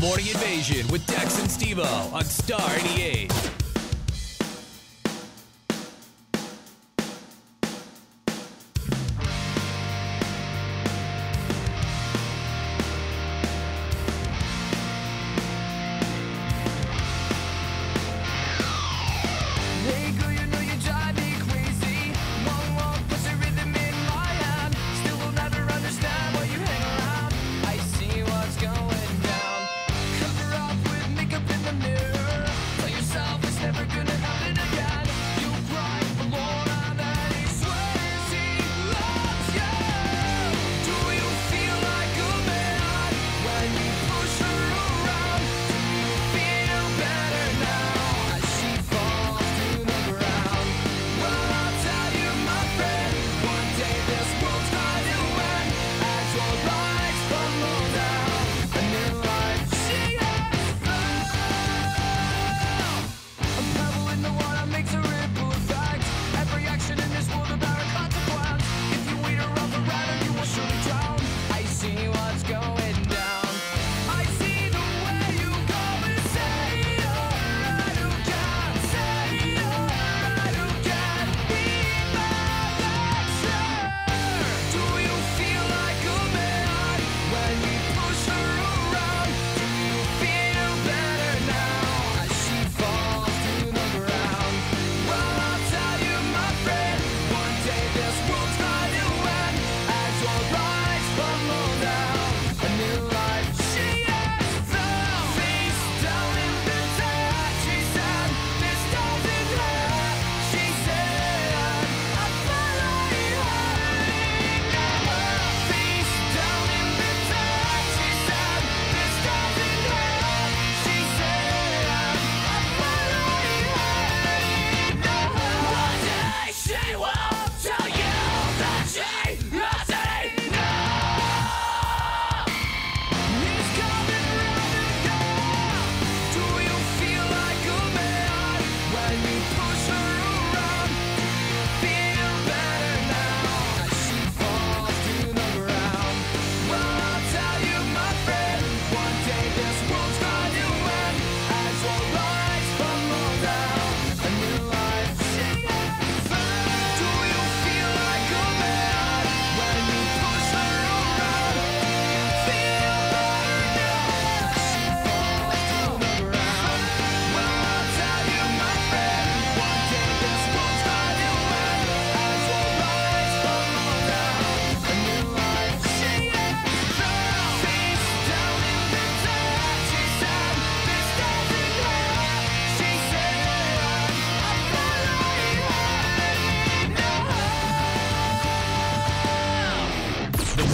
Morning Invasion with Dex and Steve-O on Star 88.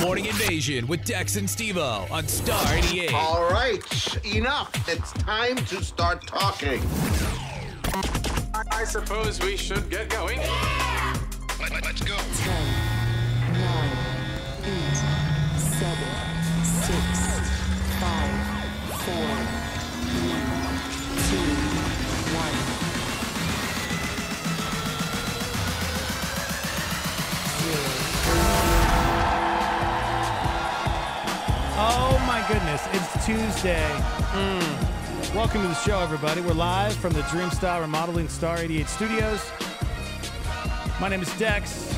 Morning Invasion with Dex and Steve-O on Star 88. All right, enough. It's time to start talking. I suppose we should get going. Yeah! Let's go. 10, 9, 8, 7, 6, 5, 4, 3, 2, 1. Oh my goodness, it's Tuesday. Welcome to the show, everybody. We're live from the Dreamstyle Remodeling Star 88 studios. My name is Dex.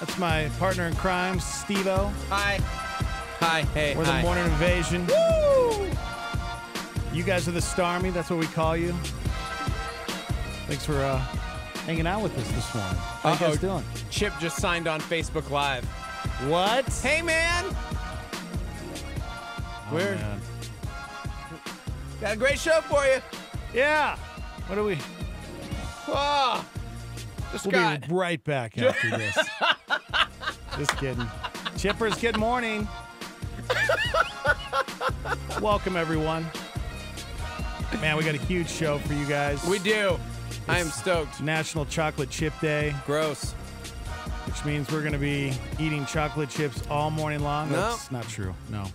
That's my partner in crime, Steve-O. Hi. Hi, hey, We're hi. the Morning Invasion. Woo! You guys are the Starmy, that's what we call you. Thanks for hanging out with us this morning. How you guys doing? Chip just signed on Facebook Live. What? Hey, man. Oh, man. Got a great show for you. Yeah. What are we? Oh, just got. We'll be right back after this. Just kidding. Chippers, good morning. Welcome, everyone. Man, we got a huge show for you guys. We do. I am stoked. National Chocolate Chip Day. Gross. Which means we're going to be eating chocolate chips all morning long. No. That's not true. No.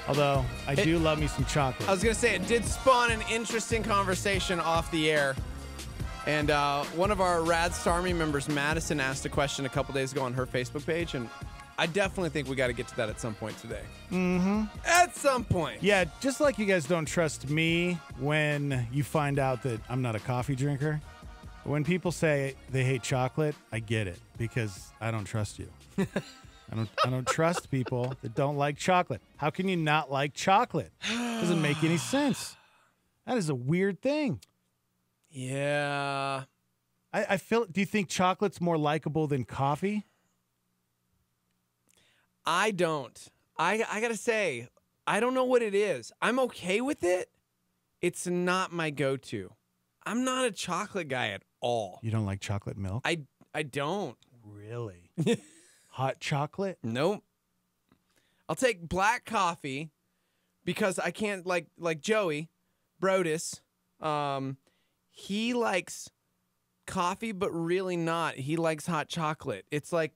Although, I do love me some chocolate. I was going to say, it did spawn an interesting conversation off the air. And one of our Rad Starmy members, Madison, asked a question a couple days ago on her Facebook page. And I definitely think we got to get to that at some point today. Mm-hmm. At some point. Yeah, just like you guys don't trust me when you find out that I'm not a coffee drinker. When people say they hate chocolate, I get it because I don't trust you. I don't trust people that don't like chocolate. How can you not like chocolate? Doesn't make any sense. That is a weird thing. Yeah. I feel. Do you think chocolate's more likable than coffee? I don't. I gotta say, I don't know what it is. I'm okay with it. It's not my go-to. I'm not a chocolate guy at all. You don't like chocolate milk? I don't. Really? Hot chocolate? Nope. I'll take black coffee because I can't like Joey Brodus. He likes coffee, but really not. He likes hot chocolate. It's like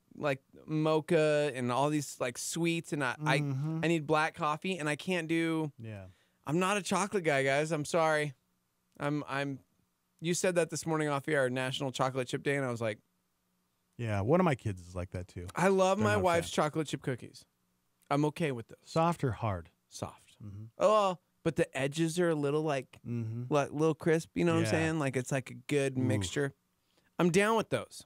mocha and all these like sweets, and I need black coffee, and I can't do. Yeah. I'm not a chocolate guy, guys. I'm sorry. I'm. You said that this morning off air, National Chocolate Chip Day, and I was like, yeah. One of my kids is like that too. I love They're my not a wife's fan. chocolate chip cookies. I'm okay with those. Soft or hard? Soft. Oh, but the edges are a little like little crisp. You know what I'm Yeah. saying? Like it's like a good mixture. I'm down with those.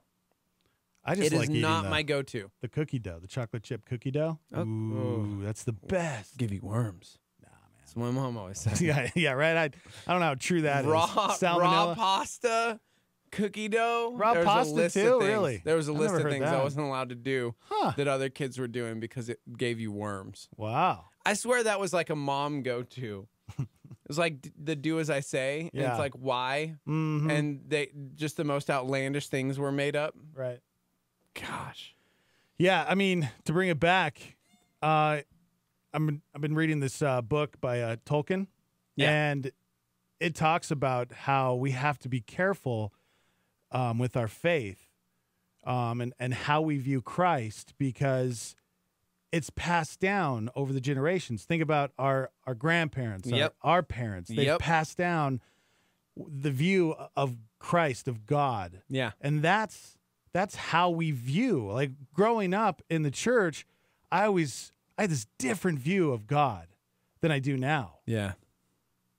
I just It is like eating not my go-to. the cookie dough, the chocolate chip cookie dough. Oh. Ooh, that's the best. Give you worms. Nah, man. That's what my mom always said. Yeah, right. I don't know how true that is. Raw Salmonella. pasta, cookie dough. Raw There's pasta a list of too? things. Really? There was a I've list never of heard things I that. wasn't allowed to do Huh. that other kids were doing because it gave you worms. Wow. I swear that was like a mom go-to. It was like the do as I say. And Yeah. it's like why? Mm-hmm. And they just the most outlandish things were made up. Right. Gosh. Yeah, I mean, to bring it back, I've been reading this book by Tolkien, Yeah. and it talks about how we have to be careful with our faith and how we view Christ because it's passed down over the generations. Think about our grandparents, Yep. our parents. They've Yep. passed down the view of Christ, of God. Yeah. And that's how we view. Like growing up in the church, I had this different view of God than I do now. Yeah.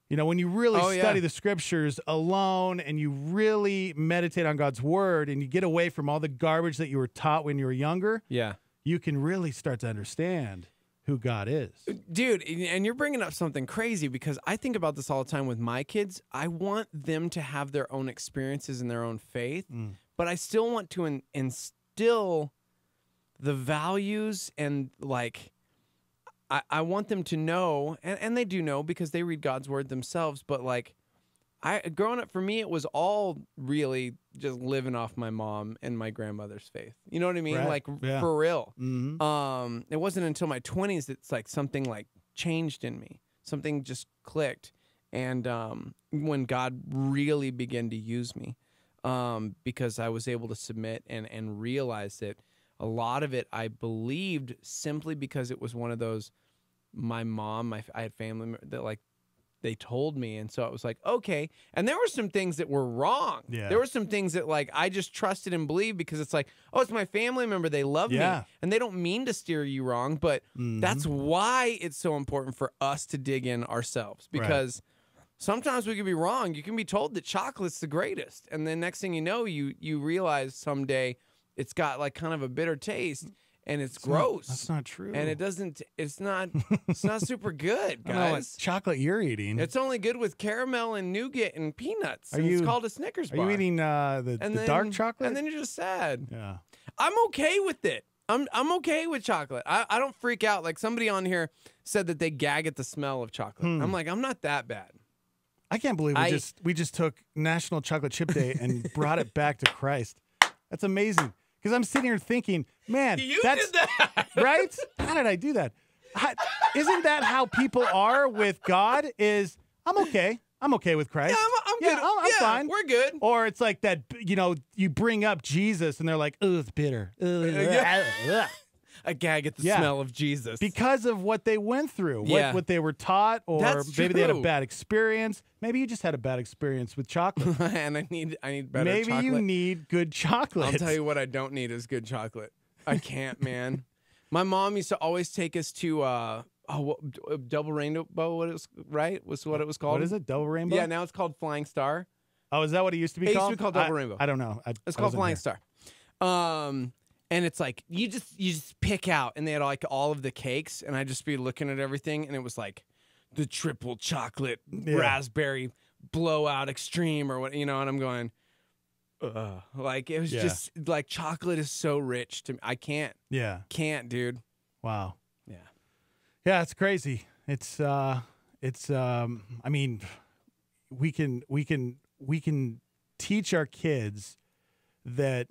You know, when you really Oh, yeah. study the scriptures alone and you really meditate on God's word and you get away from all the garbage that you were taught when you were younger, Yeah. you can really start to understand who God is. Dude, and you're bringing up something crazy because I think about this all the time with my kids. I want them to have their own experiences and their own faith, but I still want to instill the values and like I want them to know, and they do know because they read God's word themselves, but like growing up for me, it was all really just living off my mom and my grandmother's faith. You know what I mean? Right. Like Yeah. for real. Mm-hmm. It wasn't until my 20s it's like something like changed in me. Something just clicked. And when God really began to use me, because I was able to submit and realize that a lot of it I believed simply because it was one of those, my mom, I had family that like, they told me, and so it was like, okay. And there were some things that were wrong. Yeah. There were some things that like I just trusted and believed because it's like, oh, it's my family member. They love Yeah. me, and they don't mean to steer you wrong, but that's why it's so important for us to dig in ourselves because sometimes we can be wrong. You can be told that chocolate's the greatest, and then next thing you know, you realize someday it's got like kind of a bitter taste. And it's gross. That's not true. And it's not super good, I don't know what guys. chocolate you're eating. It's only good with caramel and nougat and peanuts. And it's called a Snickers Are bar. you eating the dark chocolate? And then you're just sad. yeah. I'm okay with it. I'm okay with chocolate. I don't freak out. Like somebody on here said that they gag at the smell of chocolate. I'm like, I'm not that bad. I can't believe we just took National Chocolate Chip Day and brought it back to Christ. That's amazing. Because I'm sitting here thinking, man, You that's did that. right. How did I do that? Isn't that how people are with God? Is I'm okay. I'm okay with Christ. Yeah, I'm good. I'm fine. We're good. Or it's like that, you know, you bring up Jesus and they're like, oh, it's bitter. A gag at the Yeah. smell of Jesus. Because of what they went through, Yeah. what they were taught, or That's maybe they had a true. bad experience. Maybe you just had a bad experience with chocolate. and I need better Maybe chocolate. you need good chocolate. I'll tell you what I don't need is good chocolate. I can't, man. My mom used to always take us to Double Rainbow. What it was, right? Was what it was called. What is it? Double Rainbow? Yeah, now it's called Flying Star. Oh, is that what it used to be It called? used to be called Double Rainbow. I don't know. It's called Flying Star. And it's like you just pick out, and they had like all of the cakes, and I'd just be looking at everything, and it was like the triple chocolate raspberry blowout extreme or what, and I'm going, like it was just like chocolate is so rich to me. I can't, dude. Wow. Yeah. Yeah, it's crazy. It's I mean, we can teach our kids that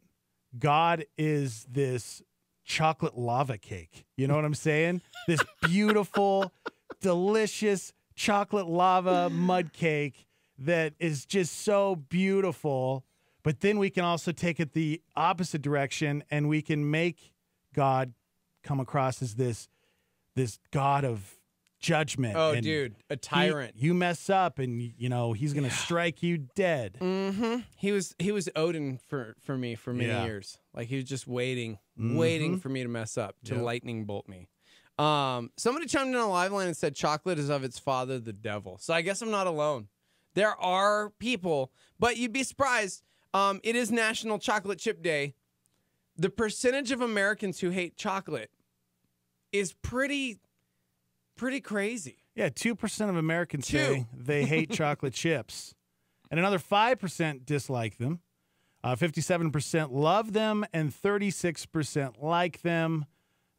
God is this chocolate lava cake. You know what I'm saying? This beautiful, delicious chocolate lava mud cake that is just so beautiful. But then we can also take it the opposite direction, and we can make God come across as this God of judgment. Oh, and dude, a tyrant. You mess up, and he's gonna strike you dead. Mm-hmm. He was Odin for me for many years. Like he was just waiting for me to mess up, to lightning bolt me. Somebody chimed in on the live line and said chocolate is of its father, the devil. So I guess I'm not alone. There are people, but you'd be surprised. It is National Chocolate Chip Day. The percentage of Americans who hate chocolate is pretty crazy. Yeah, 2% of Americans say they hate chocolate chips, and another 5% dislike them. 57% love them, and 36% like them.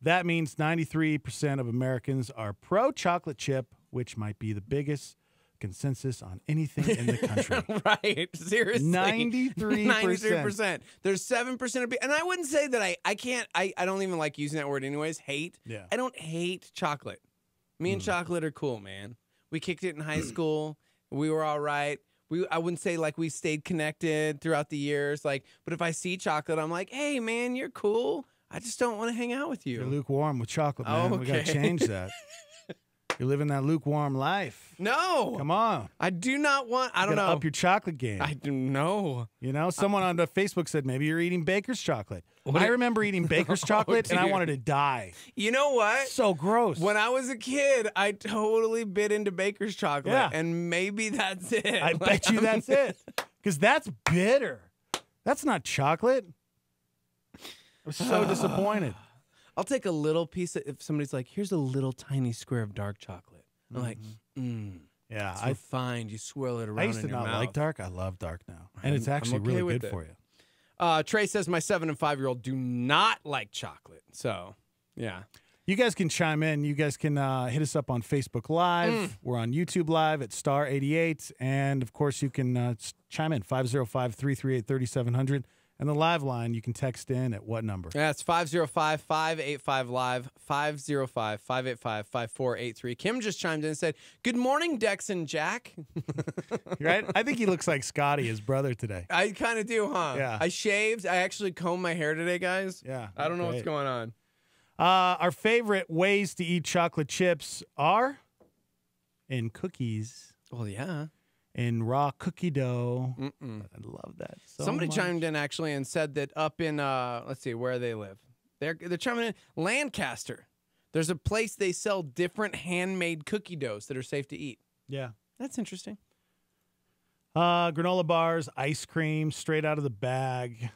That means 93% of Americans are pro-chocolate chip, which might be the biggest consensus on anything in the country. Right. Seriously. 93%. 93%. There's 7% of people. And I wouldn't say that I don't even like using that word anyways. Hate. Yeah. I don't hate chocolate. Me and chocolate are cool, man. We kicked it in high school. We were all right. I wouldn't say like we stayed connected throughout the years. But if I see chocolate, I'm like, hey man, you're cool. I just don't want to hang out with you. You're lukewarm with chocolate, man. Okay. We got to change that. You're living that lukewarm life. No. Come on. I do not want, I don't know. Up your chocolate game. I do know. Someone on the Facebook said maybe you're eating Baker's chocolate. I remember eating Baker's chocolate and I wanted to die. You know what? So gross. When I was a kid, I totally bit into Baker's chocolate. Yeah. And maybe that's it. I bet you that's it. Because that's bitter. That's not chocolate. I was so disappointed. I'll take a little piece of, if somebody's like, here's a little tiny square of dark chocolate. I'm like, yeah, it's refined. You swirl it around. I used to in your not mouth. like dark. I love dark now. And it's actually okay really with good it. for you. Trey says my 7 and 5-year-old do not like chocolate. So, yeah. You guys can chime in. You guys can hit us up on Facebook Live. We're on YouTube Live at Star88. And, of course, you can chime in, 505-338-3700. And the live line, you can text in at what number? Yeah, it's 505-585-LIVE, 505-585-5483. Kim just chimed in and said, good morning, Dex and Jack. Right? I think he looks like Scotty, his brother, today. I kind of do, huh? Yeah. I shaved. I actually combed my hair today, guys. Yeah. I don't know what's great. going on. Our favorite ways to eat chocolate chips are in cookies, Well, yeah. in raw cookie dough. I love that so Somebody much. chimed in actually and said that up in let's see where they live. They're chiming in Lancaster. There's a place they sell different handmade cookie doughs that are safe to eat. Yeah. That's interesting. Granola bars, ice cream, straight out of the bag.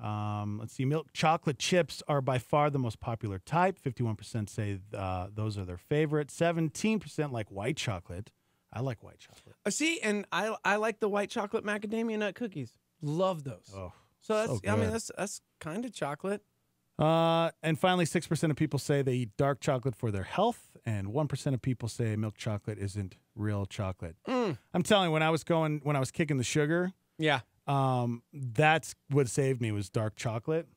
Let's see. Milk chocolate chips are by far the most popular type. 51% say those are their favorite. 17% like white chocolate. I like white chocolate. See, and I like the white chocolate macadamia nut cookies. Love those. Oh, so that's so I mean good. that's kind of chocolate. And finally, 6% of people say they eat dark chocolate for their health, and 1% of people say milk chocolate isn't real chocolate. I'm telling you, when I was kicking the sugar, Yeah. that's what saved me was dark chocolate.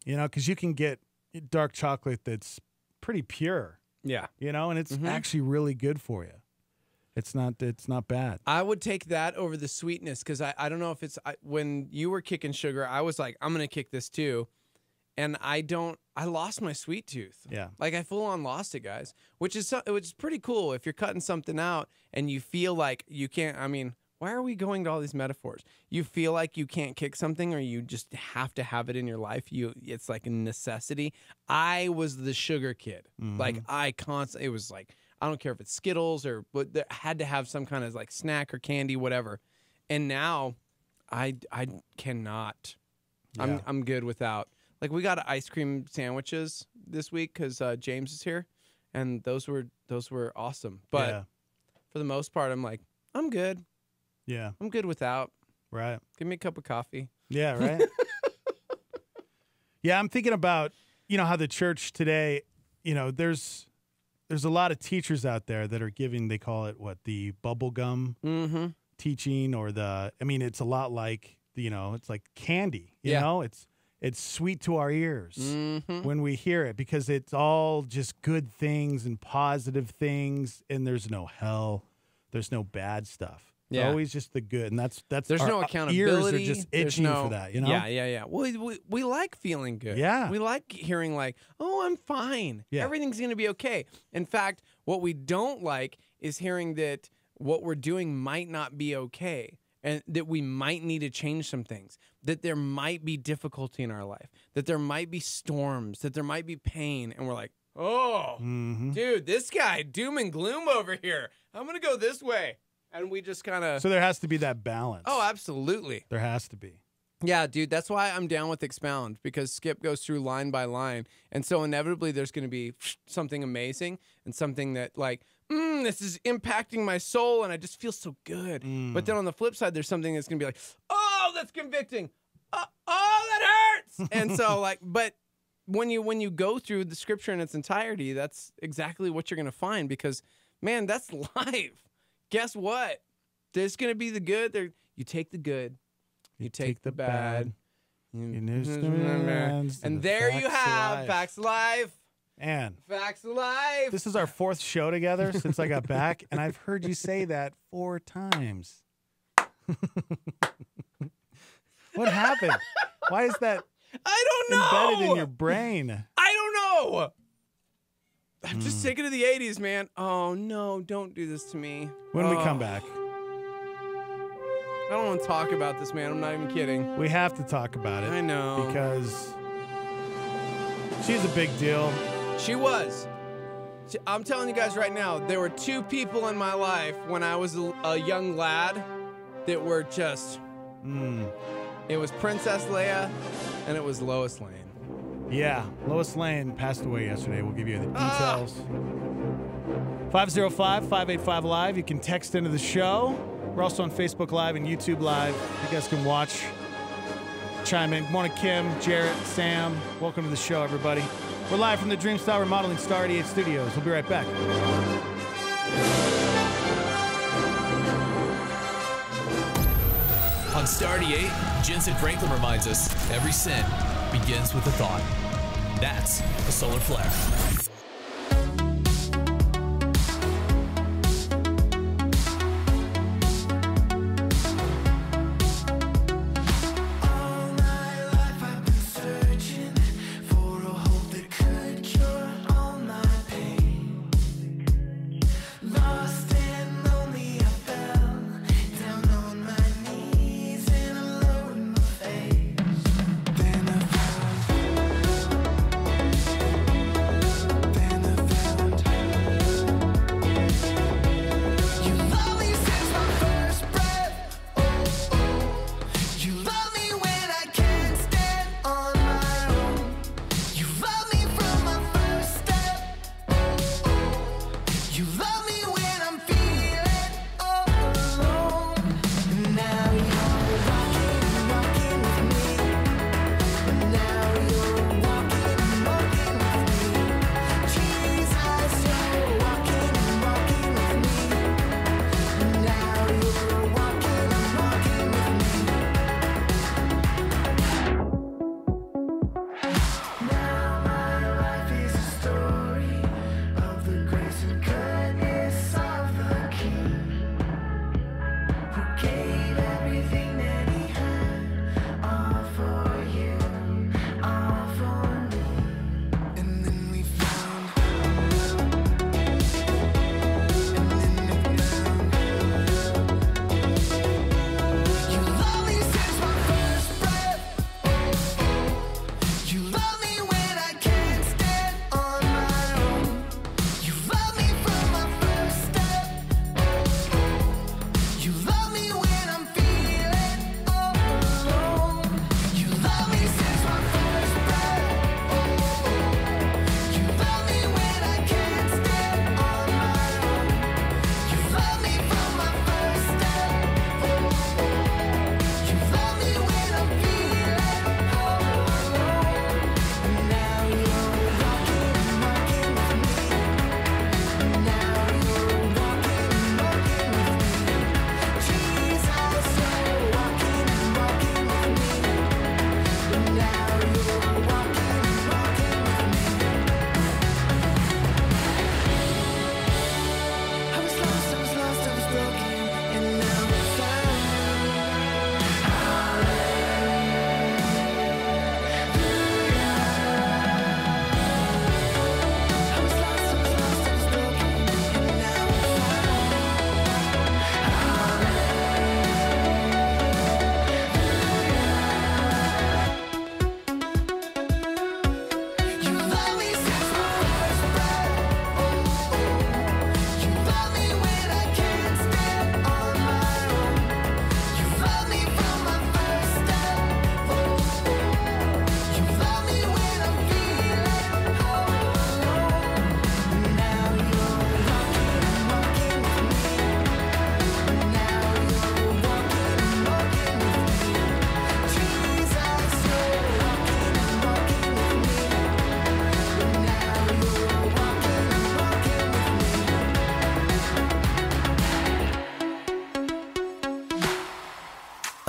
You know, because you can get dark chocolate that's pretty pure. Yeah. You know, and it's actually really good for you. It's not bad. I would take that over the sweetness because I don't know if it's when you were kicking sugar, I was like, I'm going to kick this too. And I lost my sweet tooth. Yeah. Like I full on lost it, guys, which is pretty cool. If you're cutting something out and you feel like you can't, I mean, why are we going to all these metaphors? You feel like you can't kick something, or you just have to have it in your life. It's like a necessity. I was the sugar kid. Like it was like, I don't care if it's Skittles or, but there had to have some kind of like snack or candy, whatever. And now I cannot. Yeah. I'm good without. Like, we got ice cream sandwiches this week because James is here, and those were awesome. But for the most part, I'm like, I'm good. Yeah. I'm good without. Right. Give me a cup of coffee. Yeah, right. Yeah, I'm thinking about, how the church today, there's a lot of teachers out there that are giving, they call it the bubble gum teaching, or it's a lot like, it's like candy, you know, it's sweet to our ears when we hear it, because it's all just good things and positive things, and there's no hell, there's no bad stuff. It's always just the good, and that's there's no accountability. Ears are just itching for that, Yeah. We like feeling good. Yeah. We like hearing like, oh, I'm fine. Yeah. Everything's gonna be okay. In fact, what we don't like is hearing that what we're doing might not be okay, and that we might need to change some things, that there might be difficulty in our life, that there might be storms, that there might be pain, and we're like, oh, dude, this guy, doom and gloom over here. I'm gonna go this way. And we just kind of... So there has to be that balance. Oh, absolutely. There has to be. Yeah, dude, that's why I'm down with Expound, because Skip goes through line by line. And so inevitably there's going to be something amazing and something that like, this is impacting my soul and I just feel so good. But then on the flip side, there's something that's going to be like, oh, that's convicting. Oh, that hurts. And so like, but when you go through the scripture in its entirety, that's exactly what you're going to find, because, man, that's life. Guess what? There's going to be the good. You take the good. You take the bad. And there you have Facts of Life. And Facts of Life. This is our 4th show together since I got back, and I've heard you say that 4 times. What happened? Why is that I don't know. embedded in your brain? I don't know. I'm just sick of the 80s, man. Oh, no, don't do this to me. When we come back. I don't want to talk about this, man. I'm not even kidding. We have to talk about it. I know. Because she's a big deal. She was. I'm telling you guys right now, there were 2 people in my life when I was a young lad that were just... It was Princess Leia, and it was Lois Lane. Yeah, Lois Lane passed away yesterday. We'll give you the details. 505-585-LIVE. You can text into the show. We're also on Facebook Live and YouTube Live. You guys can watch. Chime in. Good morning, Kim, Jarrett, Sam. Welcome to the show, everybody. We're live from the Dreamstyle Remodeling Star 88 Studios. We'll be right back. On Star 88, Jensen Franklin reminds us every sin begins with a thought. That's a solar flare.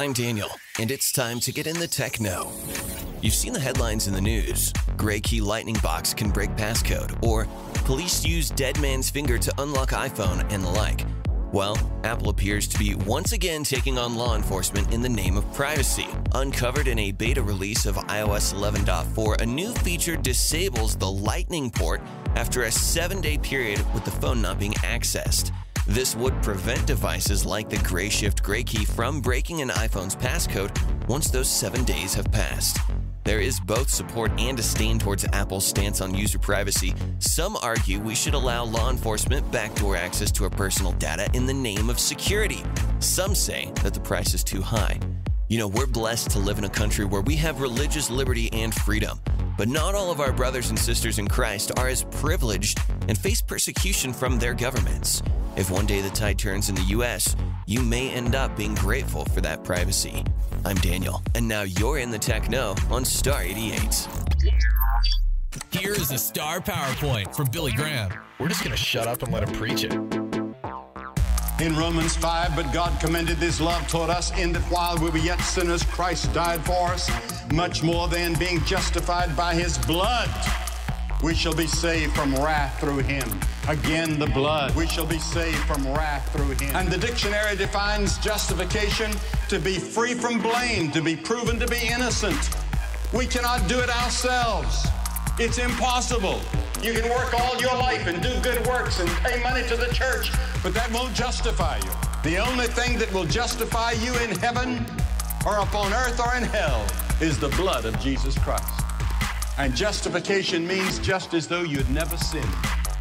I'm Daniel, and it's time to get in the techno. You've seen the headlines in the news. Gray key lightning box can break passcode, or police use dead man's finger to unlock iPhone, and the like. Well, Apple appears to be once again taking on law enforcement in the name of privacy. Uncovered in a beta release of iOS 11.4, a new feature disables the lightning port after a 7-day period with the phone not being accessed. This would prevent devices like the Grayshift Gray Key from breaking an iPhone's passcode once those 7 days have passed. There is both support and disdain towards Apple's stance on user privacy. Some argue we should allow law enforcement backdoor access to our personal data in the name of security. Some say that the price is too high. You know, we're blessed to live in a country where we have religious liberty and freedom. But not all of our brothers and sisters in Christ are as privileged and face persecution from their governments. If one day the tide turns in the U.S., you may end up being grateful for that privacy. I'm Daniel, and now you're in the Techno on Star 88. Here is a Star PowerPoint from Billy Graham. We're just going to shut up and let him preach it. In Romans 5, but God commended this love toward us in that while we were yet sinners, Christ died for us. Much more than being justified by his blood, we shall be saved from wrath through him. Again, the blood. We shall be saved from wrath through him. And the dictionary defines justification to be free from blame, to be proven to be innocent. We cannot do it ourselves. It's impossible. You can work all your life and do good works and pay money to the church, but that won't justify you. The only thing that will justify you in heaven or upon earth or in hell is the blood of Jesus Christ. And justification means just as though you'd never sinned.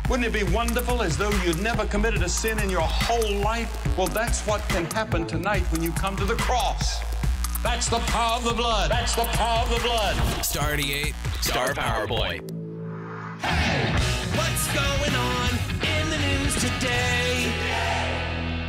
Wouldn't it be wonderful as though you'd never committed a sin in your whole life? Well, that's what can happen tonight when you come to the cross. That's the power of the blood. That's the power of the blood. Star 88, Star PowerPoint. What's going on in the news today?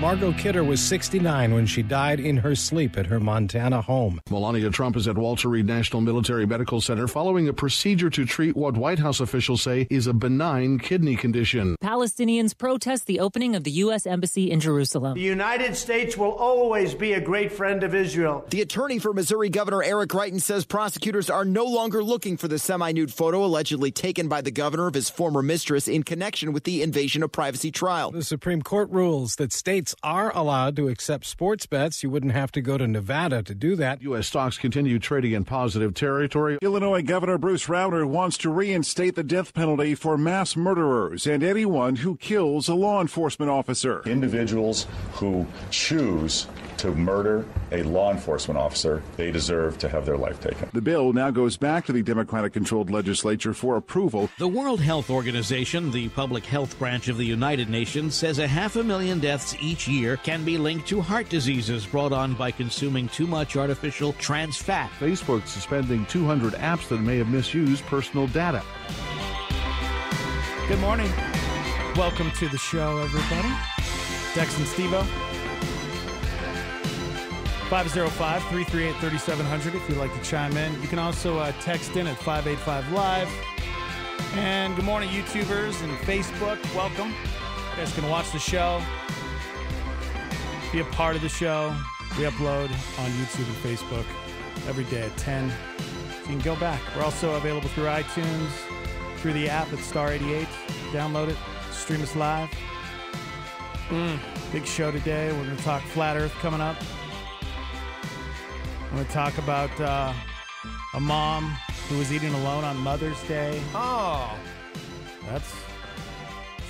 Margot Kidder was 69 when she died in her sleep at her Montana home. Melania Trump is at Walter Reed National Military Medical Center following a procedure to treat what White House officials say is a benign kidney condition. Palestinians protest the opening of the U.S. Embassy in Jerusalem. The United States will always be a great friend of Israel. The attorney for Missouri Governor Eric Greitens says prosecutors are no longer looking for the semi-nude photo allegedly taken by the governor of his former mistress in connection with the invasion of privacy trial. The Supreme Court rules that states are allowed to accept sports bets. You wouldn't have to go to Nevada to do that. U.S. stocks continue trading in positive territory. Illinois Governor Bruce Rauner wants to reinstate the death penalty for mass murderers and anyone who kills a law enforcement officer. Individuals who choose to murder a law enforcement officer, they deserve to have their life taken. The bill now goes back to the Democratic-controlled legislature for approval. The World Health Organization, the public health branch of the United Nations, says 500,000 deaths each year can be linked to heart diseases brought on by consuming too much artificial trans fat. Facebook suspending 200 apps that may have misused personal data. Good morning. Welcome to the show, everybody. Dex and Steve-O. 505-338-3700 if you'd like to chime in. You can also text in at 585-LIVE. And good morning, YouTubers and Facebook. Welcome. You guys can watch the show, be a part of the show. We upload on YouTube and Facebook every day at 10. So you can go back. We're also available through iTunes, through the app at Star 88. Download it. Stream us live. Big show today. We're going to talk Flat Earth coming up. I'm going to talk about a mom who was eating alone on Mother's Day. Oh. That's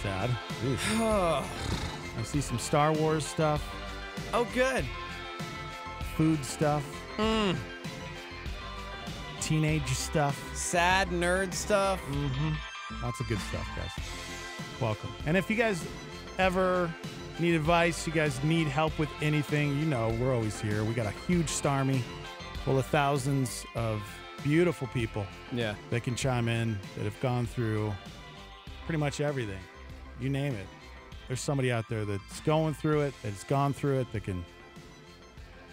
sad. I see some Star Wars stuff. Oh, good. Food stuff. Teenage stuff. Sad nerd stuff. Lots of good stuff, guys. Welcome. And if you guys ever need advice, you guys need help with anything, you know, we're always here. We got a huge Starmy full of thousands of beautiful people that can chime in, that have gone through pretty much everything. You name it. There's somebody out there that's going through it, that's gone through it, that can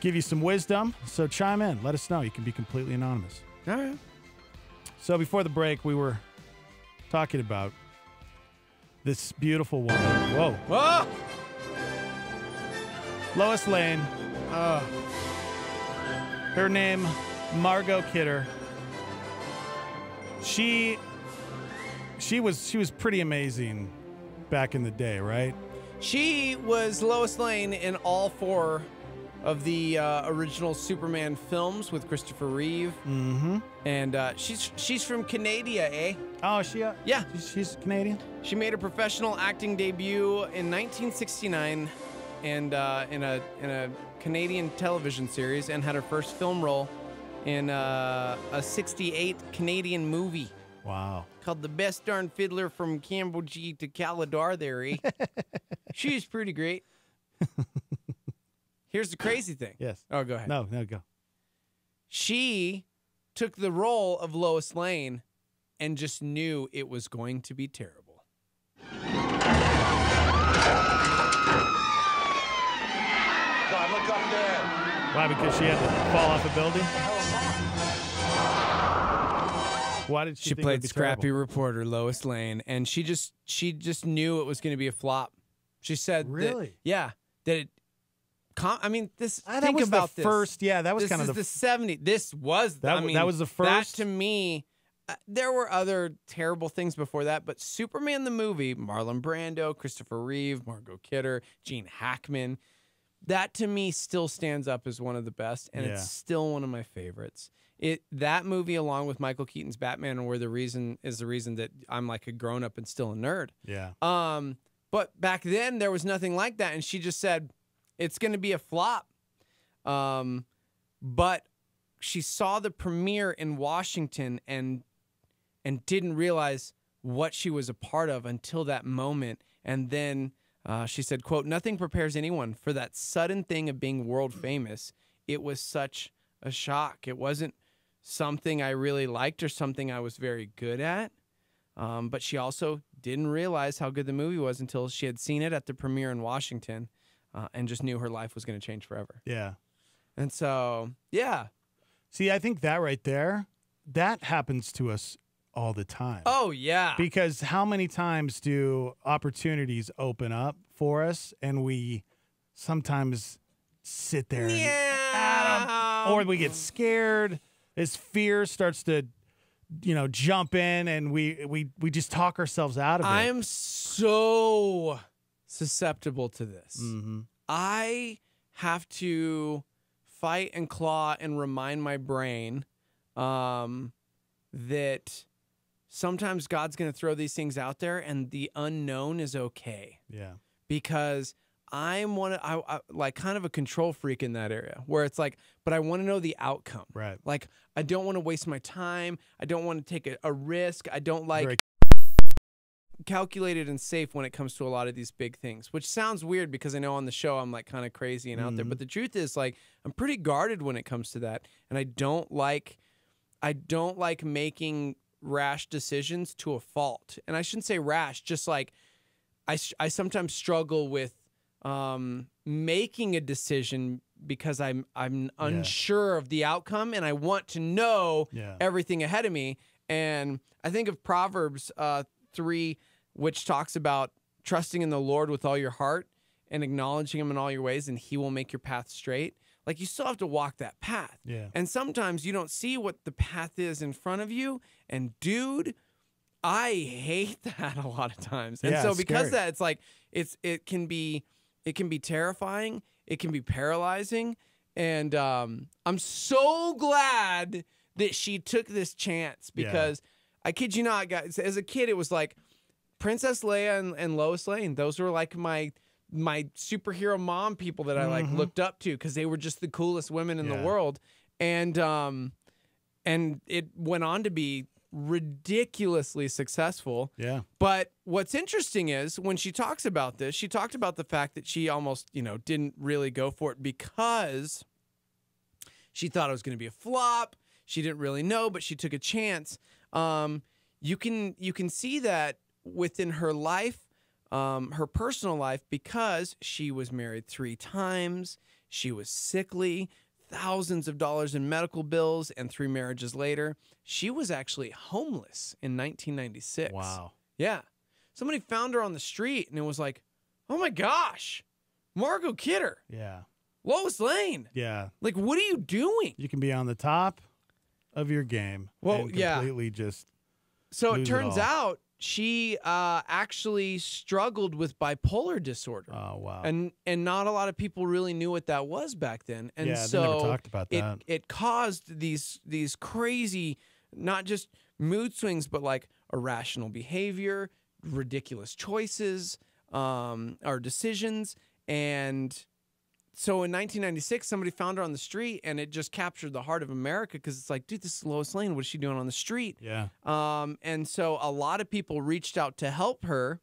give you some wisdom. So chime in. Let us know. You can be completely anonymous. All right. So before the break, we were talking about this beautiful woman. Whoa. Whoa! Lois Lane. Her name, Margot Kidder. She was pretty amazing back in the day, right? She was Lois Lane in all 4 of the original Superman films with Christopher Reeve. Mm-hmm. And she's from Canada, eh? Oh, is she? Yeah. She's Canadian? She made a professional acting debut in 1969 and in a Canadian television series, and had her first film role in a 68 Canadian movie. Wow. Called The Best Darn Fiddler from Cambodia to Caladar there, eh? She's pretty great. Here's the crazy thing. Yes. Oh, go ahead. No, go. She took the role of Lois Lane and just knew it was going to be terrible. God, look up there. Why? Because she had to fall off a building? Why did she think it would played be scrappy terrible? reporter Lois Lane, and she just knew it was going to be a flop. She said, Really? that it. I mean, this. That think was about the this. first. Yeah, that was kind of the 70s. This was. That was the first. That to me, there were other terrible things before that, but Superman the movie, Marlon Brando, Christopher Reeve, Margot Kidder, Gene Hackman, that to me still stands up as one of the best, and Yeah. it's still one of my favorites. That movie, along with Michael Keaton's Batman, were the reason that I'm like a grown up and still a nerd. Yeah. But back then there was nothing like that, and she just said it's going to be a flop. But she saw the premiere in Washington and didn't realize what she was a part of until that moment, and then she said, "quote Nothing prepares anyone for that sudden thing of being world famous. It was such a shock. It wasn't something I really liked or something I was very good at." But she also didn't realize how good the movie was until she had seen it at the premiere in Washington, and just knew her life was going to change forever. Yeah. And so, yeah. See, I think that right there, that happens to us all the time. Oh, yeah. Because how many times do opportunities open up for us and we sometimes sit there or we get scared as fear starts to jump in and we just talk ourselves out of it. I am so susceptible to this. Mm-hmm. I have to fight and claw and remind my brain that sometimes God's going to throw these things out there and the unknown is okay. Yeah. Because I'm I like kind of a control freak in that area where it's like, but I want to know the outcome. Right. Like, I don't want to waste my time. I don't want to take a risk. I don't like calculated and safe when it comes to a lot of these big things, which sounds weird because I know on the show I'm like kind of crazy and out there. But the truth is, like, I'm pretty guarded when it comes to that. And I don't like making rash decisions to a fault. And I shouldn't say rash, just like I sometimes struggle with making a decision because I'm unsure of the outcome and I want to know everything ahead of me. And I think of Proverbs 3, which talks about trusting in the Lord with all your heart and acknowledging him in all your ways, and he will make your path straight. Like, you still have to walk that path. Yeah. And sometimes you don't see what the path is in front of you. And dude, I hate that a lot of times. And so because of that, it's like it can be terrifying. It can be paralyzing. And I'm so glad that she took this chance because I kid you not, guys, as a kid, it was like Princess Leia and Lois Lane. Those were like my superhero mom people that I like looked up to because they were just the coolest women in the world. And it went on to be ridiculously successful. Yeah. But what's interesting is when she talks about this, she talked about the fact that she almost, didn't really go for it because she thought it was going to be a flop. She didn't really know, but she took a chance. You can see that within her life, her personal life, because she was married 3 times. She was sickly, thousands of dollars in medical bills, and 3 marriages later, she was actually homeless in 1996. Wow. Yeah. Somebody found her on the street, and it was like, oh my gosh, Margot Kidder. Yeah. Lois Lane. Yeah. Like, what are you doing? You can be on the top of your game. Well, and yeah. completely just. So it lose turns all. out she actually struggled with bipolar disorder. Oh, wow. And not a lot of people really knew what that was back then. And Yeah, so they never talked about that. It caused these crazy, not just mood swings, but like irrational behavior, ridiculous choices, or decisions. And so in 1996, somebody found her on the street, and it just captured the heart of America because it's like, dude, this is Lois Lane. What is she doing on the street? Yeah. And so a lot of people reached out to help her,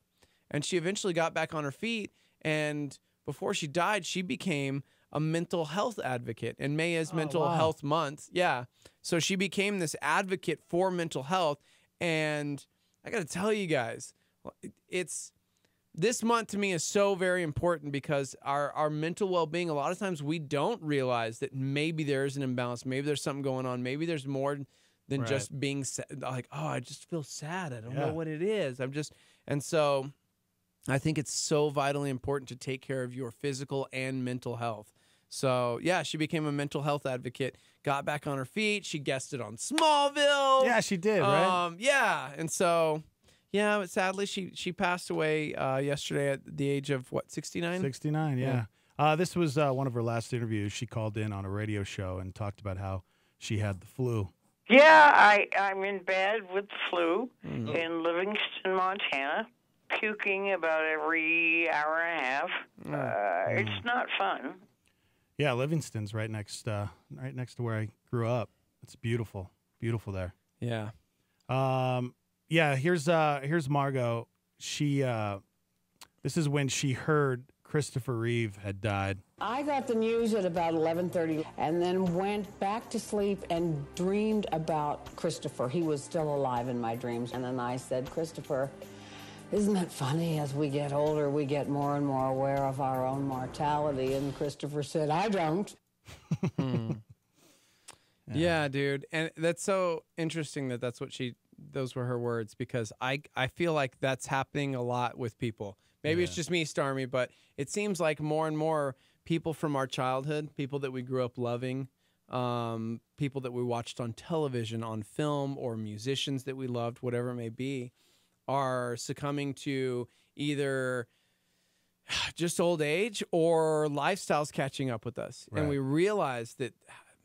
and she eventually got back on her feet. And before she died, she became a mental health advocate. And May is Mental Health Month. Yeah. So she became this advocate for mental health. And I got to tell you guys, this month to me is so very important because our mental well-being, a lot of times we don't realize that maybe there's an imbalance. Maybe there's something going on. Maybe there's more than just being like, oh, I just feel sad. I don't know what it is. And so I think it's so vitally important to take care of your physical and mental health. So, yeah, she became a mental health advocate, got back on her feet. She guested on Smallville. Yeah, she did, right? Yeah, and so, yeah, but sadly, she passed away yesterday at the age of, what, 69? 69, yeah. This was one of her last interviews. She called in on a radio show and talked about how she had the flu. Yeah, I'm in bed with the flu in Livingston, Montana, puking about every hour and a half. It's not fun. Yeah, Livingston's right next to where I grew up. It's beautiful, beautiful there. Yeah. Yeah. Here's Margot. She this is when she heard Christopher Reeve had died. I got the news at about 11:30 and then went back to sleep and dreamed about Christopher. He was still alive in my dreams. And then I said, Christopher, isn't it funny as we get older, we get more and more aware of our own mortality? And Christopher said, I don't. Yeah, dude. And that's so interesting that those were her words, because I feel like that's happening a lot with people. Maybe it's just me, Starmy, but it seems like more and more people from our childhood, people that we grew up loving, people that we watched on television, on film, or musicians that we loved, whatever it may be, are succumbing to either just old age or lifestyles catching up with us. Right. And we realize that,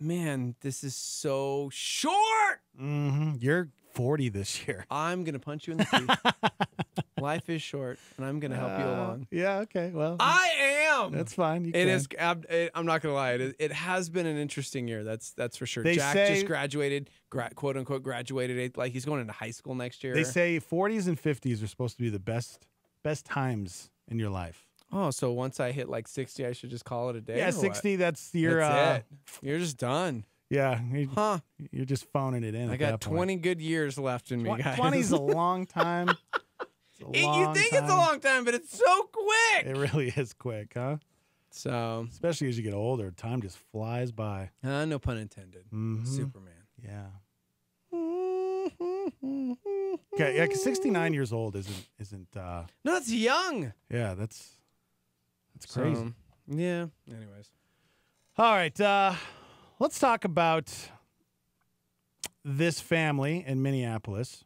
man, this is so short. Mm-hmm. You're 40 this year. I'm going to punch you in the teeth. Life is short, and I'm going to help you along. Yeah, okay, well. I am. That's fine. You It can. is. I'm not going to lie. It has been an interesting year. That's for sure. They Jack say- just graduated, quote unquote, graduated. Like he's going into high school next year. They say 40s and 50s are supposed to be the best times in your life. Oh, so once I hit like 60, I should just call it a day? Yeah, or 60, what? that's your... That's it. You're just done. Yeah. You're just phoning it in I at got that 20 point. good years left in me, guys. 20's a long time. You think it's a long time, but it's so quick. It really is quick, huh? So, especially as you get older, time just flies by. No pun intended. Mhm. Superman. Yeah. Okay, yeah, 'cause 69 years old isn't. No, that's young. Yeah, that's crazy. So, yeah. Anyways. All right, let's talk about this family in Minneapolis.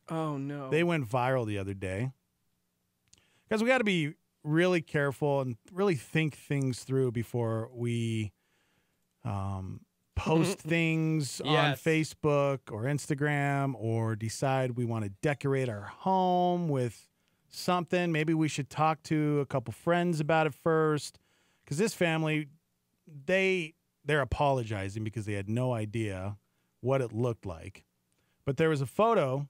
Oh no. They went viral the other day. Because we got to be really careful and really think things through before we post things on Yes. Facebook or Instagram, or decide we want to decorate our home with something. Maybe we should talk to a couple friends about it first. Because this family, they're apologizing because they had no idea what it looked like. But there was a photo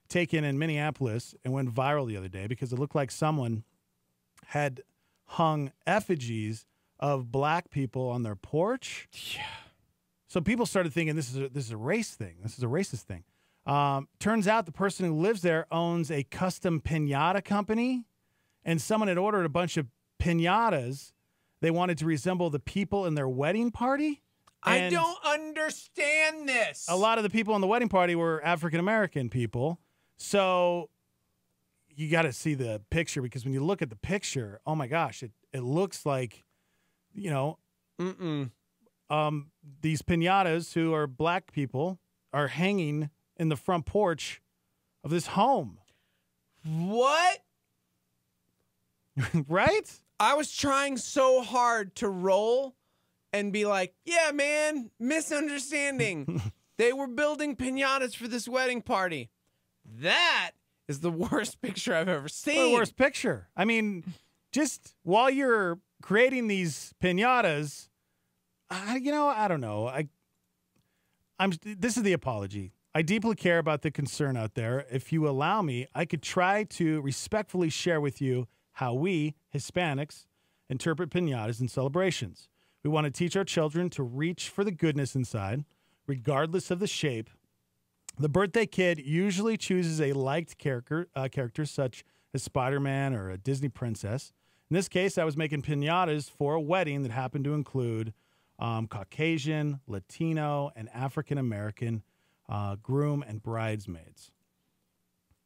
taken in Minneapolis and went viral the other day because it looked like someone had hung effigies of black people on their porch. Yeah. So people started thinking this is a race thing. This is a racist thing. Turns out the person who lives there owns a custom piñata company, and someone had ordered a bunch of piñatas. They wanted to resemble the people in their wedding party. I And don't understand this. a lot of the people in the wedding party were African-American people. So you got to see the picture, because when you look at the picture, oh my gosh, it looks like these piñatas who are black people are hanging in the front porch of this home. What? Right? I was trying so hard to roll and be like, yeah, man, misunderstanding. They were building piñatas for this wedding party. That is the worst picture I've ever seen. The worst picture. I mean, just while you're creating these piñatas, I don't know. This is the apology. I deeply care about the concern out there. If you allow me, I could try to respectfully share with you how we, Hispanics, interpret piñatas and celebrations. We want to teach our children to reach for the goodness inside, regardless of the shape. The birthday kid usually chooses a liked character such as Spider-Man or a Disney princess. In this case, I was making piñatas for a wedding that happened to include Caucasian, Latino, and African-American groom and bridesmaids.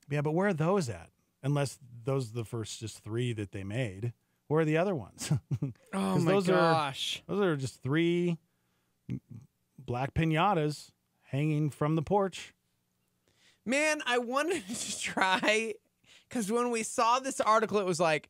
Yeah, but where are those at? Unless those are the first just 3 that they made. Where are the other ones? Oh, my gosh. Those are just 3 black piñatas hanging from the porch. Man, I wanted to try, because when we saw this article, it was like,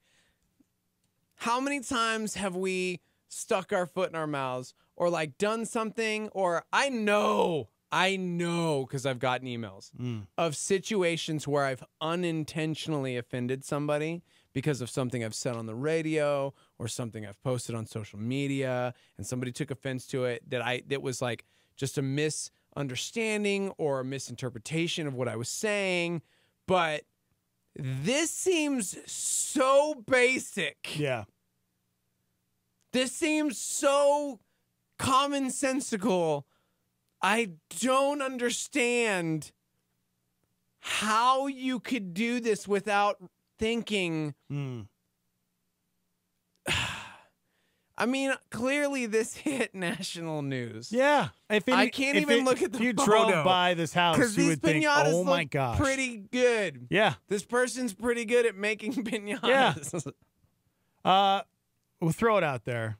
how many times have we stuck our foot in our mouths or like done something? Or I know, because I've gotten emails of situations where I've unintentionally offended somebody because of something I've said on the radio or something I've posted on social media, and somebody took offense to it that was like just a misunderstanding or a misinterpretation of what I was saying. But this seems so basic. Yeah. This seems so commonsensical. I don't understand how you could do this without thinking. I mean, clearly this hit national news. Yeah. I can't even look at the photo. If you drove by this house, you would think, oh my gosh. Pretty good. Yeah. This person's pretty good at making piñatas. Yeah. We'll throw it out there.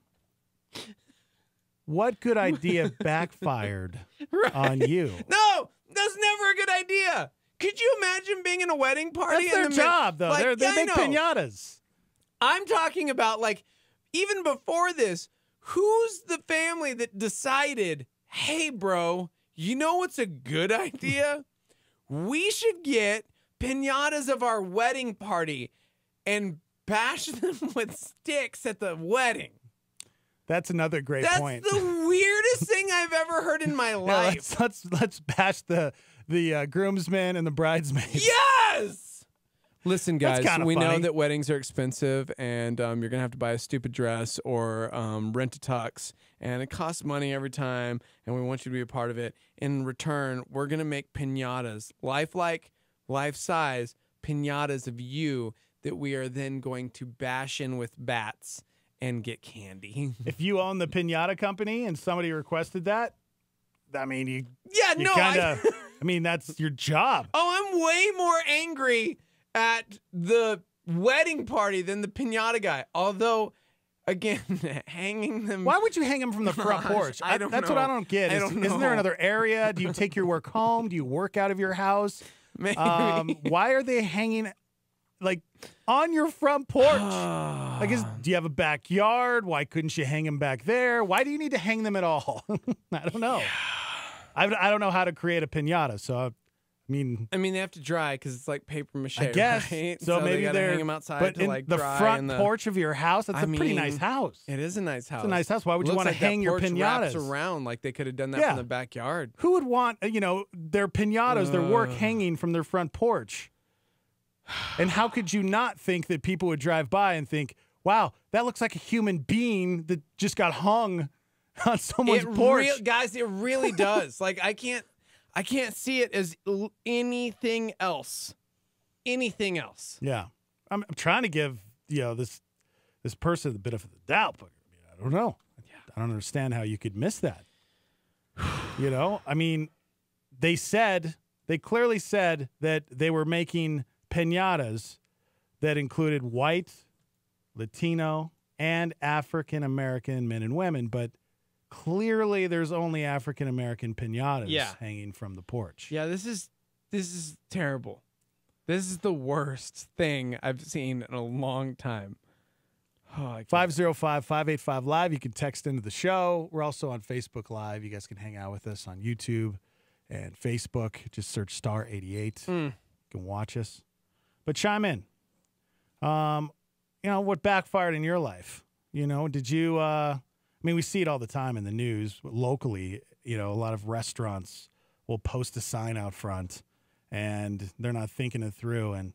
What good idea backfired on you? No, that's never a good idea. Could you imagine being in a wedding party? That's their job, though. Like, they make piñatas. I'm talking about, like, even before this, who's the family that decided, hey, bro, you know what's a good idea? We should get piñatas of our wedding party and bash them with sticks at the wedding. That's another great point. That's the weirdest thing I've ever heard in my life. Yeah, let's bash the groomsmen and the bridesmaids. Yes! Listen, guys, we know funny. that weddings are expensive, and you're going to have to buy a stupid dress or rent a tux, and it costs money every time, and we want you to be a part of it. In return, we're going to make piñatas, lifelike, life-size piñatas of you that we are then going to bash in with bats and get candy. If you own the piñata company and somebody requested that, I mean, I mean, that's your job. Oh, I'm way more angry at the wedding party than the piñata guy. Although, again, hanging them. Why would you hang them from the front porch? I don't That's know. what I don't get. Isn't there another area? Do you take your work home? Do you work out of your house? Maybe. Why are they hanging like on your front porch? Do you have a backyard? Why couldn't you hang them back there? Why do you need to hang them at all? I don't know. I don't know how to create a piñata, so I mean, they have to dry because it's like paper mache. I guess. Right? So maybe they they're hang them outside but to in like the dry front in the porch of your house. That's a pretty nice house. It is a nice house. It's a nice house. Why would you Looks want to like that hang your porch piñatas wraps around? Like they could have done that Yeah. from the backyard. Who would want their piñatas, their work hanging from their front porch? And how could you not think that people would drive by and think, wow, that looks like a human being that just got hung on someone's porch? Guys, it really does. Like I can't see it as anything else. Anything else. Yeah. I'm trying to give, this person a bit of the doubt, but I don't know. I don't understand how you could miss that. I mean, they clearly said that they were making piñatas that included white, Latino, and African American men and women, but clearly there's only African American piñatas hanging from the porch. Yeah, this is terrible. This is the worst thing I've seen in a long time. 505-585-LIVE. You can text into the show. We're also on Facebook Live. You guys can hang out with us on YouTube and Facebook. Just search Star 88. You can watch us. But chime in. What backfired in your life? Did you, we see it all the time in the news locally. A lot of restaurants will post a sign out front and they're not thinking it through. And,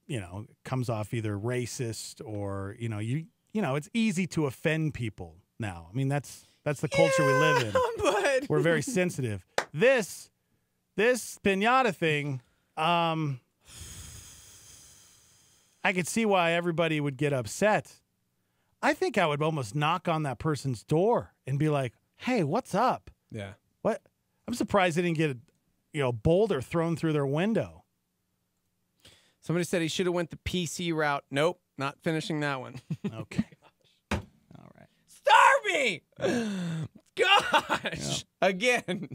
it comes off either racist or, it's easy to offend people now. That's the culture we live in. But we're very sensitive. This piñata thing, I could see why everybody would get upset. I think I would almost knock on that person's door and be like, "Hey, what's up?" Yeah. What? I'm surprised they didn't get a boulder thrown through their window. Somebody said he should have went the PC route. Nope, not finishing that one. Okay. All right. Starby! Gosh! Yeah. Again.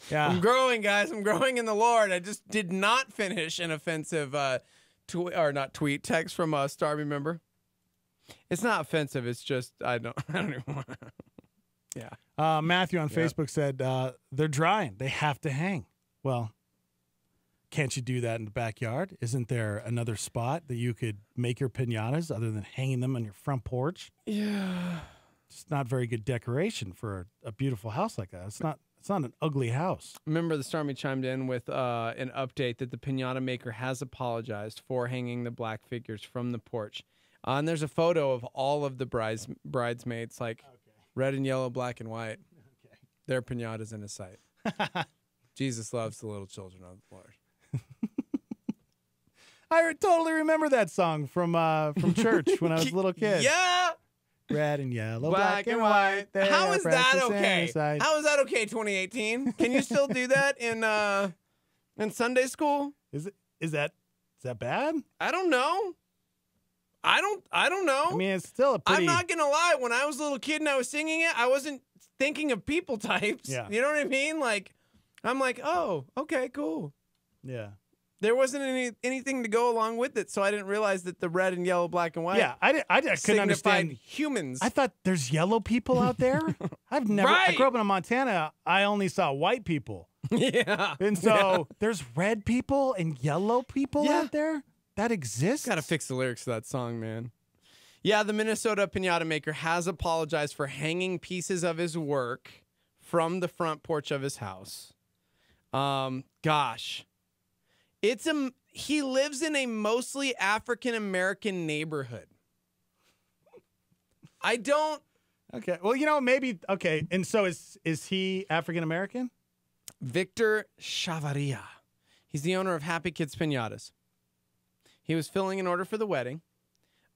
Yeah. I'm growing, guys. I'm growing in the Lord. I just did not finish an offensive text from a Starby member. It's not offensive. It's just I don't even want to. Yeah. Matthew on Facebook said they're drying. They have to hang. Well, can't you do that in the backyard? Isn't there another spot that you could make your piñatas other than hanging them on your front porch? Yeah. It's not very good decoration for a beautiful house like that. It's not an ugly house. Remember, the Stormy chimed in with an update that the piñata maker has apologized for hanging the black figures from the porch. And there's a photo of all of the bridesmaids, like red and yellow, black and white. Okay. Their piñatas in his sight. Jesus loves the little children of the Lord. I totally remember that song from church when I was a little kid. Yeah. Red and yellow, black and white. How is that okay? How is that okay, 2018? Can you still do that in Sunday school? Is that bad? I don't know. I don't know. I mean, it's still a pretty... I'm not gonna lie. When I was a little kid and I was singing it, I wasn't thinking of people types. Yeah. You know what I mean? Like, I'm like, oh, okay, cool. Yeah. There wasn't anything to go along with it, so I didn't realize that the red and yellow, black and white. Yeah, I couldn't understand humans. I thought there's yellow people out there. I've never. Right. I grew up in Montana. I only saw white people. Yeah, and so there's red people and yellow people out there that exist. Got to fix the lyrics to that song, man. Yeah, the Minnesota piñata maker has apologized for hanging pieces of his work from the front porch of his house. Gosh. He lives in a mostly African American neighborhood. I don't. Okay. Well, maybe. Okay. And so is he African American? Victor Chavaria. He's the owner of Happy Kids Piñatas. He was filling an order for the wedding.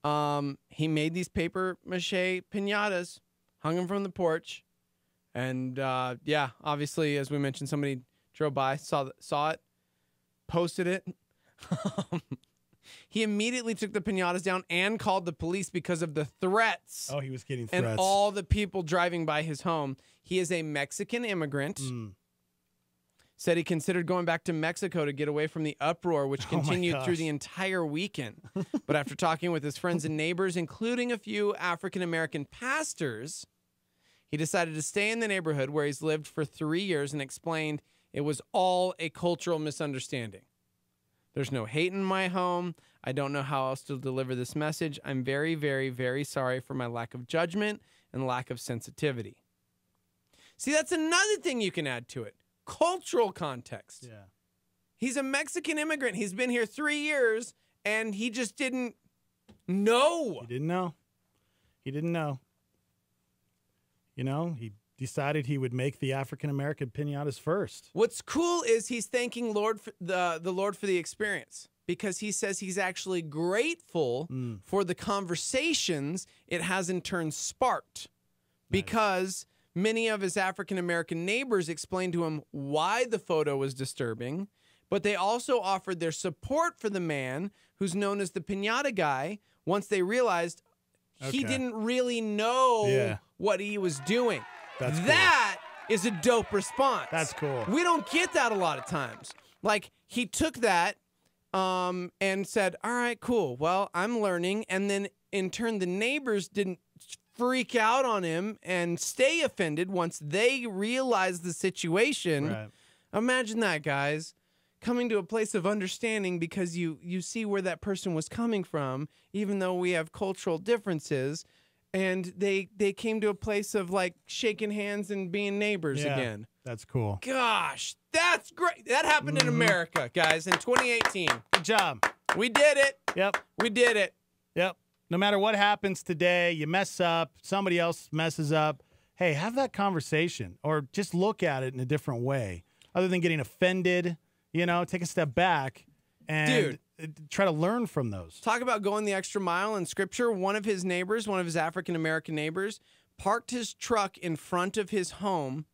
He made these paper mache piñatas, hung them from the porch, and obviously, as we mentioned, somebody drove by, saw it. Posted it. He immediately took the piñatas down and called the police because of the threats. Oh, he was getting threats. And all the people driving by his home. He is a Mexican immigrant. Said he considered going back to Mexico to get away from the uproar, which continued through the entire weekend. But after talking with his friends and neighbors, including a few African-American pastors, he decided to stay in the neighborhood where he's lived for 3 years and explained it was all a cultural misunderstanding. There's no hate in my home. I don't know how else to deliver this message. I'm very, very, very sorry for my lack of judgment and lack of sensitivity. See, that's another thing you can add to it. Cultural context. Yeah. He's a Mexican immigrant. He's been here 3 years, and he just didn't know. He didn't know. He decided he would make the African-American piñatas first. What's cool is he's thanking the Lord for the experience, because he says he's actually grateful for the conversations it has in turn sparked. Because many of his African-American neighbors explained to him why the photo was disturbing, but they also offered their support for the man who's known as the piñata guy once they realized he didn't really know what he was doing. That is a dope response. That's cool. We don't get that a lot of times. Like, he took that and said, all right, cool. Well, I'm learning. And then, in turn, the neighbors didn't freak out on him and stay offended once they realized the situation. Right. Imagine that, guys. Coming to a place of understanding because you see where that person was coming from, even though we have cultural differences. And they came to a place of, like, shaking hands and being neighbors again. That's cool. Gosh, that's great. That happened in America, guys, in 2018. Good job. We did it. Yep. We did it. Yep. No matter what happens today, you mess up, somebody else messes up. Hey, have that conversation or just look at it in a different way. Other than getting offended, take a step back and try to learn from those. Talk about going the extra mile in Scripture. One of his neighbors, one of his African-American neighbors, parked his truck in front of his home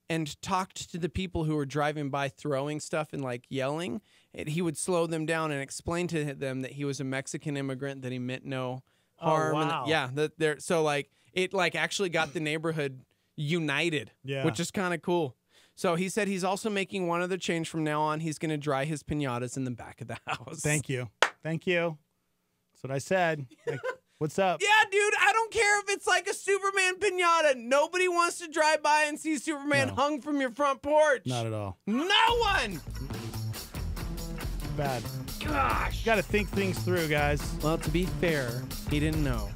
and talked to the people who were driving by throwing stuff and, like, yelling. He would slow them down and explain to them that he was a Mexican immigrant, that he meant no harm. Oh, wow. It actually got the neighborhood united, which is kind of cool. So he said he's also making one other change from now on. He's going to dry his piñatas in the back of the house. Thank you. That's what I said. Like, what's up? Yeah, dude, I don't care if it's like a Superman piñata. Nobody wants to drive by and see Superman hung from your front porch. Not at all. No one! Bad. Gosh. You got to think things through, guys. Well, to be fair, he didn't know.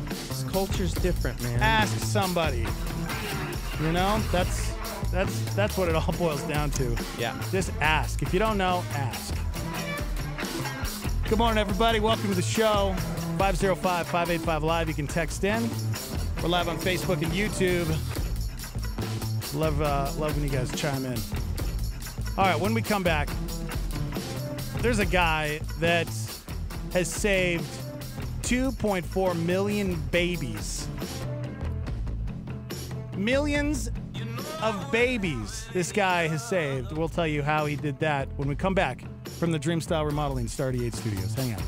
This culture's different, man. Ask somebody. That's what it all boils down to. Yeah. Just ask. If you don't know, ask. Good morning, everybody. Welcome to the show. 505-585-LIVE. You can text in. We're live on Facebook and YouTube. Love when you guys chime in. All right, when we come back, there's a guy that has saved 2.4 million babies. Millions of babies this guy has saved. We'll tell you how he did that when we come back from the Dream Style Remodeling Star 88 Studios. Hang on.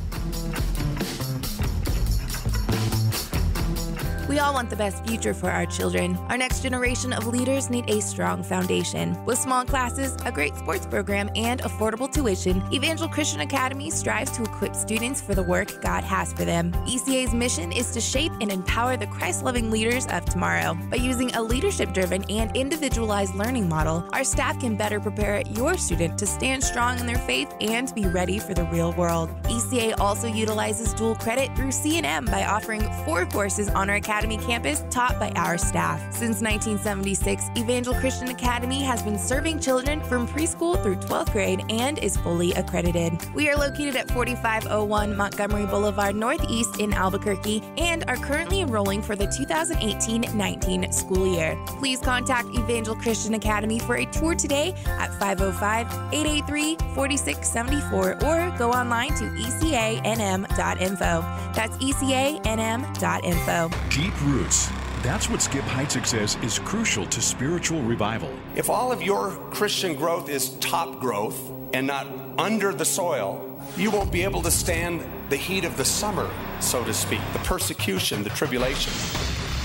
We all want the best future for our children. Our next generation of leaders need a strong foundation. With small classes, a great sports program, and affordable tuition, Evangel Christian Academy strives to equip students for the work God has for them. ECA's mission is to shape and empower the Christ-loving leaders of tomorrow. By using a leadership-driven and individualized learning model, our staff can better prepare your student to stand strong in their faith and be ready for the real world. ECA also utilizes dual credit through C&M by offering 4 courses on our Academy campus taught by our staff. Since 1976, Evangel Christian Academy has been serving children from preschool through 12th grade and is fully accredited. We are located at 4501 Montgomery Boulevard Northeast in Albuquerque and are currently enrolling for the 2018-19 school year. Please contact Evangel Christian Academy for a tour today at 505-883-4674 or go online to ecanm.info. That's ecanm.info. Deep roots. That's what Skip Heitzig says is crucial to spiritual revival. If all of your Christian growth is top growth and not under the soil, you won't be able to stand the heat of the summer, so to speak, the persecution, the tribulation.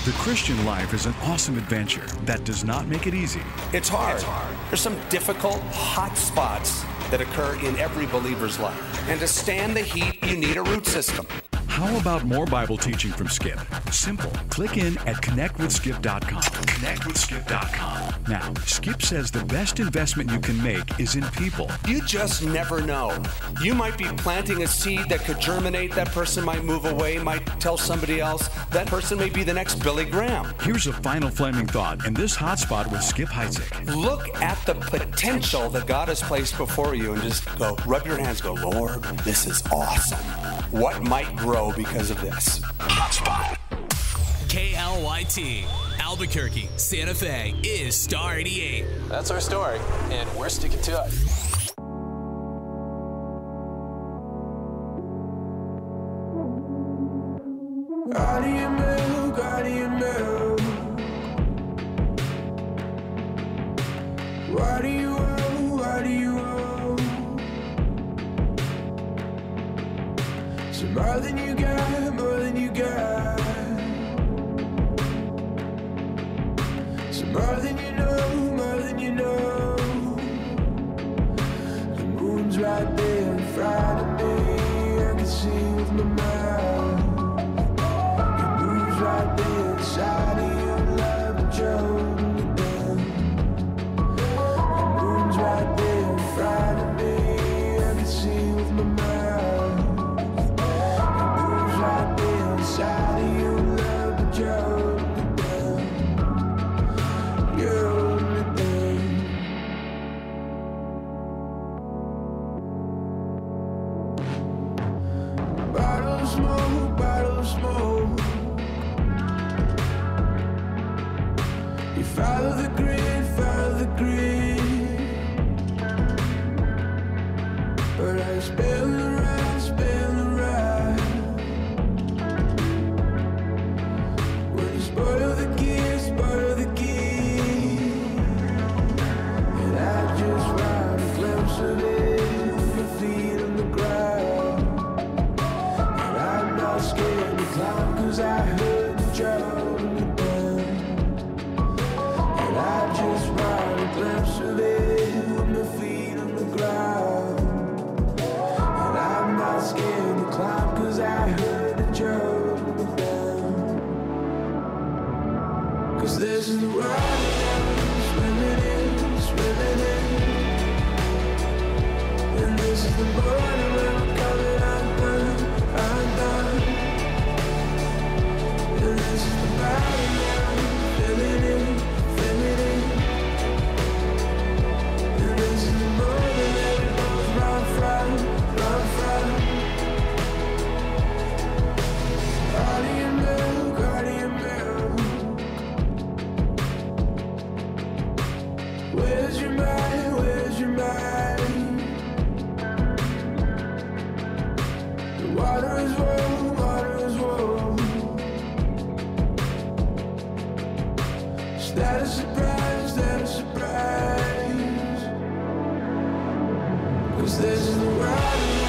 The Christian life is an awesome adventure that does not make it easy. It's hard. There's some difficult, hot spots that occur in every believer's life. And to stand the heat, you need a root system. How about more Bible teaching from Skip? Simple. Click in at connectwithskip.com. Connectwithskip.com. Now, Skip says the best investment you can make is in people. You just never know. You might be planting a seed that could germinate. That person might move away, might tell somebody else. That person may be the next Billy Graham. Here's a final flaming thought in this hotspot with Skip Heitzig. Look at the potential that God has placed before you and just go, rub your hands, go, Lord, this is awesome. What might grow because of this? Hotspot. KLYT, Albuquerque, Santa Fe is Star 88. That's our story, and we're sticking to it. Out of your milk, out of your milk. Why do you So more than you got, more than you got. So more than you know, more than you know. The moon's right there in front of me. I can see with my mind. It moves right there inside of your love, but you're holding me down. The moon's right there in front of me. I can see with my mind. It moves right there inside of your love, but you're holding me down. You're holding me down. Bottle of smoke, bottle of smoke. You follow the grid, follow the grid. But I spell the right, spell the right. When you spoil the kid, spoil the kid. And I just want a glimpse of it with my feet on the ground. And I'm not scared to climb, cause I heard the drum me down. And I just want a glimpse of it with my feet on the ground. And I'm not scared to climb, cause I heard the drum me down. Cause this is the world I'm swimming in, swimming in. And this is the morning when I'm coming undone, undone. And this is the body I'm filling in, filling in. And this is the moment that we both run from, run from. Out of your milk, out of your milk. Where's your mind, where's your mind? The water is warm, water is warm. Is that a surprise, that a surprise? Cause this is the water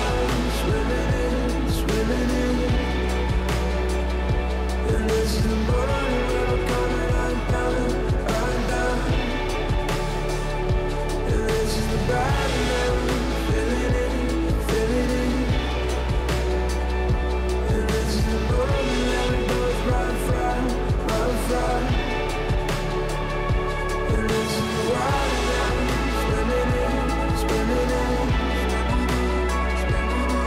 I'm swimming in, swimming in. And this is the morning when I'm coming undone, undone. And this is the body I'm filling in, filling in. And this is the moment that we both run from, run from. And this is the water I'm swimming in, swimming in.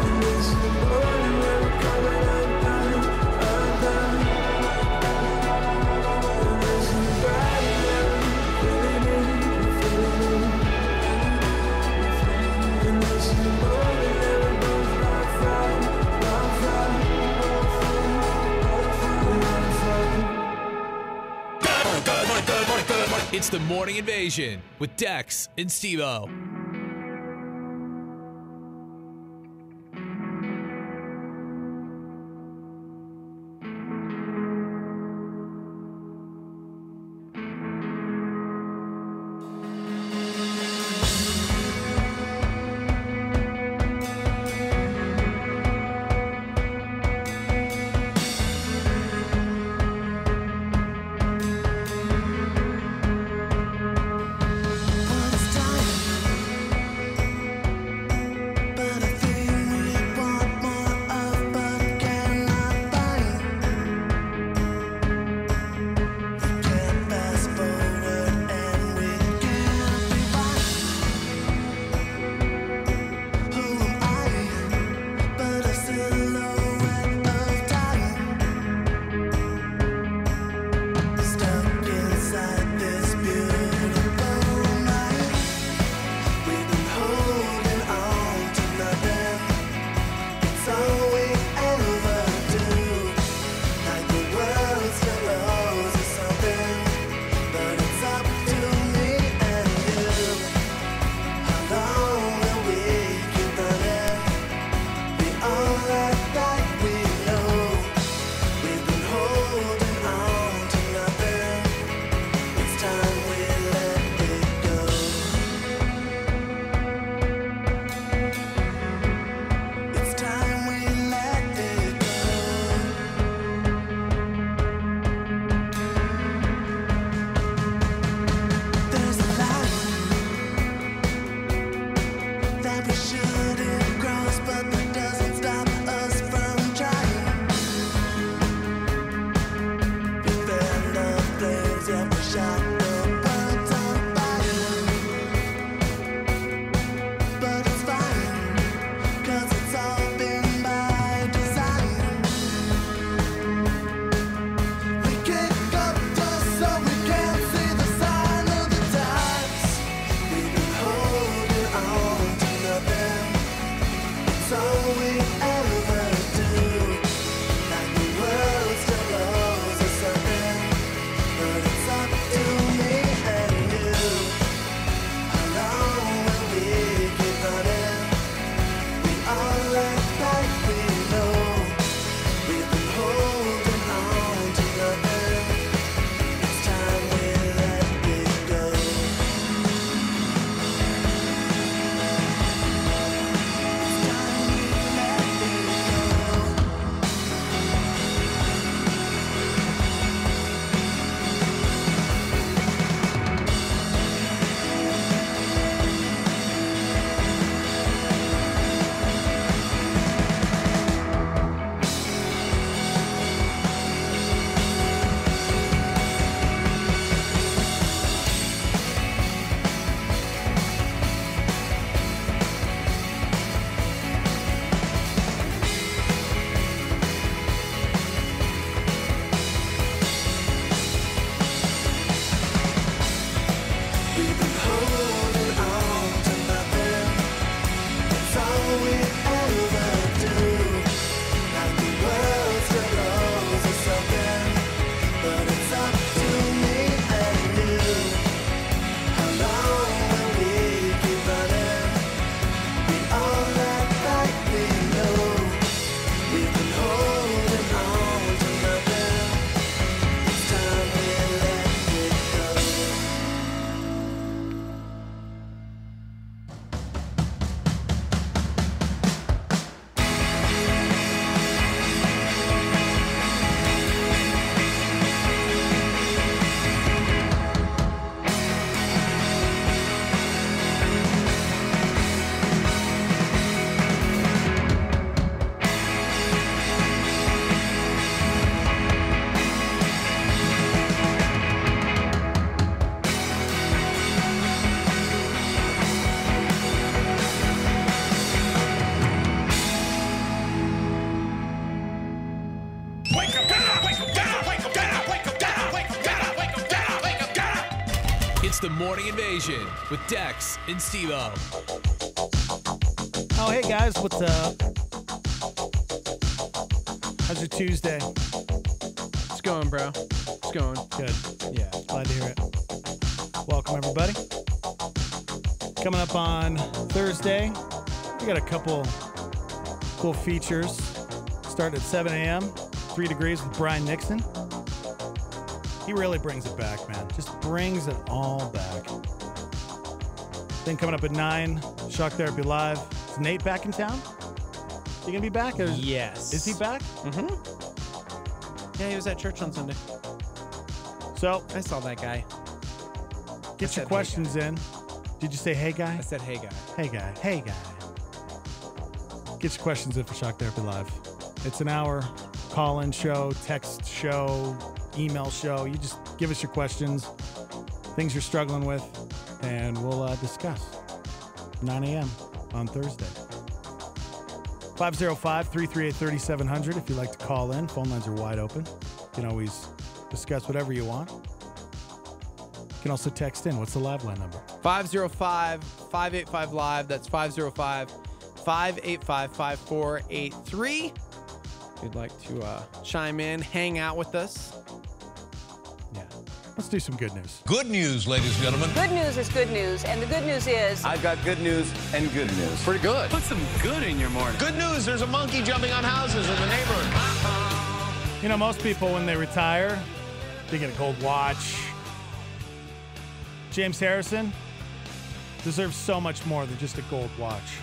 And this is the morning when we're coming undone, undone. And this is the body I'm filling in, filling in. And this is the moment that we both run from, run from, run from. It's the Morning Invasion with Dex and Steve-O. all that light we know. We've been holding on to nothing. It's time we let it go. It's the Morning Invasion with Dex and Steve-O. Oh, hey guys, what's up? How's your Tuesday? It's going, bro. It's going. Good. Yeah. Glad to hear it. Welcome, everybody. Coming up on Thursday, we got a couple cool features. Starting at 7 a.m., 3 Degrees with Brian Nixon. He really brings it back, man. Just brings it all back. Then coming up at 9, Shock Therapy Live. Is Nate back in town? You gonna be back? Yes. Is he back? Mm-hmm. Yeah, he was at church on Sunday. So I saw that guy. Get your questions in. Did you say hey guy? I said hey guy. Hey guy. Hey guy. Get your questions in for Shock Therapy Live. It's an hour call-in show, text show, email show. You just give us your questions, things you're struggling with, and we'll discuss. 9 a.m. on Thursday. 505-338-3700 if you'd like to call in. Phone lines are wide open. You can always discuss whatever you want. You can also text in. What's the live line number? 505-585-LIVE. That's 505-585-5483. If you'd like to chime in, hang out with us. Yeah. Let's do some good news. Good news, ladies and gentlemen. Good news is good news, and the good news is... I've got good news and good news. Pretty good. Put some good in your morning. Good news, there's a monkey jumping on houses in the neighborhood. You know, most people, when they retire, they get a gold watch. James Harrison deserves so much more than just a gold watch.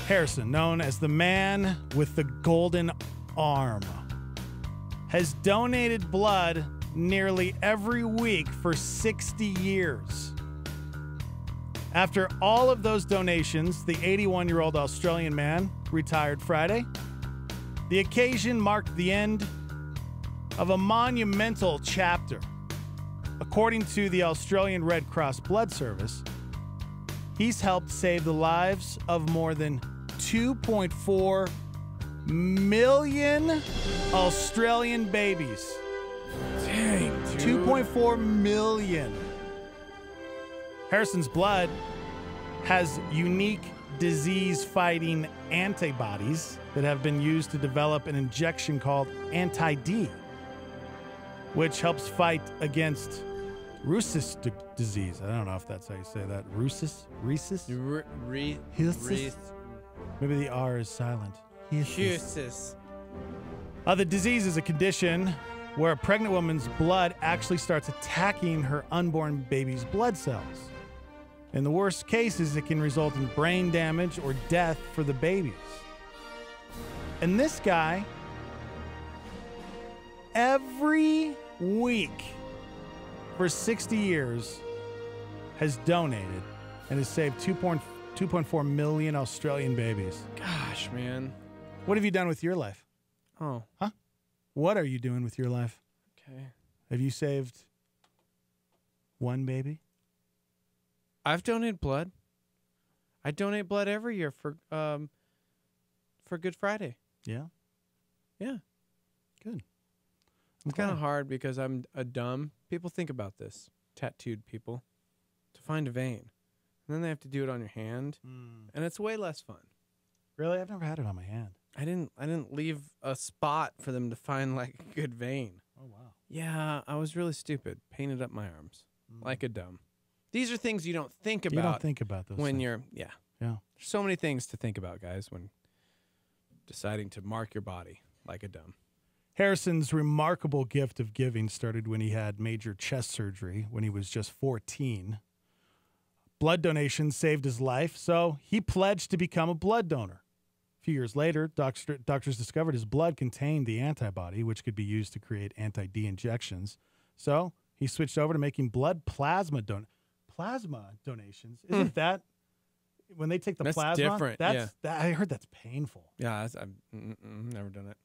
Harrison, known as the man with the golden arm, has donated blood nearly every week for 60 years. After all of those donations, the 81-year-old Australian man retired Friday. The occasion marked the end of a monumental chapter. According to the Australian Red Cross Blood Service, he's helped save the lives of more than 2.4 million Australian babies. Dang, dude. 2.4 million. Harrison's blood has unique disease-fighting antibodies that have been used to develop an injection called Anti-D, which helps fight against Rhesus disease. I don't know if that's how you say that. Rhesus? Rhesus? Rhesus? Maybe the R is silent. Rhesus. The disease is a condition where a pregnant woman's blood actually starts attacking her unborn baby's blood cells. In the worst cases, it can result in brain damage or death for the babies. And this guy, every week for 60 years, has donated and has saved 2.4 million Australian babies. Gosh, man. What have you done with your life? Oh. Huh? What are you doing with your life? Okay. Have you saved one baby? I've donated blood. I donate blood every year for Good Friday. Yeah? Yeah. Good. It's kind of hard because I'm a dumb. People think about this, tattooed people, to find a vein. And then they have to do it on your hand, and it's way less fun. Really? I've never had it on my hand. I didn't leave a spot for them to find like a good vein. Oh, wow. Yeah, I was really stupid. Painted up my arms like a dumb. These are things you don't think about. You don't think about those when things. you're Yeah. There's so many things to think about, guys, when deciding to mark your body like a dumb. Harrison's remarkable gift of giving started when he had major chest surgery when he was just 14. Blood donations saved his life, so he pledged to become a blood donor. A few years later, doctors discovered his blood contained the antibody, which could be used to create anti-D injections. So he switched over to making blood plasma donations. Isn't that when they take the That's plasma? different, I heard that's painful. Yeah, I've never done it.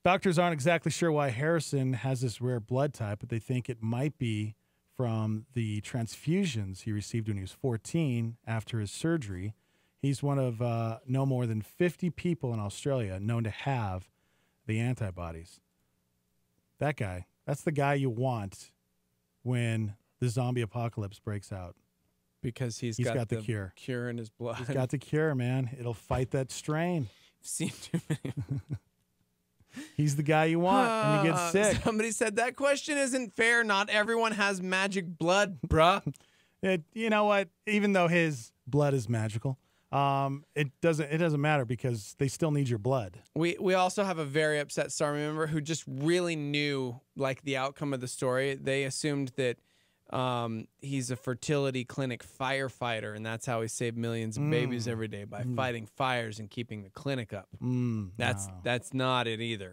Doctors aren't exactly sure why Harrison has this rare blood type, but they think it might be from the transfusions he received when he was 14 after his surgery. He's one of no more than 50 people in Australia known to have the antibodies. That guy, that's the guy you want when the zombie apocalypse breaks out. Because he's got the cure in his blood. He's got the cure, man. It'll fight that strain. I've seen too many. He's the guy you want when you get sick. Somebody said that question isn't fair. Not everyone has magic blood, bruh. You know what? Even though his blood is magical, it doesn't matter because they still need your blood. We also have a very upset star member who just really knew like the outcome of the story. They assumed that he's a fertility clinic firefighter, and that's how he saved millions of babies every day by fighting fires and keeping the clinic up. That's not it either.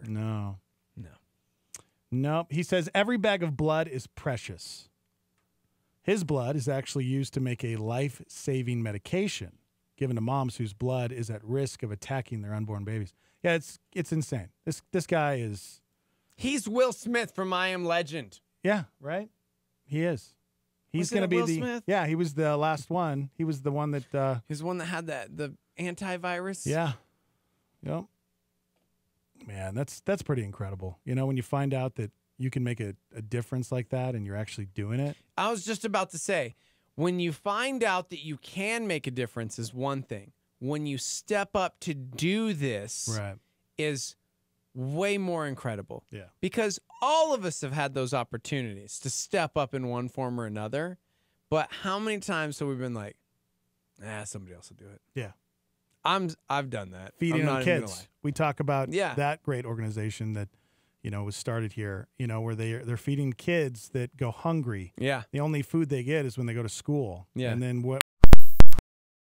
Nope. He says every bag of blood is precious. His blood is actually used to make a life-saving medication given to moms whose blood is at risk of attacking their unborn babies. Yeah, it's insane. This guy is... He's Will Smith from I Am Legend. Yeah, right? He is. He's going to be Will the... Smith? Yeah, he was the last one. He was the one that... He's the one that had the antivirus? Yeah. Yep. Man, that's pretty incredible. You know, when you find out that you can make a difference like that and you're actually doing it. I was just about to say, when you find out that you can make a difference is one thing. When you step up to do this is way more incredible. Yeah. Because all of us have had those opportunities to step up in one form or another. But how many times have we been like, somebody else will do it? Yeah. I've done that. Feeding I'm not on even gonna kids. lie. We talk about that great organization that, you know, was started here, you know, where they're feeding kids that go hungry. Yeah. The only food they get is when they go to school. Yeah. And then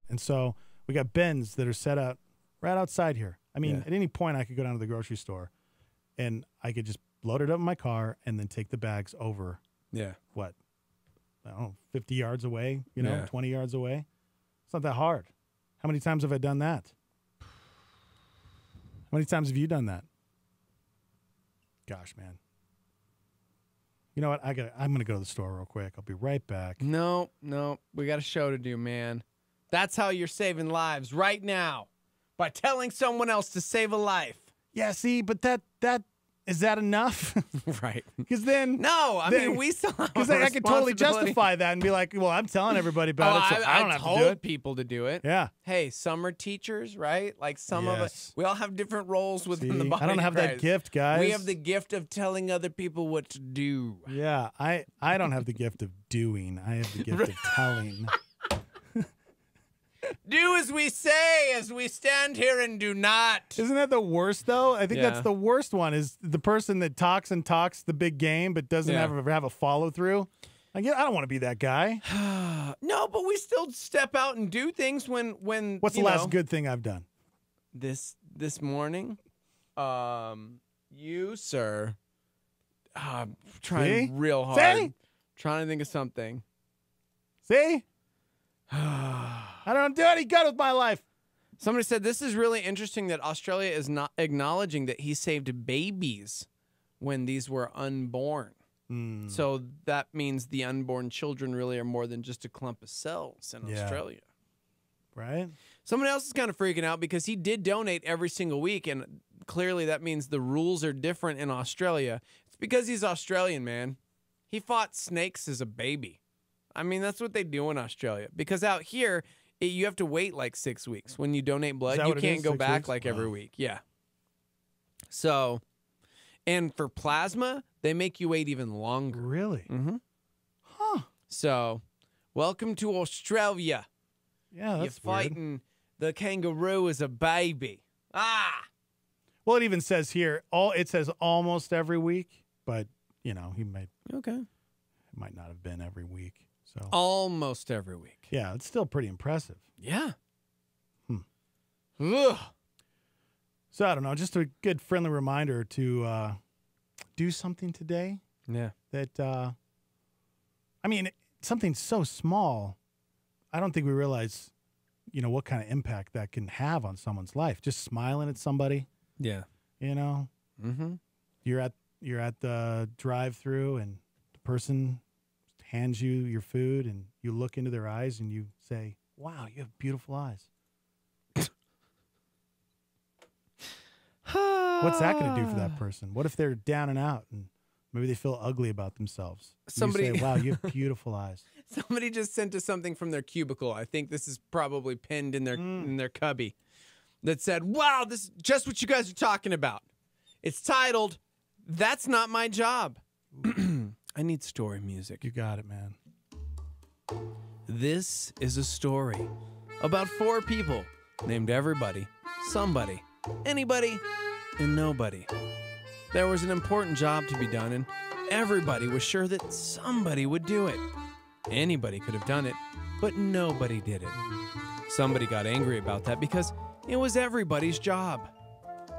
and so we got bins that are set out right outside here. I mean, at any point I could go down to the grocery store and I could just load it up in my car and then take the bags over. Yeah. What? I don't know, 50 yards away, you know, 20 yards away. It's not that hard. How many times have I done that? How many times have you done that? Gosh, man. You know what? I'm going to go to the store real quick. I'll be right back. No. We got a show to do, man. That's how you're saving lives right now. By telling someone else to save a life. Yeah, see, but is that enough? Right. Because then no, I mean we still have because I could totally justify that and be like, well, I'm telling everybody about it, so I don't have to do it. People to do it. Yeah. Hey, some are teachers, right? Like some of us, we all have different roles within the body. I don't have that gift, guys. We have the gift of telling other people what to do. Yeah, I don't have the gift of doing. I have the gift of telling. Do as we say, as we stand here and do not. Isn't that the worst, though? I think that's the worst one, is the person that talks and talks the big game but doesn't ever have a follow-through. Like, I don't want to be that guy. No, but we still step out and do things when What's the last good thing I've done? This morning? You, sir. I'm trying real hard. See? Trying to think of something. See? I don't do any good with my life. Somebody said this is really interesting that Australia is not acknowledging that he saved babies when these were unborn. So that means the unborn children really are more than just a clump of cells in Australia. Right? Someone else is kind of freaking out because he did donate every single week, and clearly that means the rules are different in Australia. It's because he's Australian, man. He fought snakes as a baby. I mean, that's what they do in Australia. Because out here, you have to wait like 6 weeks. When you donate blood, you can't go back like every week. Yeah. So, and for plasma, they make you wait even longer. Really? Mm-hmm. Huh. So, welcome to Australia. Yeah, that's You're fighting the kangaroo as a baby. Ah! Well, it even says here, it says almost every week, but, he might not have been every week. So almost every week. Yeah, it's still pretty impressive. Yeah. Ugh. So I don't know, just a good friendly reminder to do something today. Yeah. That, something so small, I don't think we realize, what kind of impact that can have on someone's life. Just smiling at somebody. Yeah. Mm-hmm. You're at the drive-through and the person hands you your food and you look into their eyes and you say, wow, you have beautiful eyes. What's that going to do for that person? What if they're down and out and maybe they feel ugly about themselves? Somebody you say, wow, you have beautiful eyes. Somebody just sent us something from their cubicle. I think this is probably pinned in their cubby that said, wow, this is just what you guys are talking about. It's titled, That's Not My Job. I need story music. You got it, man. This is a story about 4 people named everybody, somebody, anybody, and nobody. There was an important job to be done, and everybody was sure that somebody would do it. Anybody could have done it, but nobody did it. Somebody got angry about that because it was everybody's job.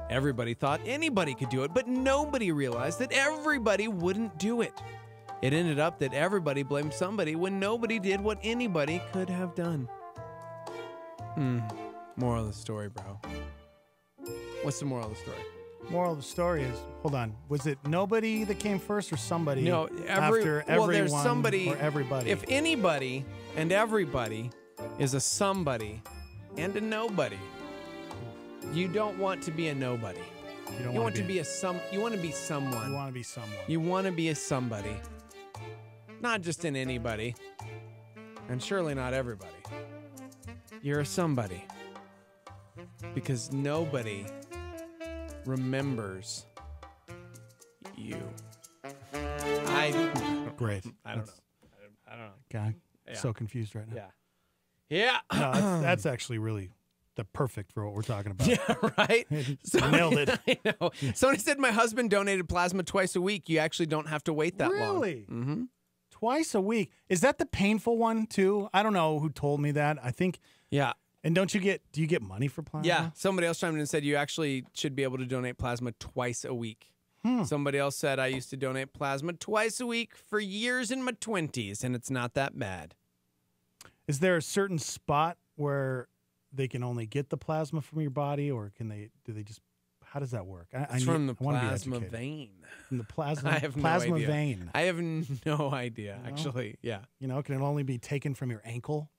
Everybody thought anybody could do it, but nobody realized that everybody wouldn't do it. It ended up that everybody blamed somebody when nobody did what anybody could have done. Moral of the story, bro. What's the moral of the story? Moral of the story is, hold on, was it nobody that came first or somebody after everyone there's somebody, or everybody? If anybody and everybody is a somebody and a nobody, you don't want to be a nobody. You want to be a you want to be someone. You want to be someone. You want to be a somebody. Not just in anybody. And surely not everybody. You're a somebody. Because nobody remembers you. Great. I don't know. I don't know. God, Yeah. so confused right now. Yeah. No, that's actually really the perfect for what we're talking about. Yeah, right? Nailed it. I know. Somebody said my husband donated plasma twice a week. You actually don't have to wait that long. Really? Mm-hmm. Twice a week. Is that the painful one too? I don't know who told me that. I think. Yeah. And do you get money for plasma? Yeah. Somebody else chimed in and said you actually should be able to donate plasma twice a week. Somebody else said I used to donate plasma twice a week for years in my 20s, and it's not that bad. Is there a certain spot where they can only get the plasma from your body, or do they just? How does that work? It's from the plasma vein. From the plasma. I have plasma no idea. vein. I have no idea. Actually, yeah. Can it only be taken from your ankle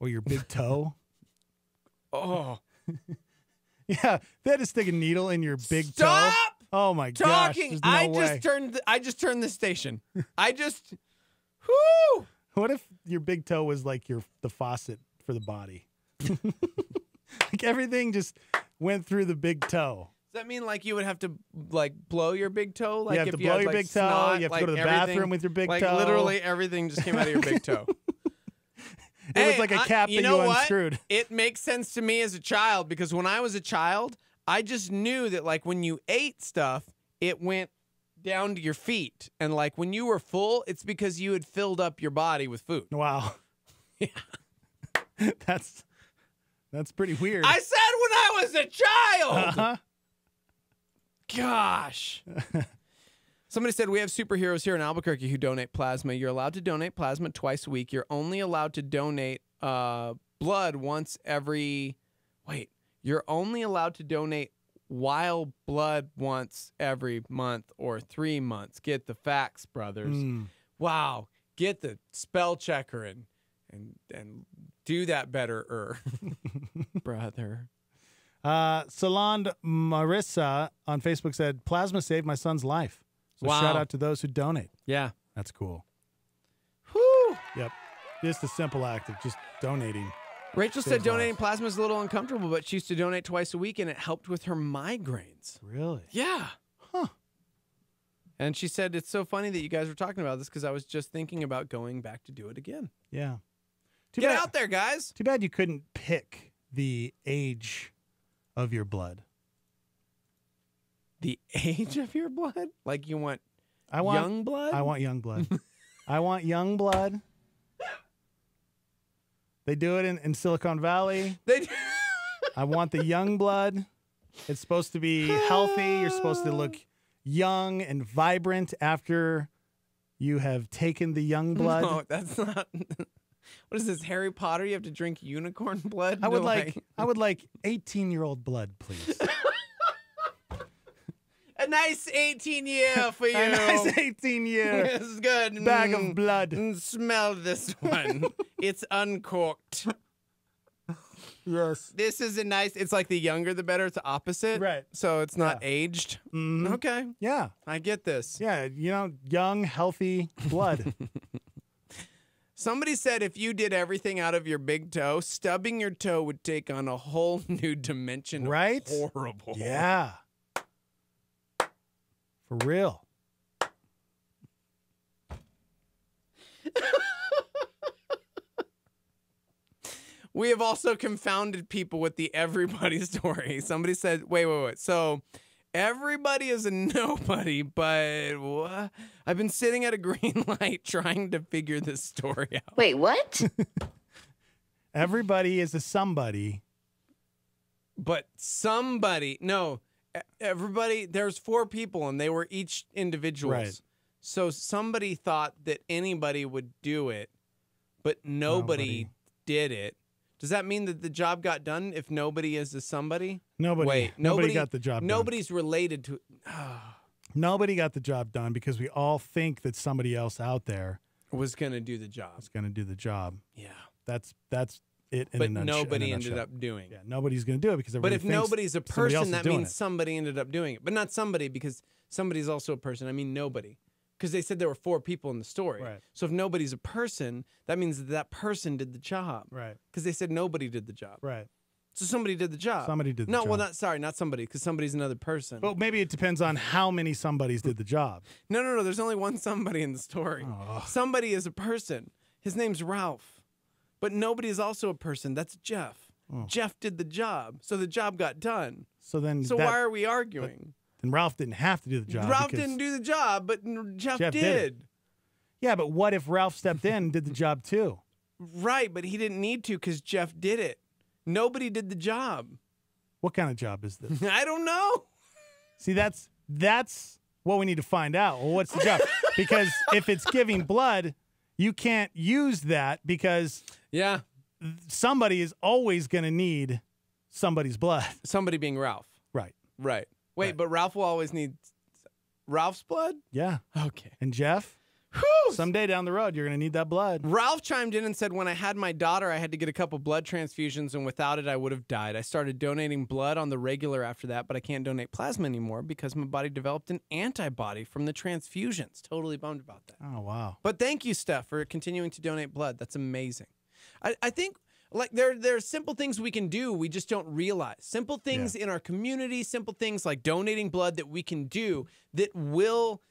or your big toe? Oh. Yeah, they had to stick a needle in your big toe. Stop! Oh my gosh! Talking. There's no way. I just turned the station. Whoo! What if your big toe was like the faucet for the body? Like everything just went through the big toe. Does that mean like you would have to like blow your big toe? Like You have if to you blow had, your like, big toe. snot, You have to like go to the everything- bathroom with your big like toe. Literally everything just came out of your big toe. It was like a cap that you unscrewed. It makes sense to me as a child because when I was a child, I just knew that like when you ate stuff, it went down to your feet. And like when you were full, it's because you had filled up your body with food. Wow. Yeah. That's pretty weird. I said when I was a child. Uh-huh. Gosh. Somebody said we have superheroes here in Albuquerque who donate plasma. You're allowed to donate plasma twice a week. You're only allowed to donate blood once every... Wait. You're only allowed to donate wild blood once every month or 3 months. Get the facts, brothers. Wow. Get the spell checker and do that better, brother. Solange Marissa on Facebook said, plasma saved my son's life. So Wow. shout out to those who donate. Yeah. That's cool. Whew. Yep. Just a simple act of just donating. Rachel Saves said donating lives. plasma is a little uncomfortable, but she used to donate twice a week, and it helped with her migraines. Really? Yeah. Huh. And she said, it's so funny that you guys were talking about this because I was just thinking about going back to do it again. Yeah. Get out there, guys. Too bad you couldn't pick the age of your blood. The age of your blood? Like you want young blood? I want young blood. I want young blood. They do it in Silicon Valley. They do. I want the young blood. It's supposed to be healthy. You're supposed to look young and vibrant after you have taken the young blood. No, that's not. What is this, Harry Potter? You have to drink unicorn blood? I would to, like 18-year-old blood, please. A nice 18-year for you. A nice 18-year. This is good. Bag of blood. Smell this one. It's uncorked. Yes. This is a nice, it's like the younger the better. It's the opposite. Right. So it's not aged. Mhm. Okay. Yeah. I get this. Yeah, young, healthy blood. Somebody said if you did everything out of your big toe, stubbing your toe would take on a whole new dimension. Right? Horrible. Yeah. For real. We have also confounded people with the everybody story. Somebody said, wait. So everybody is a nobody, but what? I've been sitting at a green light trying to figure this story out. Wait, what? Everybody is a somebody. But somebody, no, everybody, there's 4 people and they were each individuals. Right. So somebody thought that anybody would do it, but nobody did it. Does that mean that the job got done if nobody is a somebody? Nobody. Wait, Nobody got the job done. Nobody's related to. Nobody got the job done because we all think that somebody else out there was going to do the job. is going to do the job. Yeah. That's it in But a nutshell. nobody ended up doing it. Yeah, nobody's going to do it because But everybody if thinks nobody's a somebody else person, is that doing means it. somebody ended up doing it. But not somebody because somebody's also a person. I mean nobody. Because they said there were 4 people in the story. Right. So if nobody's a person, that means that person did the job. Right. Because they said nobody did the job. Right. So somebody did the job. Somebody did the no, job. well, not somebody, because somebody's another person. Well, maybe it depends on how many somebodies did the job. No. There's only one somebody in the story. Oh. Somebody is a person. His name's Ralph. But nobody is also a person. That's Jeff. Oh. Jeff did the job. So the job got done. So then, why are we arguing? Then Ralph didn't have to do the job. Ralph because didn't do the job, but Jeff Jeff did it. Yeah, but what if Ralph stepped in and did the job too? Right, but he didn't need to because Jeff did it. Nobody did the job. What kind of job is this? I don't know. See, that's what we need to find out. Well, what's the job? Because if it's giving blood, you can't use that because somebody is always going to need somebody's blood. Somebody being Ralph. Right. Right. Wait, but Ralph will always need Ralph's blood? Yeah. Okay. And Jeff? Someday down the road, you're going to need that blood. Ralph chimed in and said, when I had my daughter, I had to get a couple blood transfusions, and without it, I would have died. I started donating blood on the regular after that, but I can't donate plasma anymore because my body developed an antibody from the transfusions. Totally bummed about that. Oh, wow. But thank you, Steph, for continuing to donate blood. That's amazing. I think like there are simple things we can do we just don't realize. Simple things in our community, simple things like donating blood that we can do that will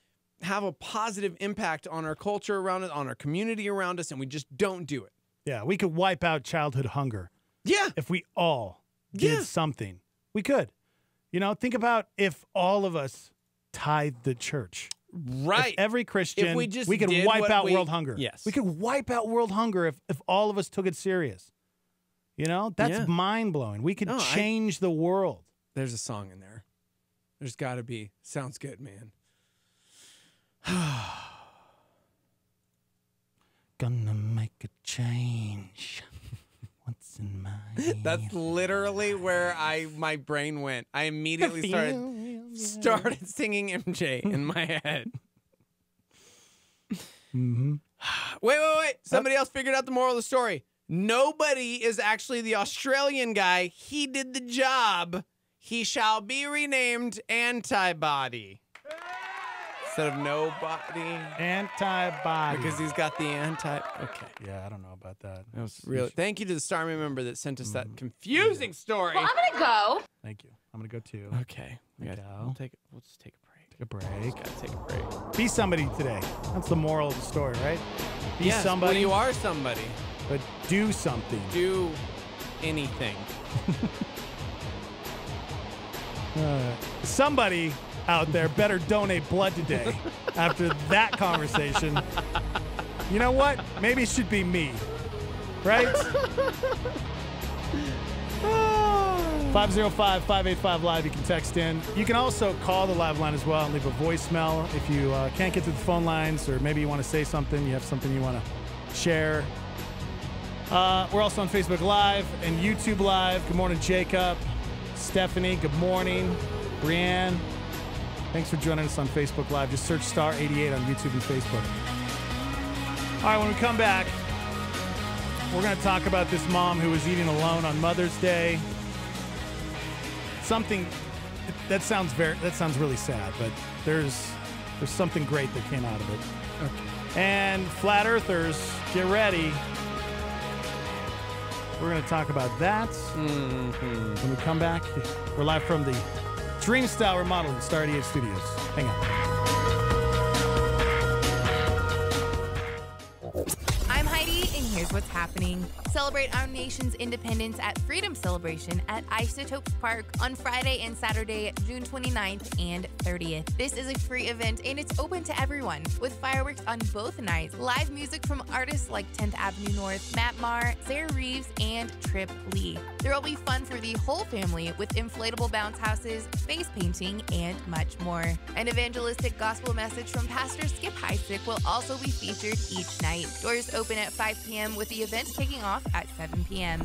have a positive impact on our culture around it, on our community around us, and we just don't do it. Yeah, we could wipe out childhood hunger. Yeah. If we all did something. We could. You know, think about if all of us tithed the church. Right. If every Christian, if we just could did wipe what out we- world hunger. Yes. We could wipe out world hunger if all of us took it serious. You know, that's mind-blowing. We could change the world. There's a song in there. There's got to be. Sounds good, man. Gonna make a change. What's in my That's literally where my brain went. I immediately started singing MJ in my head. Mm-hmm. Wait. Somebody else figured out the moral of the story. Nobody is actually the Australian guy. He did the job. He shall be renamed Antibody. Instead of nobody. Antibody. Because he's got the Okay. Yeah, I don't know about that. That was really. Thank you to the Star member that sent us that confusing story. Well, I'm gonna go. Thank you. I'm gonna go too. Okay. We'll just take a break. Take a break. Gotta take a break. Be somebody today. That's the moral of the story, right? Be somebody. Well, you are somebody. But do something. Do anything. Somebody out there better donate blood today after that conversation. You know what? Maybe it should be me. Right? 505-585-LIVE. You can text in. You can also call the live line as well and leave a voicemail if you can't get to the phone lines, or maybe you want to say something, you have something you want to share. We're also on Facebook Live and YouTube Live. Good morning, Jacob. Stephanie, good morning. Brianne, thanks for joining us on Facebook Live. Just search Star 88 on YouTube and Facebook. All right, when we come back, we're going to talk about this mom who was eating alone on Mother's Day. Something that sounds really sad, but there's something great that came out of it. Okay. And flat earthers, get ready. We're going to talk about that when we come back. We're live from the Dream Style Remodeling Star 88 Studios. Hang on. I'm Heidi, and here's what's happening. Celebrate our nation's independence at Freedom Celebration at Isotopes Park on Friday and Saturday, June 29th and 30th. This is a free event, and it's open to everyone, with fireworks on both nights, live music from artists like 10th Avenue North, Matt Maher, Sarah Reeves, and Trip Lee. There will be fun for the whole family with inflatable bounce houses, face painting, and much more. An evangelistic gospel message from Pastor Skip Heisick will also be featured each night. Doors open at 5 p.m. with the event kicking off at 7 p.m.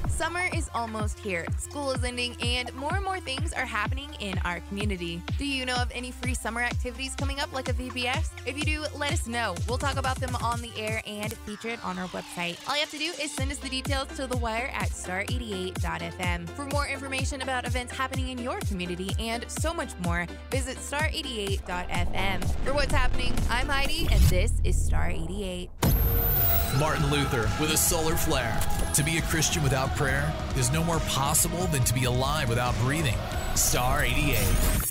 Summer is almost here. School is ending, and more things are happening in our community. Do you know of any free summer activities coming up, like a VBS? If you do, let us know. We'll talk about them on the air and feature it on our website. All you have to do is send us the details to the wire at star88.fm. For more information about events happening in your community and so much more, visit star88.fm. For what's happening, I'm Heidi, and this is Star 88. Martin Luther with a solar flare. To be a Christian without prayer is no more possible than to be alive without breathing. Star 88.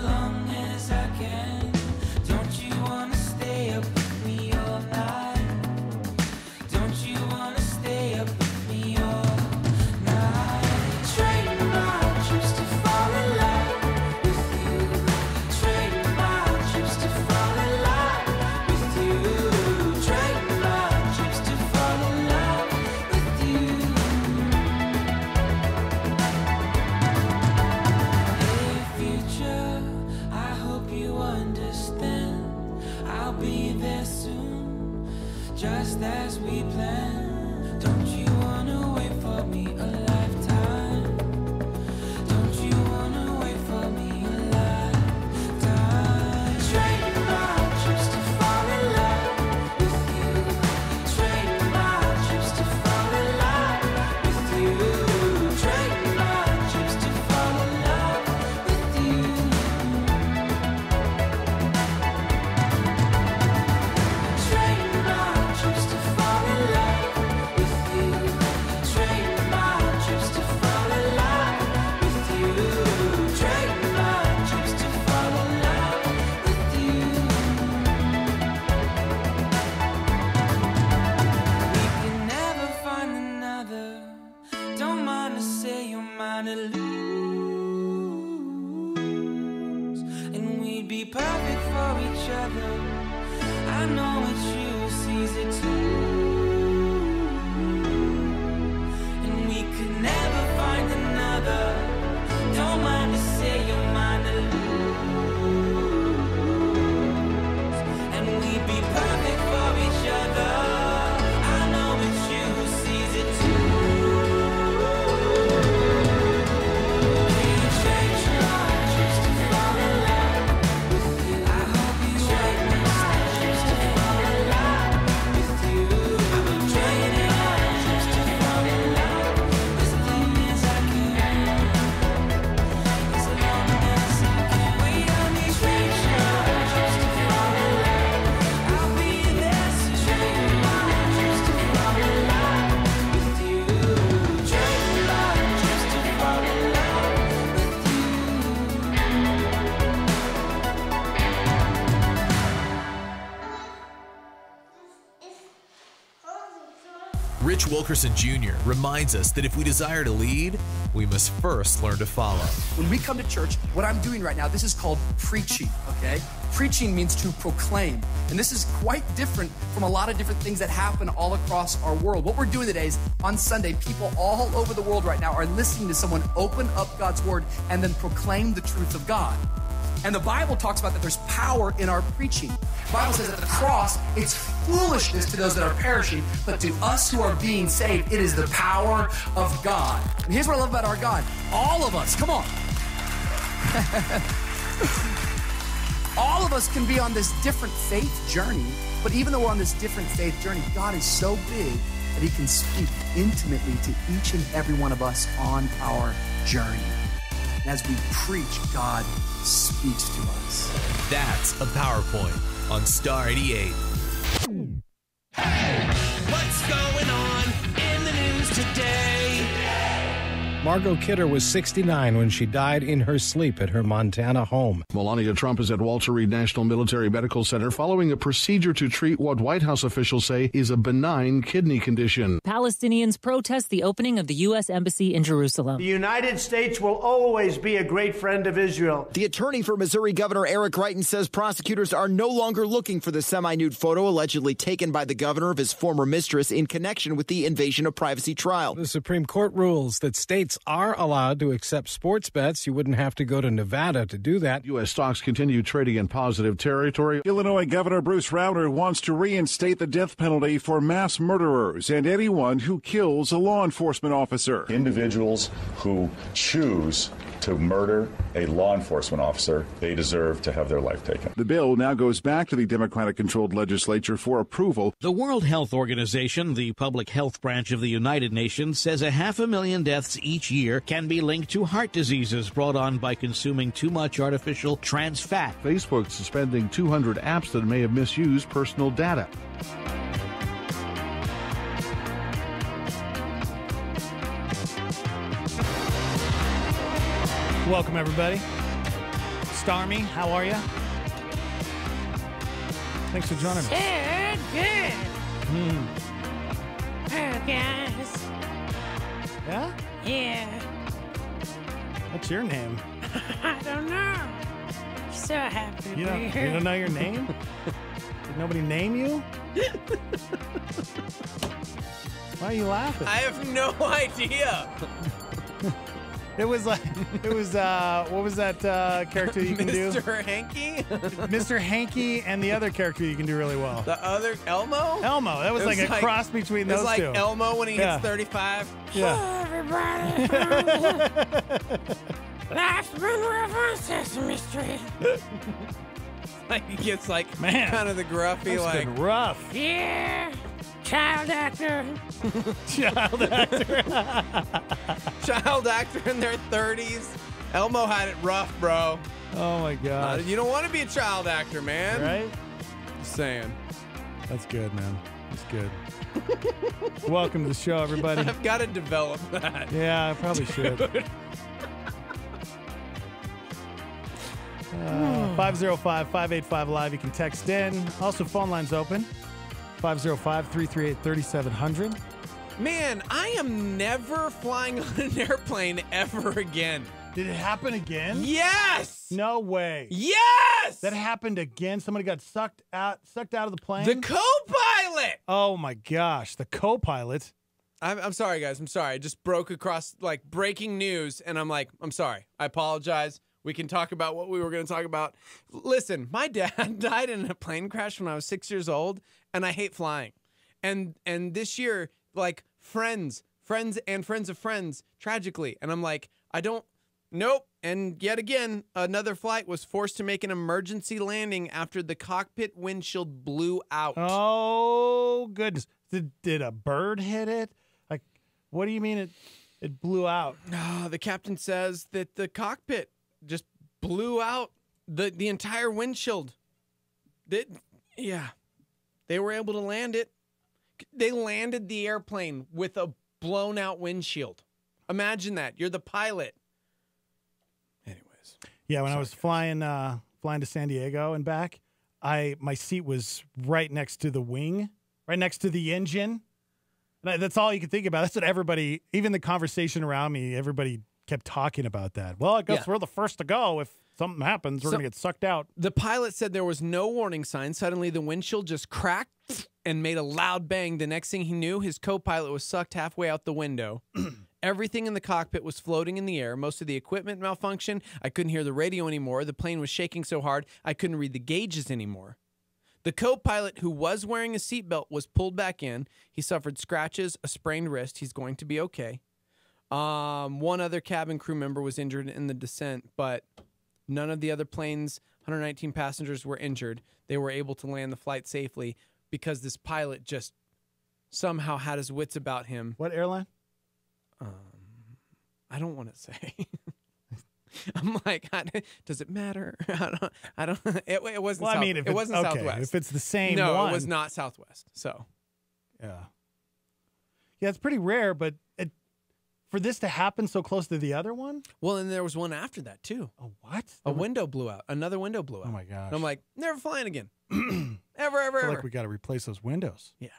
Long as I can, don't you wanna stay up with me all night? perfect for each other. I know it's you sees it too. And we could never find another. Don't mind to say you're mine to lose. And we'd be perfect for each other. I know it's you sees it too. Can't change your heart just to fall in love with you. I hope you wait next time just to fall in love with you. I'm trying hard just to fall in love as long as I can. As long as I can. Wait on me, stranger, just to fall in love. I'll be there, stranger, just to fall in love with you. Stranger, just to fall in love with you. Rich Wilkerson Jr. reminds us that if we desire to lead, we must first learn to follow. When we come to church, what I'm doing right now, this is called preaching, okay? Preaching means to proclaim. And this is quite different from a lot of different things that happen all across our world. What we're doing today is on Sunday, people all over the world right now are listening to someone open up God's word and then proclaim the truth of God. And the Bible talks about that there's power in our preaching. The Bible says at the cross, it's foolishness to those that are perishing, but to us who are being saved, it is the power of God. And here's what I love about our God. All of us, come on. All of us can be on this different faith journey, but even though we're on this different faith journey, God is so big that he can speak intimately to each and every one of us on our journey. And as we preach, God speaks to us. That's a PowerPoint on Star 88. What's going on in the news today? Margot Kidder was 69 when she died in her sleep at her Montana home. Melania Trump is at Walter Reed National Military Medical Center following a procedure to treat what White House officials say is a benign kidney condition. Palestinians protest the opening of the U.S. Embassy in Jerusalem. The United States will always be a great friend of Israel. The attorney for Missouri Governor Eric Greitens says prosecutors are no longer looking for the semi-nude photo allegedly taken by the governor of his former mistress in connection with the invasion of privacy trial. The Supreme Court rules that states are allowed to accept sports bets. You wouldn't have to go to Nevada to do that. U.S. stocks continue trading in positive territory. Illinois Governor Bruce Rauner wants to reinstate the death penalty for mass murderers and anyone who kills a law enforcement officer. Individuals who choose to murder a law enforcement officer, they deserve to have their life taken. The bill now goes back to the Democratic-controlled legislature for approval. The World Health Organization, the public health branch of the United Nations, says 500,000 deaths each year can be linked to heart diseases brought on by consuming too much artificial trans fat. Facebook suspending 200 apps that may have misused personal data. Welcome, everybody. Starmy, how are you? Thanks for joining us. Good. Oh, guys. Yeah? Yeah. What's your name? I don't know. So happy to You be don't, here. you don't know your name? Did nobody name you? Why are you laughing? I have no idea. It was what was that character you can do? Mr. Hanky? Mr. Hanky and the other character you can do really well. The other, Elmo? Elmo. That was like a cross between those two. two. It's like Elmo when he hits 35. Yeah. Everybody. Last been rough on Sesame Street. Like he gets like kind of the gruffy, That's like been rough. Yeah. Child actor. Child actor. Child actor in their 30s. Elmo had it rough, bro. Oh my god. You don't want to be a child actor, man. Right? Just saying. That's good, man. That's good. Welcome to the show, everybody. I've got to develop that. Yeah, I probably should. 505-585-LIVE. You can text in. Also, phone lines open. 505-338-3700. Man, I am never flying on an airplane ever again. Did it happen again? Yes! No way. Yes! Yes! That happened again. Somebody got sucked out of the plane. The co-pilot! Oh, my gosh. The co-pilot. I'm sorry, guys. I'm sorry. I just broke across, like, breaking news, and I'm like, I'm sorry. I apologize. We can talk about what we were going to talk about. Listen, my dad died in a plane crash when I was 6 years old, and I hate flying. And this year, like, friends and friends of friends, tragically. And I'm like, nope. And yet again, another flight was forced to make an emergency landing after the cockpit windshield blew out. Oh, goodness. Did a bird hit it? Like, what do you mean it blew out? The captain says that the cockpit just blew out the entire windshield. They were able to land it. They landed the airplane with a blown out windshield. Imagine that. You're the pilot. Anyways. Yeah, when I was flying to San Diego and back, my seat was right next to the wing, right next to the engine. That's all you can think about. That's what everybody, even the conversation around me, everybody kept talking about that. Well, I guess we're the first to go. If something happens, we're going to get sucked out. The pilot said there was no warning sign. Suddenly, the windshield just cracked and made a loud bang. The next thing he knew, his co-pilot was sucked halfway out the window. Everything in the cockpit was floating in the air. Most of the equipment malfunctioned. I couldn't hear the radio anymore. The plane was shaking so hard, I couldn't read the gauges anymore. The co-pilot, who was wearing a seatbelt, was pulled back in. He suffered scratches, a sprained wrist. He's going to be okay. One other cabin crew member was injured in the descent, but none of the other plane's 119 passengers were injured. They were able to land the flight safely because this pilot just somehow had his wits about him. What airline? I don't want to say. I'm like, does it matter? I don't. It wasn't. Well, I mean, it wasn't Southwest. If it's the same, no, it was not Southwest. So, yeah, it's pretty rare, but for this to happen so close to the other one. Well, and there was one after that too. Oh, what? A window blew out. Another window blew out. Oh my gosh! And I'm like, never flying again. ever. I feel like we got to replace those windows. Yeah.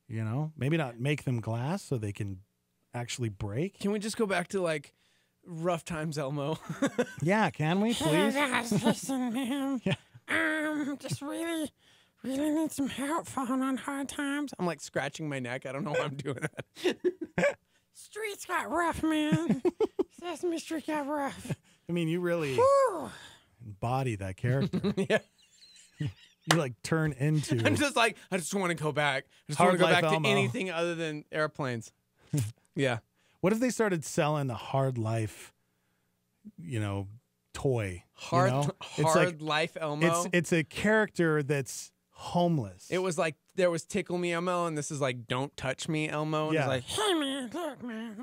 You know, maybe not make them glass so they can actually break. Can we just go back to like rough times, Elmo? Yeah, can we, please? Hey guys, listen, man. Yeah. Just really need some help falling on hard times. I'm like scratching my neck. I don't know why I'm doing that. Streets got rough, man. Sesame Street got rough. I mean, you really embody that character. Yeah. You like turn into. I'm just like, I just want to go back. I just want to go back to anything other than airplanes. Yeah. What if they started selling the Hard Life, toy? Hard Life Elmo? It's a character that's homeless. It was like, there was Tickle Me Elmo, and this is like Don't Touch Me Elmo. And Yeah. it's like, Hey, man, look, man.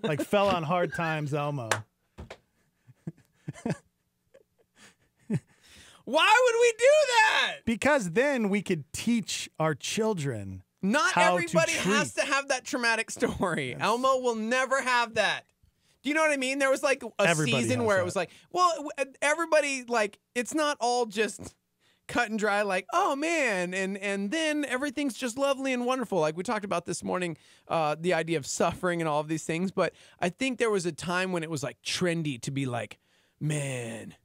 like fell on hard times Elmo. why would we do that? Because then we could teach our children. Not how everybody to treat. has to have that traumatic story. Elmo will never have that. Do you know what I mean? There was like a season where it was like, well, everybody, like, it's not all just cut and dry, like, oh man, and then everything's just lovely and wonderful. Like we talked about this morning, the idea of suffering and all of these things. But I think there was a time when it was like trendy to be like, man,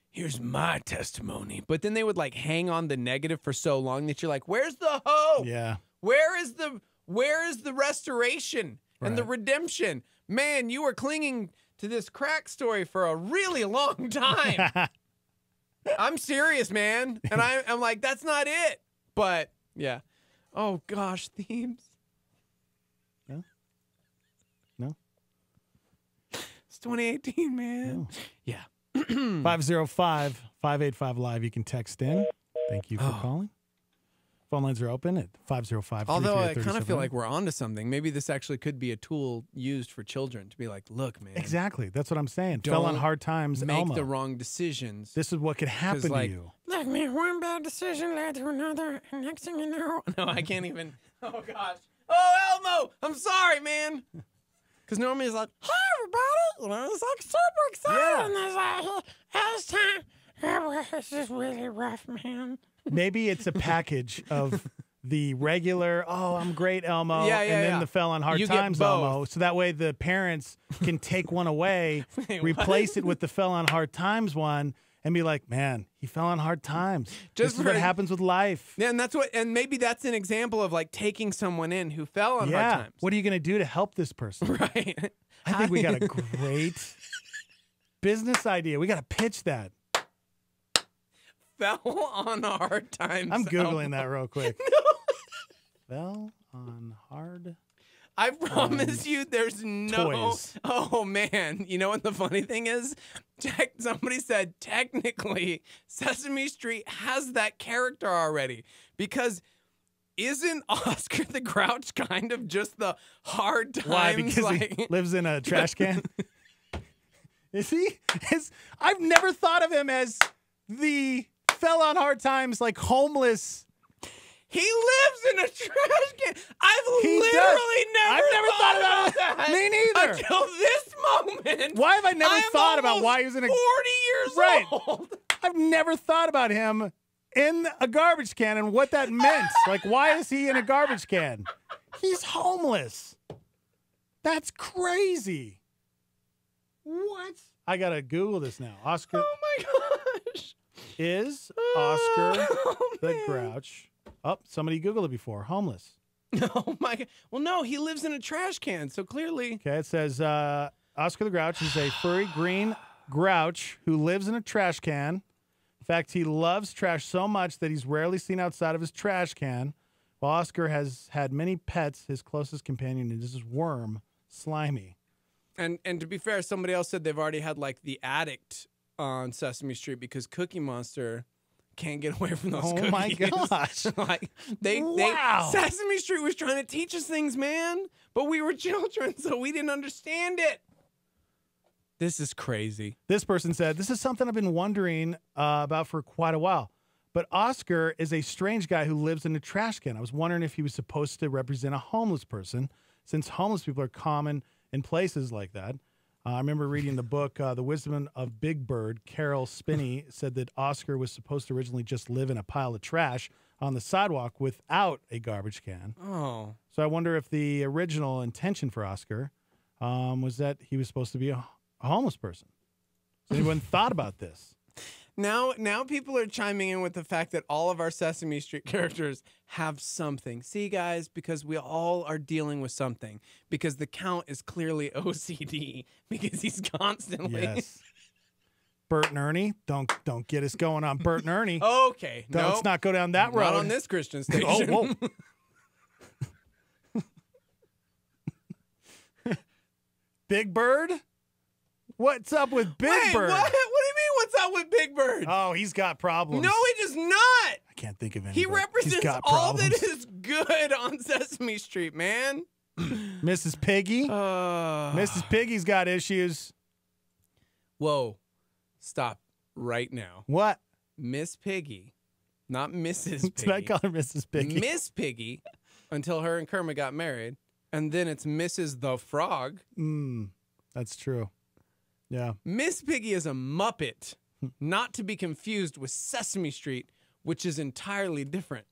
here's my testimony. But then they would like hang on the negative for so long that you're like, where's the hope? Yeah. Where is the restoration and the redemption? Man, you were clinging to this crack story for a really long time. I'm serious, man. And I'm like, that's not it. But yeah. Oh gosh, themes. No. It's 2018, man. No. Yeah. 505-585 live. You can text in. Thank you for calling. Phone lines are open at 505. Although I kind of feel like we're onto something. Maybe this actually could be a tool used for children to be like, look, man. Exactly. That's what I'm saying. Don't fell on hard times. Make Elmo. the wrong decisions. This is what could happen to you. Look, man, one bad decision led to another, and next thing you know. No, I can't even. Oh, gosh. Oh, Elmo! I'm sorry, man. Because normally it's like, hey, everybody. It's like super exciting. Yeah. It's like, it's time. It's just really rough, man. Maybe it's a package of the regular, oh, I'm great, Elmo, and then the fell on hard times, Elmo. So that way the parents can take one away, replace it with the fell on hard times one, and be like, man, he fell on hard times. Just this is what happens with life. Yeah, and maybe that's an example of like taking someone in who fell on hard times. What are you going to do to help this person? Right. I think we got a great business idea. We got to pitch that. Fell on hard times. I'm Googling that real quick. Fell on hard. I promise you there's no toys. Oh man, you know what the funny thing is? Somebody said technically Sesame Street has that character already, because isn't Oscar the Grouch kind of just the hard times? Why? Because he lives in a trash can? Is he? I've never thought of him as the fell on hard times, like homeless. He lives in a trash can. I've never thought about that. Me neither. Until this moment. Why have I never thought about why he was in a 40 years old? I've never thought about him in a garbage can and what that meant. Like, why is he in a garbage can? He's homeless. That's crazy. What? I gotta Google this now. Oscar. Oh my gosh. Is Oscar the Grouch? Oh, somebody Googled it before. Homeless. Oh my God. Well, no, he lives in a trash can, so clearly. Okay, it says Oscar the Grouch is a furry green grouch who lives in a trash can. In fact, he loves trash so much that he's rarely seen outside of his trash can. While Oscar has had many pets, his closest companion is his worm, Slimy. And to be fair, somebody else said they've already had like the addict on Sesame Street because Cookie Monster can't get away from those cookies. Oh my gosh. Like Wow. Sesame Street was trying to teach us things, man, but we were children, so we didn't understand it. This is crazy. This person said, this is something I've been wondering about for quite a while. But Oscar is a strange guy who lives in a trash can. I was wondering if he was supposed to represent a homeless person, since homeless people are common in places like that. I remember reading the book, The Wisdom of Big Bird. Carol Spinney said that Oscar was supposed to originally just live in a pile of trash on the sidewalk without a garbage can. Oh. So I wonder if the original intention for Oscar was that he was supposed to be a homeless person. Has anyone thought about this? Now people are chiming in with the fact that all of our Sesame Street characters have something. See, guys, because we all are dealing with something. Because the Count is clearly OCD. Because he's constantly... Yes. Bert and Ernie. Don't get us going on Bert and Ernie. Okay. Let's not go down that road. Not on this Christian station. Whoa. Big Bird? What's up with Big Bird? What do you mean, what's up with Big Bird? Oh, he's got problems. No, he does not. I can't think of any. He represents all that is good on Sesame Street, man. Mrs. Piggy? Mrs. Piggy's got issues. Whoa. Stop right now. What? Miss Piggy, not Mrs. Piggy. Did I call her Mrs. Piggy? Miss Piggy, until her and Kermit got married. And then it's Mrs. the Frog. That's true. Yeah. Miss Piggy is a Muppet, not to be confused with Sesame Street, which is entirely different.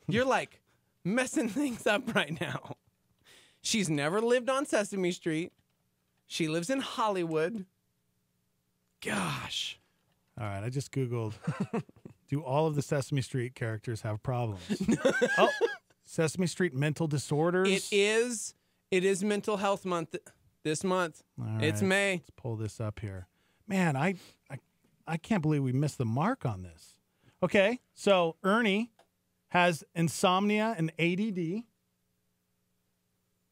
You're like messing things up right now. She's never lived on Sesame Street. She lives in Hollywood. Gosh. All right, I just Googled, do all of the Sesame Street characters have problems? Sesame Street mental disorders? It is Mental Health Month this month. All right, it's May. Let's pull this up here. Man, I can't believe we missed the mark on this. Okay, so Ernie has insomnia and ADD.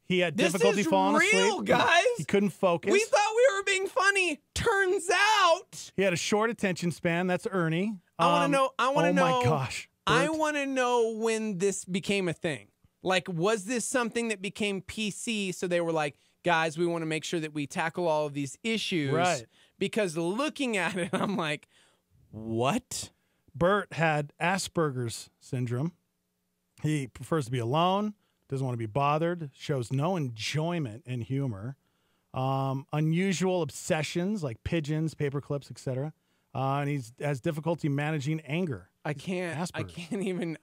He had difficulty falling asleep. This is real, guys. He couldn't focus. We thought we were being funny. Turns out he had a short attention span. That's Ernie. I want to know. Oh my gosh. Bert. I want to know when this became a thing. Like, was this something that became PC? So they were like, guys, we want to make sure that we tackle all of these issues. Right. Because looking at it, I'm like, what? Bert had Asperger's syndrome. He prefers to be alone, doesn't want to be bothered, shows no enjoyment in humor. Unusual obsessions like pigeons, paper clips, etc. And he has difficulty managing anger. I can't even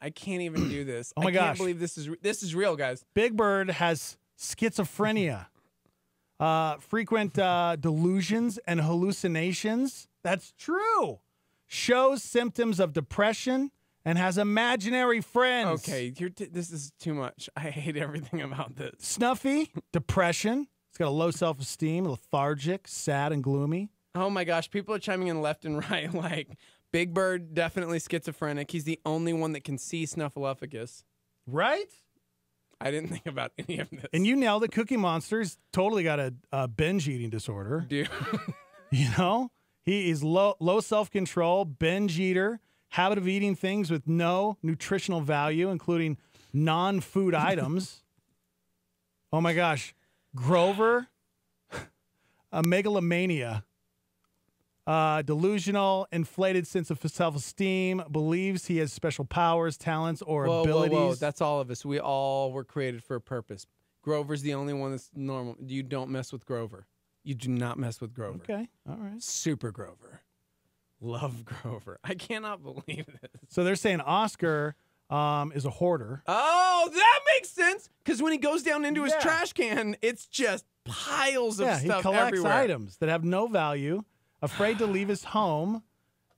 do this. Oh my gosh. I can't believe this is real, guys. Big Bird has schizophrenia. Frequent delusions and hallucinations. That's true. shows symptoms of depression, and has imaginary friends. Okay, this is too much. I hate everything about this. Snuffy, depression. It's got a low self-esteem, lethargic, sad, and gloomy. Oh my gosh, people are chiming in left and right. Like, Big Bird, definitely schizophrenic. He's the only one that can see Snuffleupagus. Right? I didn't think about any of this. And you nailed it. Cookie Monster's totally got a binge eating disorder. Dude. You know? He is low self-control, binge eater, habit of eating things with no nutritional value, including non-food items. Oh my gosh. Grover, a megalomania, delusional, inflated sense of self-esteem, believes he has special powers, talents, or abilities. Whoa. That's all of us. We all were created for a purpose. Grover's the only one that's normal. You don't mess with Grover. You do not mess with Grover. Okay, all right. Super Grover. Love Grover. I cannot believe this. So they're saying Oscar is a hoarder. Oh, that makes sense. Because when he goes down into his trash can, it's just piles of stuff he collects everywhere. items that have no value, afraid to leave his home,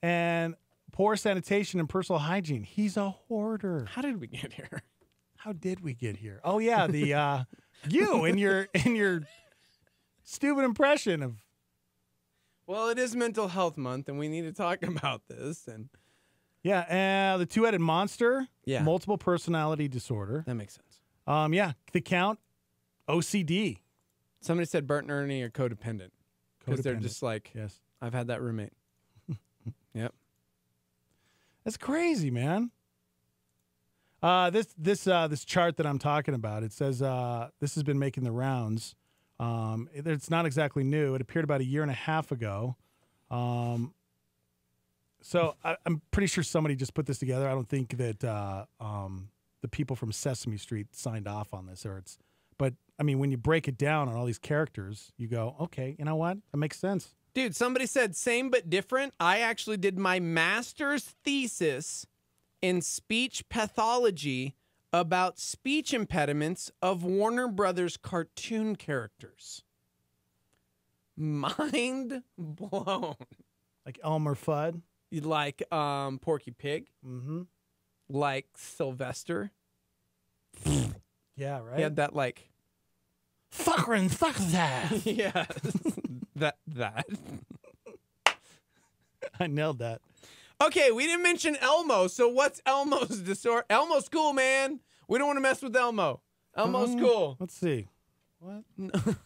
and poor sanitation and personal hygiene. He's a hoarder. How did we get here? How did we get here? Oh yeah, the you in your stupid impression of. Well, it is Mental Health Month, and we need to talk about this. And the two-headed monster. Yeah. Multiple personality disorder. That makes sense. The count, OCD. Somebody said Bert and Ernie are codependent because they're just like, yes, I've had that roommate. Yep. That's crazy, man. This chart that I'm talking about, it says this has been making the rounds. It's not exactly new. It appeared about a year and a half ago. So I'm pretty sure somebody just put this together. I don't think that the people from Sesame Street signed off on this, but I mean, when you break it down on all these characters, you go, okay, you know what? That makes sense. Dude, somebody said same but different. I actually did my master's thesis in speech pathology about speech impediments of Warner Brothers cartoon characters. Mind blown. Like Elmer Fudd? Like Porky Pig? Mm-hmm. Like Sylvester? Yeah, right? He had that like... Fucker and fuck that! Yeah. that. I nailed that. Okay, we didn't mention Elmo, so what's Elmo's disorder? Elmo's cool, man. We don't want to mess with Elmo. Elmo's cool. Let's see. What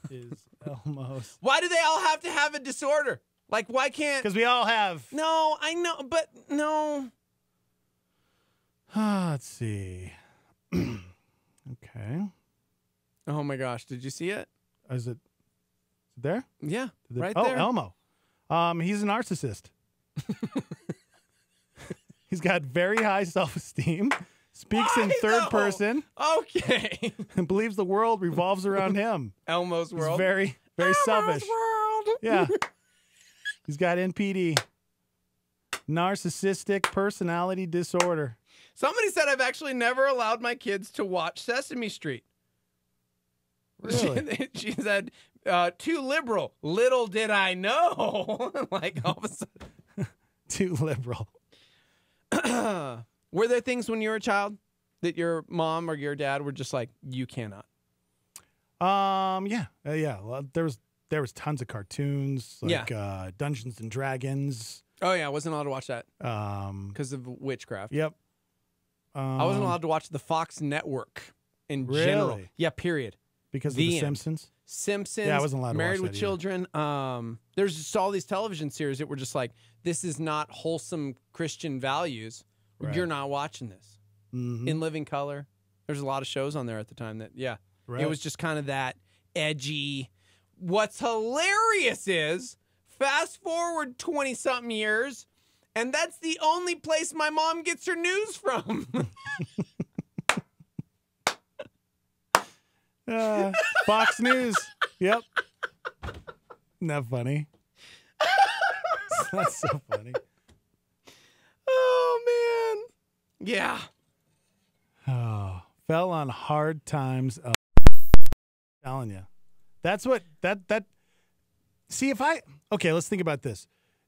is Elmo's? Why do they all have to have a disorder? Like, why can't... Because we all have... No, I know, but no. Let's see. Okay. Oh, my gosh. Did you see it? Is it there? Yeah, right there. there. Elmo. He's a narcissist. He's got very high self-esteem, speaks in third person. Okay. And believes the world revolves around him. Elmo's world. He's very, very selfish. World. Yeah. He's got NPD. Narcissistic personality disorder. Somebody said I've actually never allowed my kids to watch Sesame Street. Really? She said, too liberal. Little did I know. Like all of a sudden. Too liberal. Were there things when you were a child that your mom or your dad were just like, you cannot? Yeah. Well, there was tons of cartoons, like Dungeons and Dragons. Oh yeah, I wasn't allowed to watch that because of witchcraft. Yep. I wasn't allowed to watch the Fox network in Really? general. Yeah, period. Because of The end. Simpsons? Simpsons. Yeah, I wasn't allowed to Married watch with that Children. There's just all these television series that were just like, this is not wholesome Christian values. Right. You're not watching this. Mm-hmm. In Living Color. There's a lot of shows on there at the time that, Right. it was just kind of that edgy. What's hilarious is, fast forward 20-something years, and that's the only place my mom gets her news from. Fox News. Yep. Isn't that funny? That's so funny. Oh, man. Yeah. Oh, fell on hard times. I'm telling you. That's what, that. See, okay, let's think about this.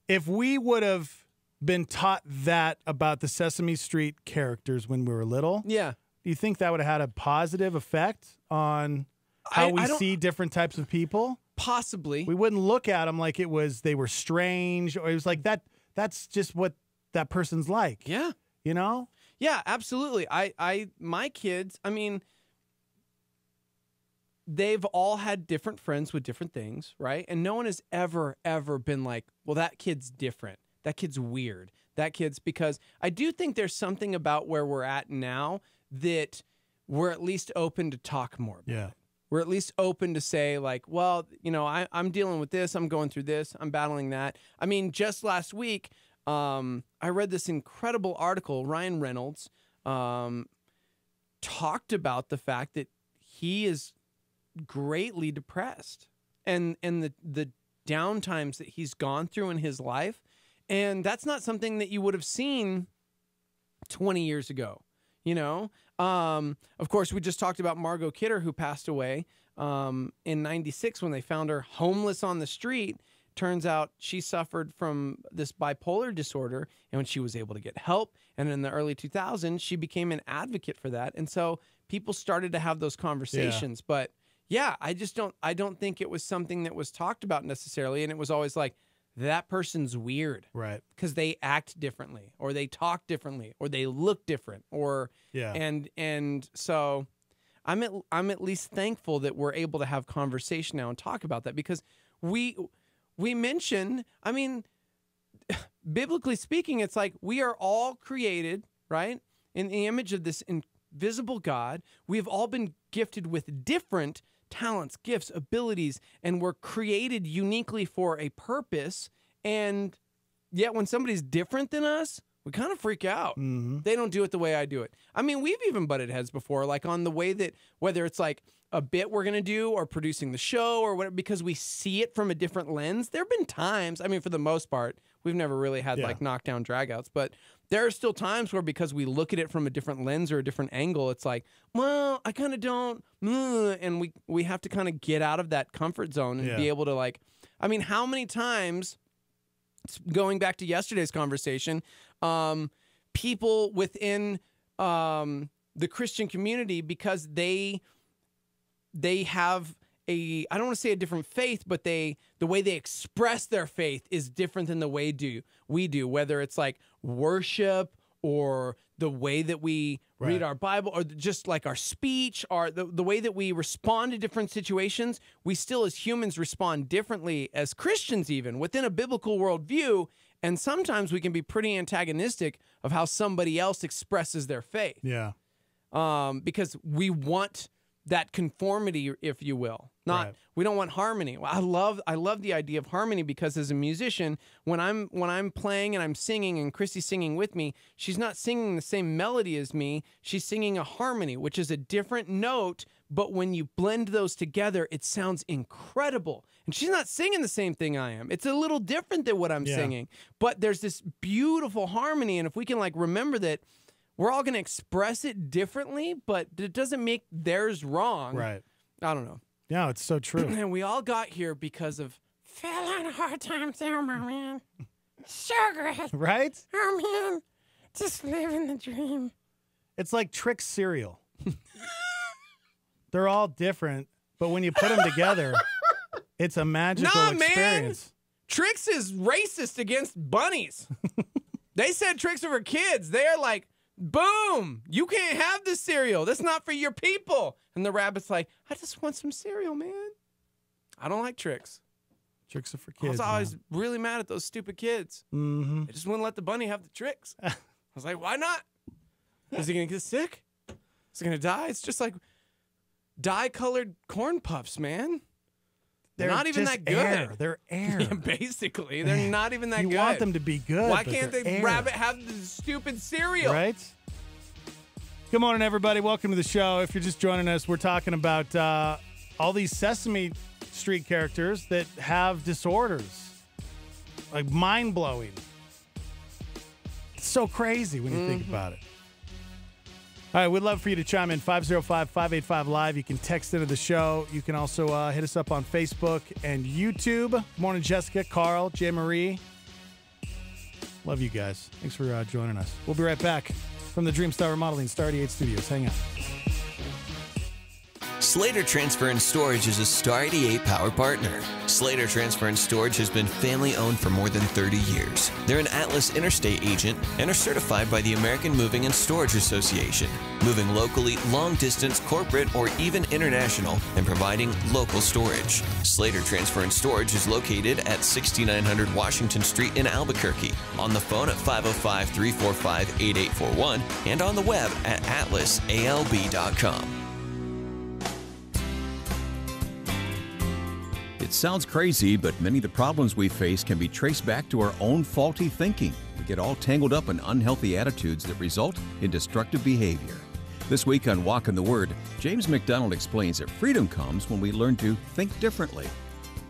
If we would have been taught that about the Sesame Street characters when we were little, Yeah. do you think that would have had a positive effect on how we see different types of people? Possibly. We wouldn't look at them like they were strange, or it was like that's just what that person's like. Yeah. You know? Yeah, absolutely. My kids, I mean, they've all had different friends with different things, right? And no one has ever been like, well, that kid's different. That kid's weird. That kid's, because I do think there's something about where we're at now that we're at least open to talk more about. Yeah. We're at least open to say, like, well, you know, I'm dealing with this. I'm going through this. I'm battling that. I mean, just last week, I read this incredible article. Ryan Reynolds talked about the fact that he is greatly depressed and the downtimes that he's gone through in his life. And that's not something that you would have seen 20 years ago, you know? Of course, we just talked about Margot Kidder, who passed away in 96 when they found her homeless on the street. Turns out she suffered from this bipolar disorder, and when she was able to get help, and in the early 2000s, she became an advocate for that. And so people started to have those conversations. Yeah. But yeah, I don't think it was something that was talked about necessarily. And it was always like, that person's weird. Right. Because they act differently, or they talk differently, or they look different, or and so I'm at least thankful that we're able to have conversation now and talk about that, because we mention, I mean, biblically speaking, it's like we are all created, right, in the image of this invisible God. We've all been gifted with different talents, gifts, abilities, and we're created uniquely for a purpose. And yet when somebody's different than us, we kind of freak out. Mm-hmm. They don't do it the way I do it. I mean, we've even butted heads before, like on the way that, whether it's like a bit we're going to do or producing the show or whatever, because we see it from a different lens. There have been times, I mean, for the most part, we've never really had like knockdown dragouts, but there are still times where, because we look at it from a different lens or a different angle, it's like, well, I kind of don't, and we have to kind of get out of that comfort zone and be able to, like, I mean, how many times, going back to yesterday's conversation, people within the Christian community, because they have I don't want to say a different faith, but the way they express their faith is different than the way we do, whether it's like worship or the way that we read our Bible, or just like our speech, or the way that we respond to different situations. We still, as humans, respond differently as Christians, even within a biblical worldview. And sometimes we can be pretty antagonistic of how somebody else expresses their faith. Yeah. Because we want that conformity, if you will. We don't want harmony. Well, I love the idea of harmony, because as a musician, when I'm playing and I'm singing and Christy's singing with me, she's not singing the same melody as me. She's singing a harmony, which is a different note, but when you blend those together, it sounds incredible. And she's not singing the same thing I am. It's a little different than what I'm singing, but there's this beautiful harmony. And if we can like remember that we're all going to express it differently, but it doesn't make theirs wrong. Right. I don't know. Yeah, it's so true. And we all got here because of fell on a hard time there, my man. So great. Right? Oh, man. Just living the dream. It's like Trix cereal. They're all different, but when you put them together, it's a magical experience. Man. Trix is racist against bunnies. They said Trix are for kids. They're like, boom, you can't have this cereal. That's not for your people. And the rabbit's like, I just want some cereal, man. I don't like Trix. Tricks are for kids. I was always really mad at those stupid kids. Mm-hmm. They just wouldn't let the bunny have the Trix. I was like, why not? Is he going to get sick? Is he going to die? It's just like dye-colored corn puffs, man. They're not even that good. Air. They're air. Yeah, basically, they're not even that good. You want them to be good. Why can't the rabbit have the stupid cereal? Right? Good morning, everybody. Welcome to the show. If you're just joining us, we're talking about all these Sesame Street characters that have disorders. Like, mind-blowing. It's so crazy when you think about it. All right, we'd love for you to chime in, 505-585-LIVE. You can text into the show. You can also hit us up on Facebook and YouTube. Good morning, Jessica, Carl, J. Marie. Love you guys. Thanks for joining us. We'll be right back from the Dreamstar Remodeling Star 88 Studios. Hang on. Slater Transfer and Storage is a Star 88 power partner. Slater Transfer and Storage has been family-owned for more than 30 years. They're an Atlas Interstate agent and are certified by the American Moving and Storage Association, moving locally, long-distance, corporate, or even international, and providing local storage. Slater Transfer and Storage is located at 6900 Washington Street in Albuquerque, on the phone at 505-345-8841, and on the web at atlasalb.com. It sounds crazy, but many of the problems we face can be traced back to our own faulty thinking. We get all tangled up in unhealthy attitudes that result in destructive behavior. This week on Walk in the Word, James McDonald explains that freedom comes when we learn to think differently.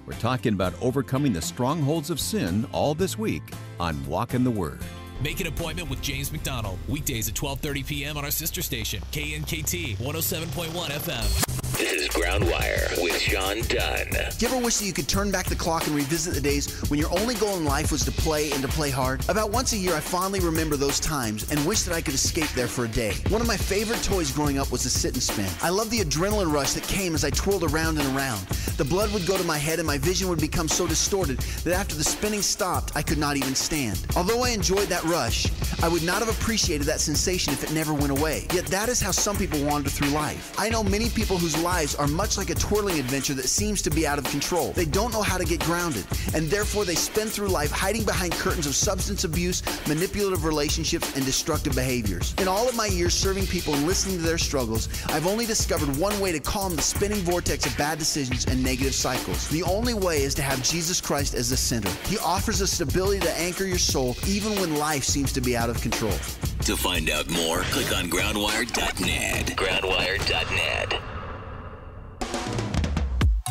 We're talking about overcoming the strongholds of sin all this week on Walk in the Word. Make an appointment with James McDonald, weekdays at 12:30 p.m. on our sister station, KNKT 107.1 FM. This is Groundwire with Sean Dunn. Do you ever wish that you could turn back the clock and revisit the days when your only goal in life was to play and to play hard? About once a year, I fondly remember those times and wish that I could escape there for a day. One of my favorite toys growing up was the sit and spin. I loved the adrenaline rush that came as I twirled around and around. The blood would go to my head and my vision would become so distorted that after the spinning stopped, I could not even stand. Although I enjoyed that rush, I would not have appreciated that sensation if it never went away. Yet that is how some people wander through life. I know many people whose lives are much like a twirling adventure that seems to be out of control. They don't know how to get grounded, and therefore they spend through life hiding behind curtains of substance abuse, manipulative relationships, and destructive behaviors. In all of my years serving people and listening to their struggles, I've only discovered one way to calm the spinning vortex of bad decisions and negative cycles. The only way is to have Jesus Christ as the center. He offers a stability to anchor your soul even when life seems to be out of control. To find out more, click on groundwire.net. Groundwire.net.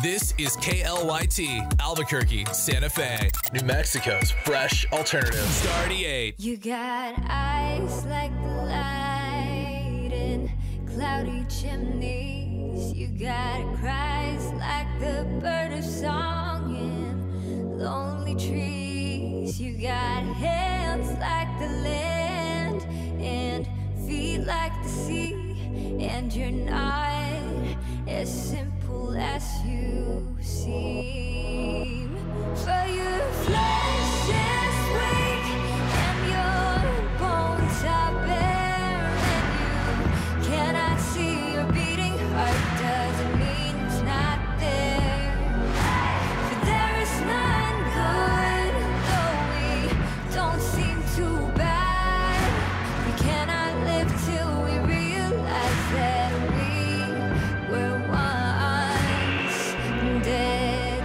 This is KLYT, Albuquerque, Santa Fe, New Mexico's fresh alternative. Star 88. You got eyes like the light in cloudy chimneys. You got cries like the bird of song in lonely trees. You got hands like the land and feet like the sea. And you're not as simple as you seem. For your flesh is weak and your bones are bare, and you cannot see your beating heart. Doesn't mean it's not there. For there is none good, though we don't seem too bad. We cannot live till we realize that we were once dead.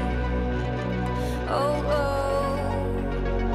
Oh, oh.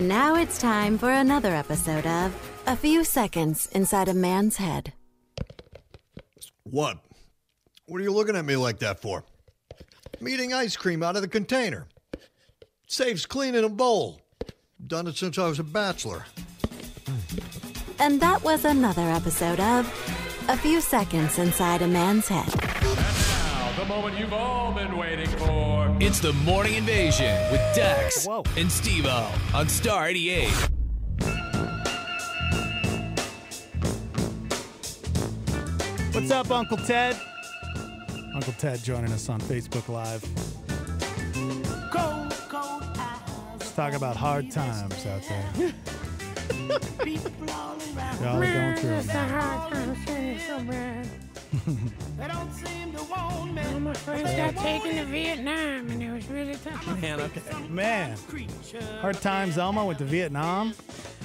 And now it's time for another episode of A Few Seconds Inside a Man's Head. What? What are you looking at me like that for? I'm eating ice cream out of the container. Saves cleaning a bowl. Done it since I was a bachelor. And that was another episode of A Few Seconds Inside a Man's Head. Now, the moment you've all been waiting for. It's the Morning Invasion with Dex and Steve-O on Star 88. What's up, Uncle Ted? Uncle Ted joining us on Facebook Live. Let's talk about hard times out there. Y'all are going through it. So bad. My friends got taken to Vietnam, and it was really tough. Man, okay. Man, hard times. Elmo went to Vietnam.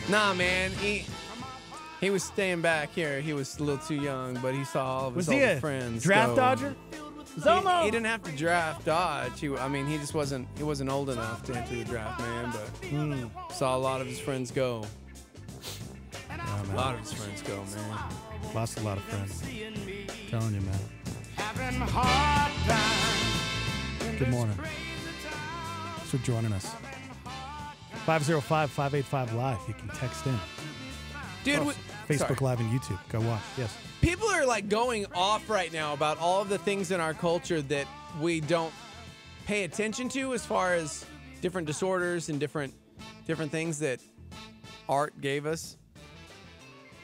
Nah, man, he was staying back here. He was a little too young, but he saw all of his older friends. Draft go. dodger? He didn't have to draft dodge. He just wasn't. He wasn't old enough to enter the draft, man. But saw a lot of his friends go. Yeah, A lot of his friends go, man. Lost a lot of friends. Telling you, man. Good morning. Thanks for joining us. 505-585-LIVE. You can text in. Dude, Facebook Live and YouTube. Go watch. Yes. People are like going off right now about all of the things in our culture that we don't pay attention to, as far as different disorders and different things that art gave us.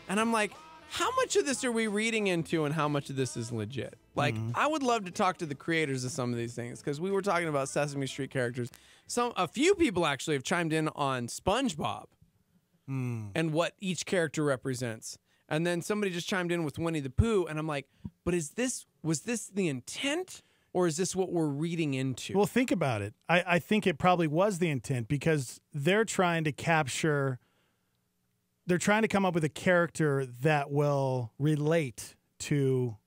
And I'm like, how much of this are we reading into and how much of this is legit? Like, I would love to talk to the creators of some of these things, because we were talking about Sesame Street characters. A few people actually have chimed in on SpongeBob and what each character represents. And then somebody just chimed in with Winnie the Pooh, and I'm like, but was this the intent, or is this what we're reading into? Well, think about it. I think it probably was the intent, because they're trying to come up with a character that will relate to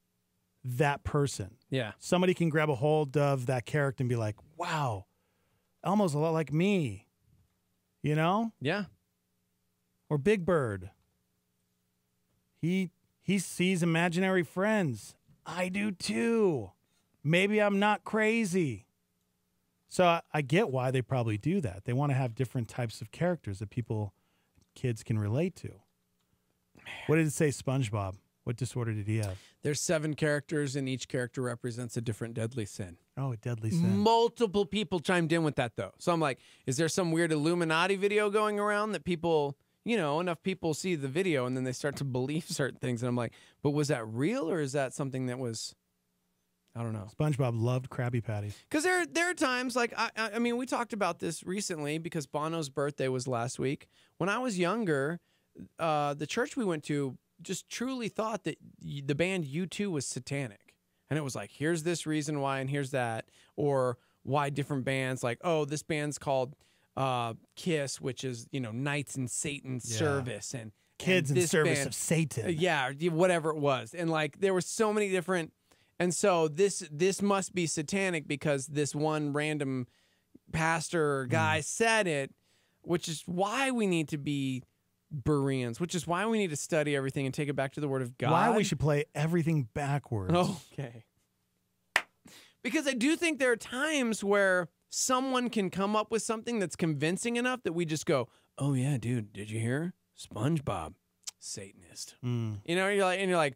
that person. Yeah. Somebody can grab a hold of that character and be like, wow, Elmo's a lot like me. You know? Yeah. Or Big Bird. He sees imaginary friends. I do too. Maybe I'm not crazy. So I get why they probably do that. They want to have different types of characters that kids can relate to. What did it say, SpongeBob? What disorder did he have? There's 7 characters, and each character represents a different deadly sin. Oh, a deadly sin. Multiple people chimed in with that, though. So I'm like, is there some weird Illuminati video going around that people, enough people see the video and then they start to believe certain things? And I'm like, but was that real, or is that something that was, I don't know. SpongeBob loved Krabby Patties. Because there are times, like, I mean, we talked about this recently because Bono's birthday was last week. When I was younger, the church we went to just truly thought that the band U2 was satanic. And it was like, here's this reason why, and here's that. Or why different bands, like, oh, this band's called KISS, which is, Knights in Satan's Service. And Kids in Service band, of Satan. Yeah, whatever it was. And, like, there were so many different... And so this must be satanic because this one random pastor or guy said it, which is why we need to be Bereans, which is why we need to study everything and take it back to the Word of God. Why we should play everything backwards. Okay. Because I do think there are times where someone can come up with something that's convincing enough that we just go, oh yeah, dude, did you hear? SpongeBob, Satanist. You're like,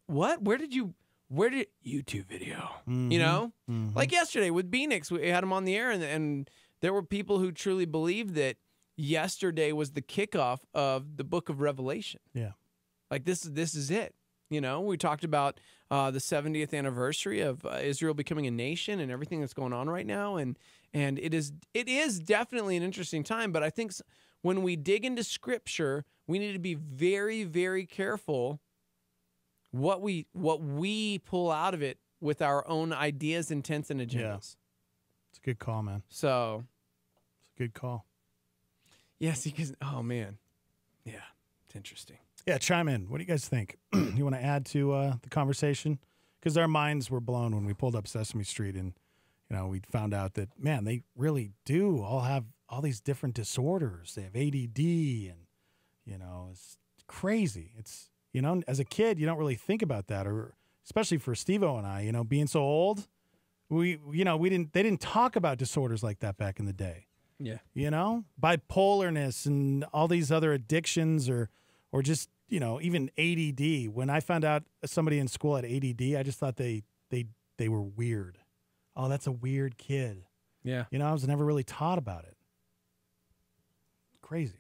what? Where did YouTube video? Like yesterday with Beanix, we had him on the air, and there were people who truly believed that yesterday was the kickoff of the book of Revelation. Yeah. Like this is it. We talked about the 70th anniversary of Israel becoming a nation and everything that's going on right now. And it is definitely an interesting time. But I think when we dig into Scripture, we need to be very, very careful what we pull out of it with our own ideas, intents, and agendas. Yeah. It's a good call, man. So it's a good call. Yes, because man, yeah, it's interesting. Yeah, chime in. What do you guys think? You want to add to the conversation? Because our minds were blown when we pulled up Sesame Street, and we found out that, man, they really do all have all these different disorders. They have ADD, and it's crazy. It's as a kid, you don't really think about that, or especially for Steve-O and I, being so old, they didn't talk about disorders like that back in the day. Yeah. Bipolarness and all these other addictions, or just even ADD. When I found out somebody in school had ADD, I just thought they were weird. Oh, that's a weird kid. Yeah. I was never really taught about it. Crazy.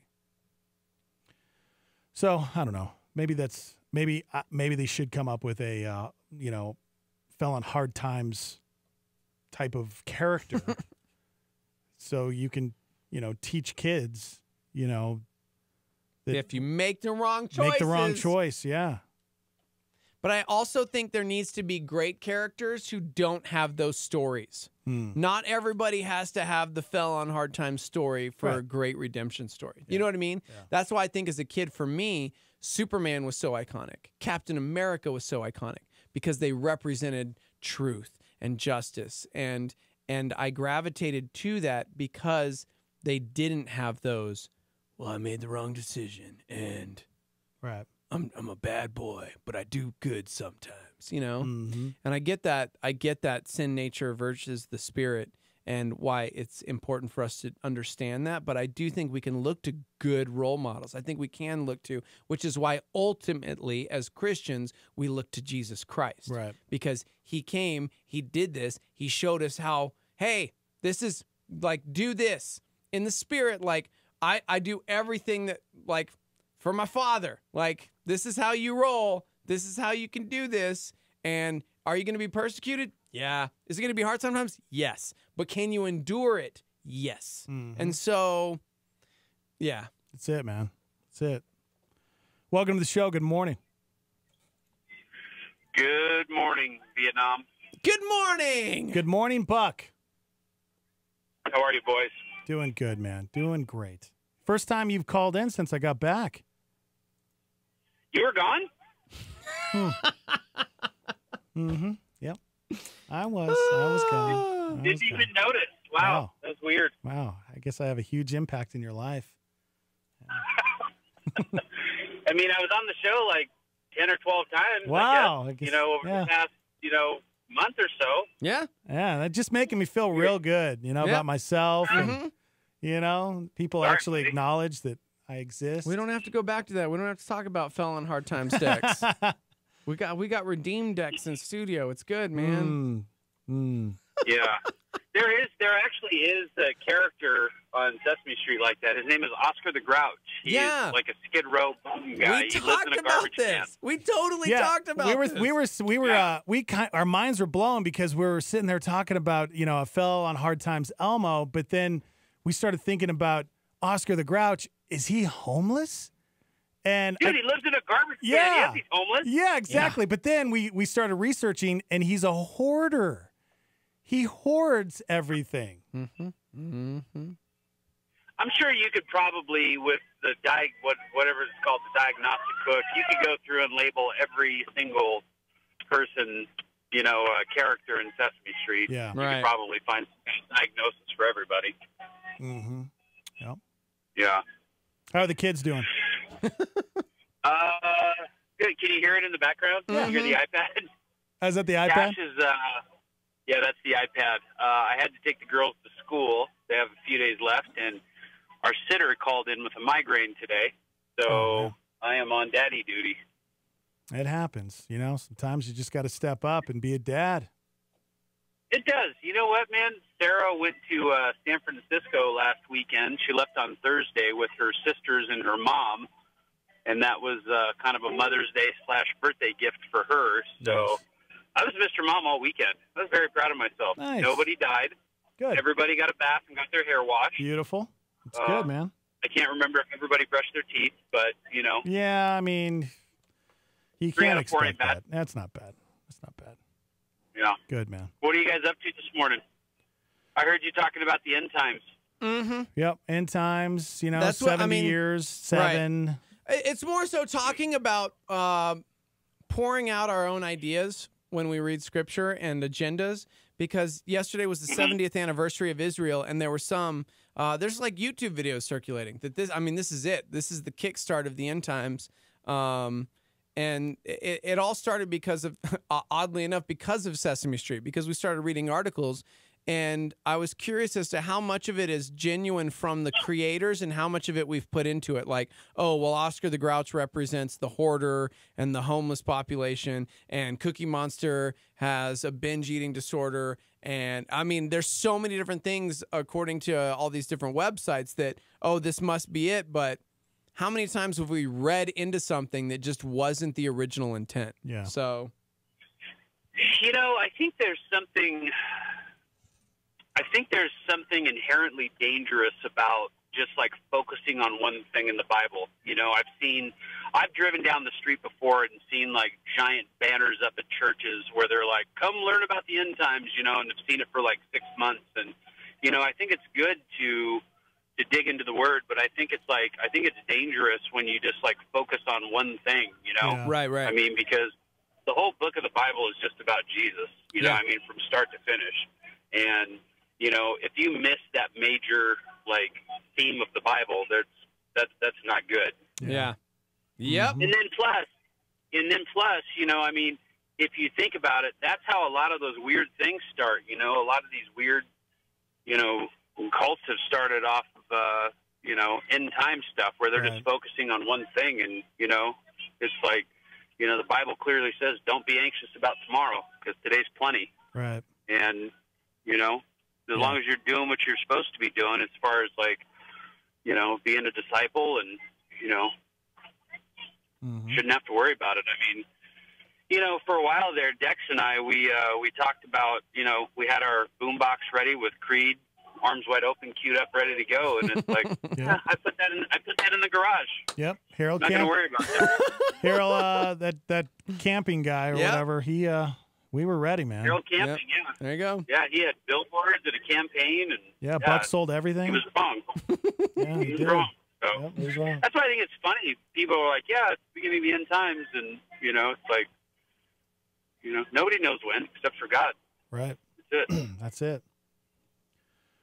So I don't know. Maybe they should come up with a fell on hard times type of character, so you can teach kids that if you make the wrong choice, make the wrong choice. Yeah. But I also think there needs to be great characters who don't have those stories. Not everybody has to have the fell on hard times story for a great redemption story. You know what I mean? Yeah. That's why I think as a kid, for me, Superman was so iconic. Captain America was so iconic because they represented truth and justice. And I gravitated to that because they didn't have those, well, I made the wrong decision and I'm a bad boy, but I do good sometimes, Mm-hmm. And I get that sin nature versus the spirit, and why it's important for us to understand that. But I do think we can look to good role models. I think we can look to, which is why ultimately as Christians, we look to Jesus Christ. Right. Because he came, he did this, he showed us how, hey, this is like, do this in the spirit. Like I do everything that, like, for my Father, like, this is how you roll. This is how you can do this. And are you going to be persecuted? Yeah. Is it going to be hard sometimes? Yes. But can you endure it? Yes. Mm-hmm. And so, yeah. That's it, man. That's it. Welcome to the show. Good morning. Good morning, Vietnam. Good morning. Good morning, Buck. How are you, boys? Doing good, man. Doing great. First time you've called in since I got back. You were gone? Mm-hmm. Yep. I was gone. Didn't even notice. Wow. That's weird. Wow. I guess I have a huge impact in your life. I mean, I was on the show like 10 or 12 times. Wow. I guess, over the past, month or so. Yeah. Yeah. That's just making me feel real good, about myself. Mm-hmm. And, people actually acknowledge that I exist. We don't have to go back to that. We don't have to talk about fell on hard times decks. we got redeemed decks in studio. It's good, man. Yeah. There actually is a character on Sesame Street like that. His name is Oscar the Grouch. He's like a Skid Row boom guy. We he lives in a garbage can. We totally talked about this. Our minds were blown because we were sitting there talking about, a fell on hard times Elmo, but then we started thinking about Oscar the Grouch. Is he homeless? And dude, he lives in a garbage can. Yes, he's homeless. Yeah, exactly. Yeah. But then we started researching, and he's a hoarder. He hoards everything. Mm-hmm. Mm-hmm. I'm sure you could probably, with the whatever it's called, the diagnostic book, you could go through and label every single person, character in Sesame Street. Yeah, you could probably find some diagnosis for everybody. Mm-hmm. Yep. Yeah. How are the kids doing? Good. Can you hear it in the background? Yeah. Can you hear the iPad? Is that the iPad? Dash is, yeah, that's the iPad. I had to take the girls to school. They have a few days left, and our sitter called in with a migraine today, so I am on daddy duty. It happens. Sometimes you just got to step up and be a dad. It does. You know what, man? Sarah went to San Francisco last weekend. She left on Thursday with her sisters and her mom, and that was kind of a Mother's Day / birthday gift for her. So I was Mr. Mom all weekend. I was very proud of myself. Nice. Nobody died. Good. Everybody got a bath and got their hair washed. Beautiful. It's good, man. I can't remember if everybody brushed their teeth, but, Yeah, I mean, you can't expect that. That's not bad. That's not bad. Yeah. Good, man. What are you guys up to this morning? I heard you talking about the end times. Mm-hmm. Yep, end times, That's 70 years, 7. Right. It's more so talking about pouring out our own ideas when we read scripture and agendas, because yesterday was the 70th anniversary of Israel, and there were some there's like YouTube videos circulating that this is it. This is the kickstart of the end times. And it all started because of, oddly enough, because of Sesame Street, because we started reading articles, and I was curious as to how much of it is genuine from the creators and how much of it we've put into it. Like, oh, well, Oscar the Grouch represents the hoarder and the homeless population, and Cookie Monster has a binge eating disorder. And I mean, there's so many different things according to all these different websites that, oh, this must be it, but how many times have we read into something that just wasn't the original intent? Yeah. So, I think there's something inherently dangerous about just like focusing on one thing in the Bible. I've driven down the street before and seen like giant banners up at churches where they're like, come learn about the end times, and I've seen it for like 6 months. And, I think it's good to dig into the word, but I think it's dangerous when you just like focus on one thing, Yeah. Right. I mean, because the whole book of the Bible is just about Jesus, from start to finish. And, if you miss that major like theme of the Bible, that's not good. Yeah. Yep. And then plus, if you think about it, that's how a lot of those weird things start. A lot of these weird, cults have started off of, end time stuff where they're just focusing on one thing. And, it's like, the Bible clearly says, don't be anxious about tomorrow because today's plenty. Right. And, as long as you're doing what you're supposed to be doing, as far as like, being a disciple and, shouldn't have to worry about it. I mean, for a while there, Dex and I, we talked about, we had our boombox ready with Creed, arms wide open, queued up, ready to go, and it's like, I put that in the garage. Yep, Harold. Not gonna worry about that. Harold, that camping guy or whatever. We were ready, man. Harold camping, yeah. There you go. Yeah, he had billboards and a campaign, and Buck sold everything. He was wrong. He was did. wrong. So he was wrong. That's why I think it's funny. People are like, it's the beginning of the end times, and it's like, nobody knows when except for God. Right. That's it. That's it.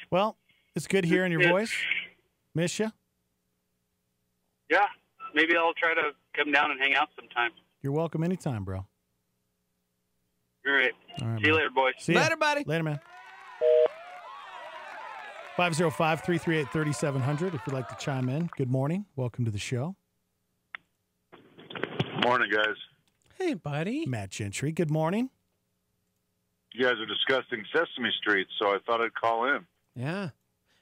Well, it's good hearing your voice. Miss you. Yeah, maybe I'll try to come down and hang out sometime. You're welcome anytime, bro. All right. See you later, boys. See ya. Later, buddy. Later, man. 505-338-3700 if you'd like to chime in. Good morning. Welcome to the show. Morning, guys. Hey, buddy. Matt Gentry. Good morning. You guys are discussing Sesame Street, so I thought I'd call in. Yeah.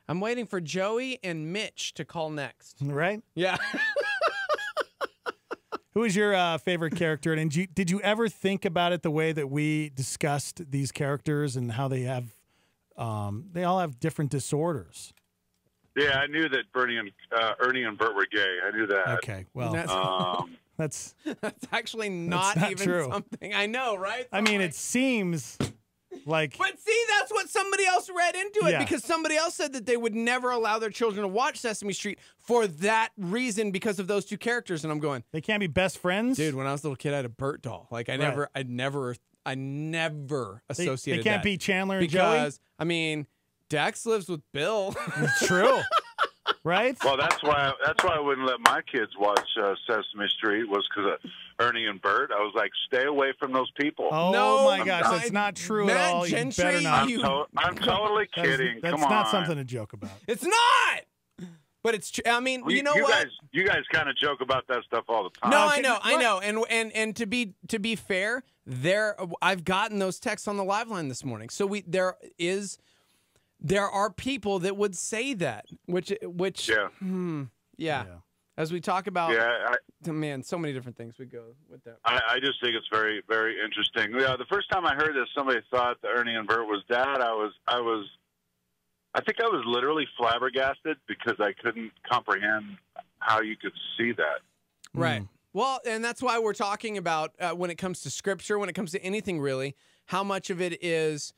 I'm waiting for Joey and Mitch to call next. Right? Yeah. Who is your favorite character? And did you ever think about it the way that we discussed these characters and how they have, they all have different disorders? Yeah, I knew that Ernie and Bert were gay. I knew that. Okay, well, that's actually not even true. Something I know, right? I mean, it seems like. But see, that's what somebody else read into it, Yeah. because somebody else said that they would never allow their children to watch Sesame Street for that reason, because of those two characters. And I'm going, they can't be best friends, dude. When I was a little kid, I had a Bert doll. Like I never associated. They can't that be Chandler and because Joey? I mean, Dax lives with Bill. It's true. Right? Well, that's why I wouldn't let my kids watch Sesame Street, was because of Ernie and Bert. I was like, stay away from those people. Oh, No, my gosh, that's not true at all. You Gentry, better not. I'm totally kidding. That's Come on. not something to joke about. It's not. But it's. I mean, you know what? You guys kind of joke about that stuff all the time. No, I know. And to be fair, I've gotten those texts on the live line this morning. So there are people that would say that, which yeah. As we talk about, man, so many different things we go with that. I just think it's very, very interesting. Yeah, the first time I heard that somebody thought that Ernie and Bert was dad, I think I was literally flabbergasted because I couldn't comprehend how you could see that. Right. Well, and that's why we're talking about when it comes to scripture, when it comes to anything really, how much of it is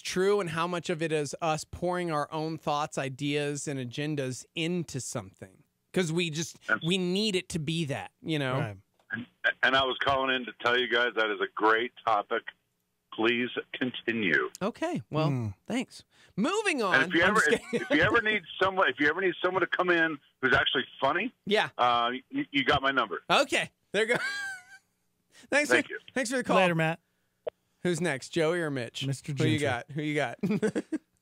true and how much of it is us pouring our own thoughts, ideas, and agendas into something. Because we need it to be that, you know? Right. And I was calling in to tell you guys that is a great topic please continue. Okay, well, thanks. Moving on. And if you ever need someone to come in who's actually funny, you got my number. Okay, there you go. Thanks for the call. Later, Matt. Who's next, Joey or Mitch? Mr. Who you Gentry. got? Who you got?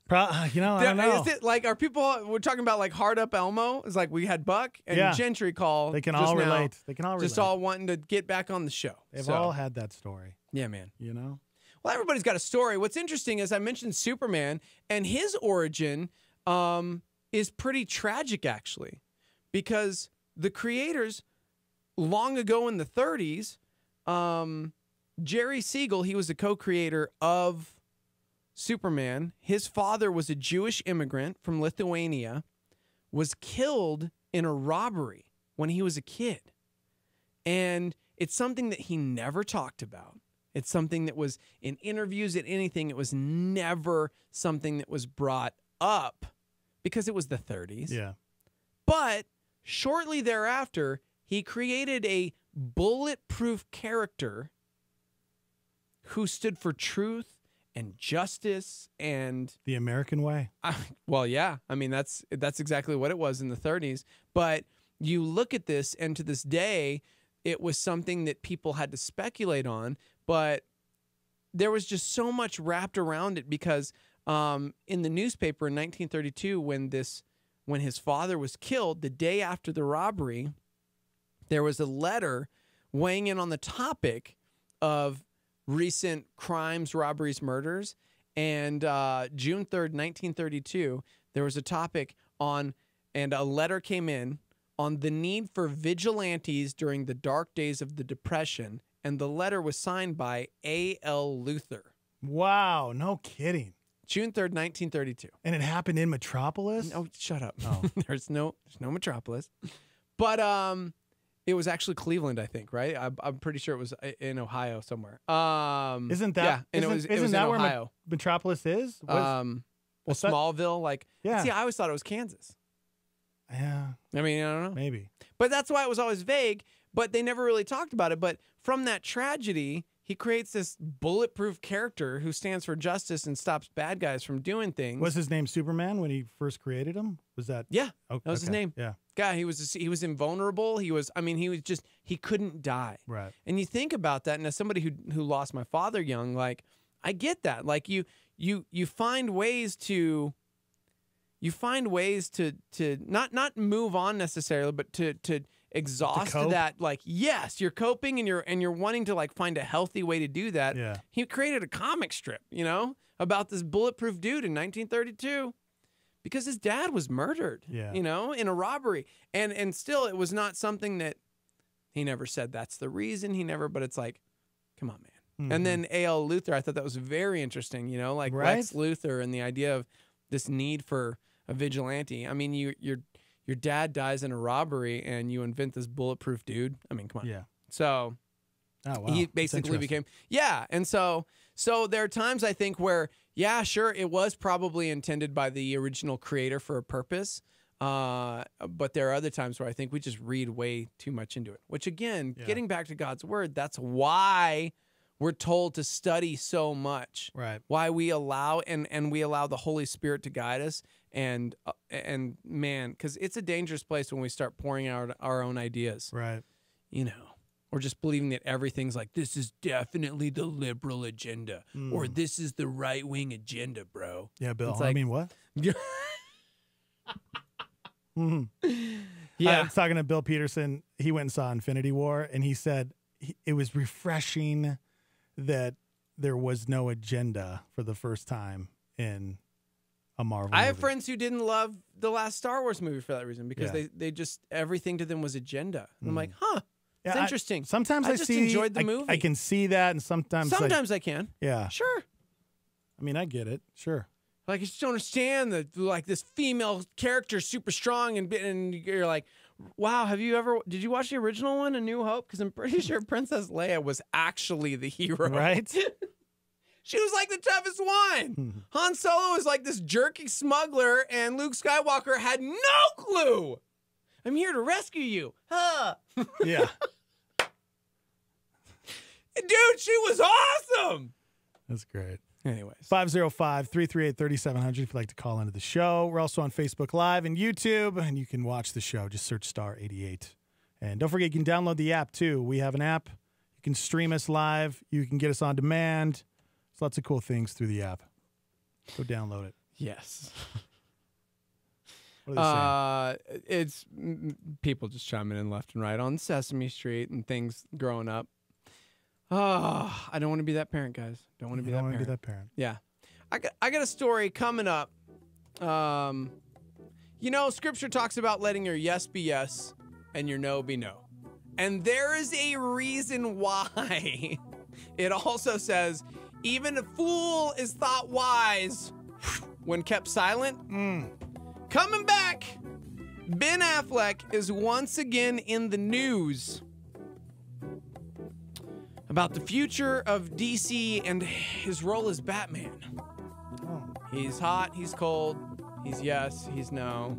I don't know. Is it like, are people, we're talking about like Hard Up Elmo? It's like we had Buck and Gentry call. They can just all now, relate. They can all relate. Just all wanting to get back on the show. They've all had that story. Yeah, man. You know? Well, everybody's got a story. What's interesting is I mentioned Superman, and his origin is pretty tragic, actually, because the creators, long ago in the 30s, Jerry Siegel, he was the co-creator of Superman. His father was a Jewish immigrant from Lithuania, was killed in a robbery when he was a kid. And it's something that he never talked about. It's something that was in interviews, at anything. It was never something that was brought up because it was the 30s. Yeah. But shortly thereafter, he created a bulletproof character who stood for truth and justice and the American way. Well, yeah. I mean, that's exactly what it was in the 30s. But you look at this, and to this day, it was something that people had to speculate on. But there was just so much wrapped around it because in the newspaper in 1932, when his father was killed, the day after the robbery, there was a letter weighing in on the topic of recent crimes, robberies, murders. And June 3rd, 1932, there was a topic on, and a letter came in on the need for vigilantes during the dark days of the Depression. And the letter was signed by A.L. Luther. Wow, no kidding. June 3rd, 1932. And it happened in Metropolis? No, shut up. Oh. There's no Metropolis. But it was actually Cleveland, I think, right? I'm pretty sure it was in Ohio somewhere. Isn't that? Yeah, and isn't it was that in where Ohio. Metropolis is? Smallville, like. Yeah. See, I always thought it was Kansas. Yeah. I mean, I don't know. Maybe. But that's why it was always vague. But they never really talked about it. But from that tragedy, he creates this bulletproof character who stands for justice and stops bad guys from doing things. Was his name Superman when he first created him? Was that? Yeah, that was his name. Yeah. God, he was invulnerable. He couldn't die. Right. And you think about that, and as somebody who lost my father young, like, I get that. Like, you find ways to not move on necessarily, but to exhaust that. Like, yes, you're coping and you're wanting to like find a healthy way to do that. Yeah. He created a comic strip, about this bulletproof dude in 1932 because his dad was murdered, in a robbery. And still, it was not something that he never said that's the reason. But it's like, come on, man. Mm-hmm. And then A.L. Luther, I thought that was very interesting, like right? Lex Luthor and the idea of this need for a vigilante. I mean, your dad dies in a robbery and you invent this bulletproof dude. I mean, come on. Yeah. So he basically became, and so there are times I think where, yeah, sure, it was probably intended by the original creator for a purpose. But there are other times where I think we just read way too much into it, which again, getting back to God's word, that's why we're told to study so much. Right. Why we allow and we allow the Holy Spirit to guide us. And man, because it's a dangerous place when we start pouring out our own ideas. Right. Or just believing that everything's like, this is definitely the liberal agenda, or this is the right-wing agenda, bro. Yeah, Bill. It's like, I mean, what? Yeah. I was talking to Bill Peterson. He went and saw Infinity War, and he said it was refreshing that there was no agenda for the first time in a Marvel movie. I have friends who didn't love the last Star Wars movie for that reason because they just, everything to them was agenda. And I'm like, huh, it's interesting. Sometimes I just see, enjoyed the movie. I can see that, and sometimes I can. Yeah. Sure. I mean, I get it. Sure. Like, I just don't understand that, like, this female character is super strong, and you're like, wow, did you watch the original one, A New Hope? Because I'm pretty sure Princess Leia was actually the hero. Right? She was like the toughest one. Han Solo was like this jerky smuggler, and Luke Skywalker had no clue. I'm here to rescue you. Huh. Yeah. Dude, she was awesome. That's great. Anyways. 505-338-3700 if you'd like to call into the show. We're also on Facebook Live and YouTube, and you can watch the show. Just search Star 88. And don't forget, you can download the app, too. We have an app. You can stream us live. You can get us on demand. There's lots of cool things through the app. Go download it. Yes. What are they saying? It's people just chiming in left and right on Sesame Street and things growing up. Oh, I don't want to be that parent, guys. Don't want to be that parent. Yeah. I got a story coming up. Scripture talks about letting your yes be yes and your no be no. And there is a reason why. It also says, even a fool is thought wise when kept silent. Coming back, Ben Affleck is once again in the news about the future of DC and his role as Batman. He's hot, he's cold, he's yes, he's no.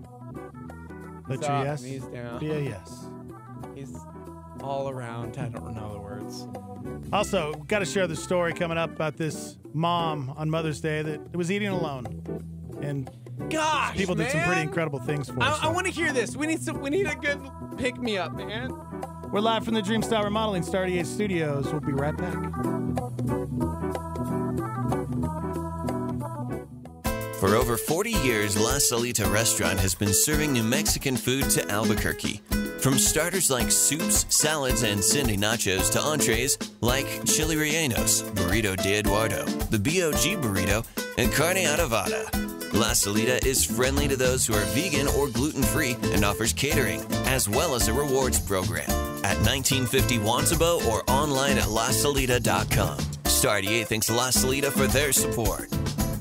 Let He's your up yes and he's down. be a yes. He's all around. I don't know the words. Also, got to share the story coming up about this mom on Mother's Day that was eating alone. And gosh, people did some pretty man. incredible things for us. I want to hear this. We need a good pick me up, man. We're live from the Dream Style Remodeling Star 88 Studios. We'll be right back. For over 40 years, La Salita Restaurant has been serving New Mexican food to Albuquerque. From starters like soups, salads, and Cindy nachos to entrees like chili rellenos, burrito de Eduardo, the BOG burrito, and carne adobada. La Salita is friendly to those who are vegan or gluten-free and offers catering, as well as a rewards program at 1950 Wantabo or online at lasalita.com. Star 88 thanks La Salita for their support.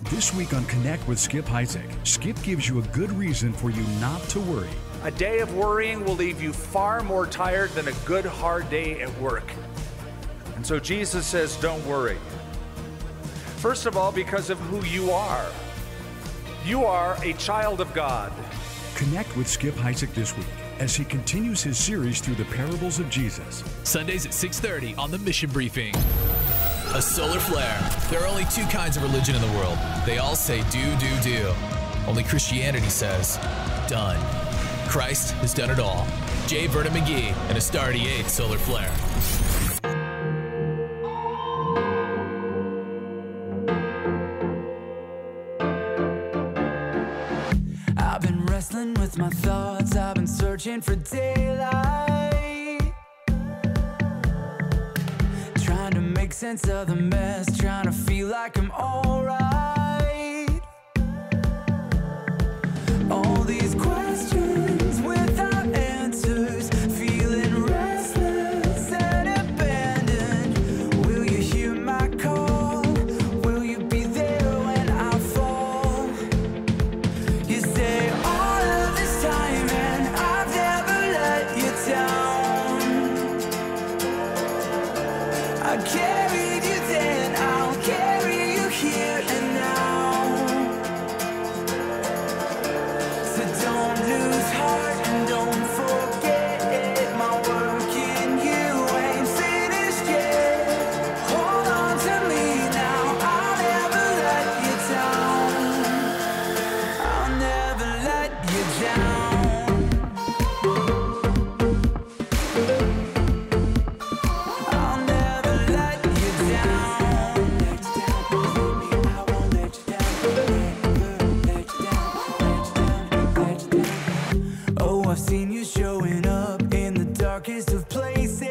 This week on Connect with Skip Heitzig, Skip gives you a good reason for you not to worry. A day of worrying will leave you far more tired than a good, hard day at work. And so Jesus says, don't worry. First of all, because of who you are. You are a child of God. Connect with Skip Heitzig this week as he continues his series through the parables of Jesus. Sundays at 6:30 on the Mission Briefing. A solar flare. There are only two kinds of religion in the world. They all say do. Only Christianity says done. Christ has done it all. Jay Vernon McGee and a Star 88 solar flare. I've been wrestling with my thoughts, I've been searching for daylight, trying to make sense of the mess, trying to feel like I'm alright. All these questions without answers, feeling restless and abandoned. Will you hear my call? Will you be there when I fall? You say all of this time and I've never let you down. I carried you then, I'll carry you here and now. So don't lose heart and don't forget, my work in you ain't finished yet. Hold on to me now, I'll never let you down. I'll never let you down. I'll never let you down. I won't let you down. Oh, I've seen you showing up in the darkest of places,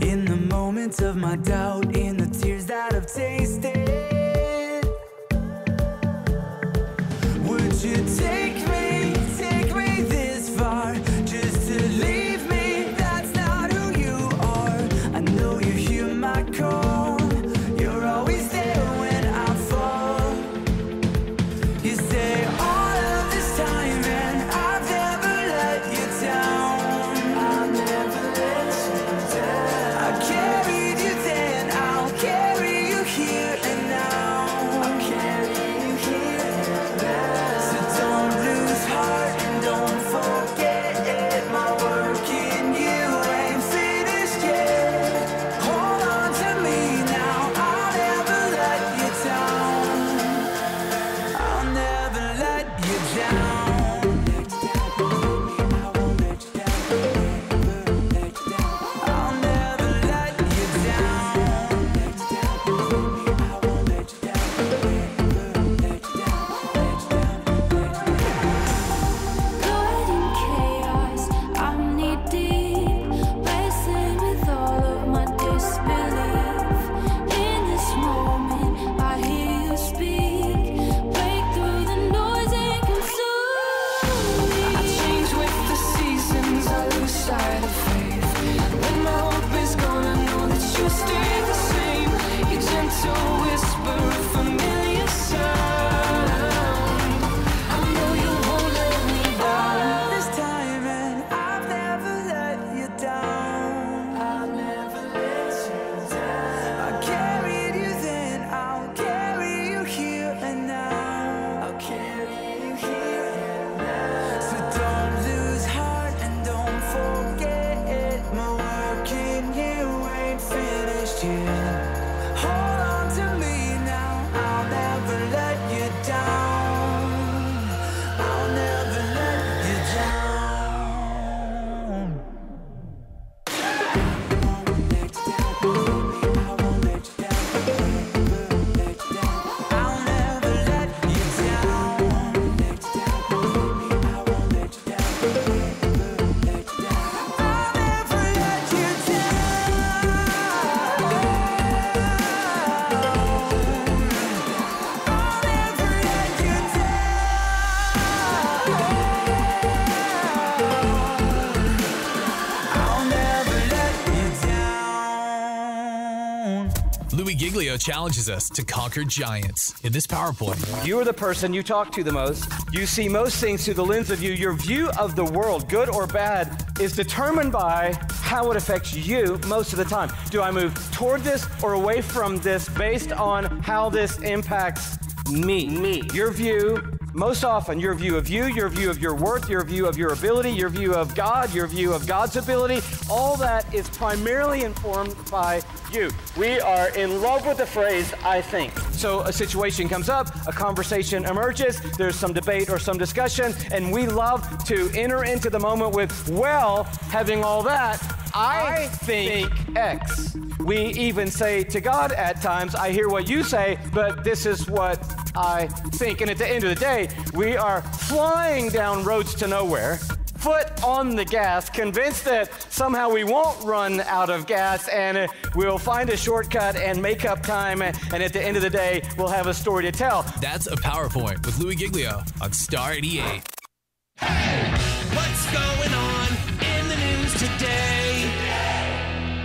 in the moments of my doubt, in the tears that I've tasted. Would you take me this far just to leave me? That's not who you are. I know you hear my call. You're always there when I fall. You say all of this time and I've never let you down. I'll never let you down. I carried you then, I'll carry you here and now. I'll carry you here and now. So don't on. Louis Giglio challenges us to conquer giants in this PowerPoint. You are the person you talk to the most. You see most things through the lens of you. Your view of the world, good or bad, is determined by how it affects you most of the time. Do I move toward this or away from this based on how this impacts me? Your view, most often your view of you, your view of your worth, your view of your ability, your view of God, your view of God's ability, all that is primarily informed by you. We are in love with the phrase, I think. So a situation comes up, a conversation emerges, there's some debate or some discussion, and we love to enter into the moment with, well, having all that, I think X. We even say to God at times, I hear what you say, but this is what I think. And at the end of the day, we are flying down roads to nowhere, foot on the gas, convinced that somehow we won't run out of gas and we'll find a shortcut and make up time. And at the end of the day, we'll have a story to tell. That's a PowerPoint with Louis Giglio on Star 88. Hey, what's going on in the news today?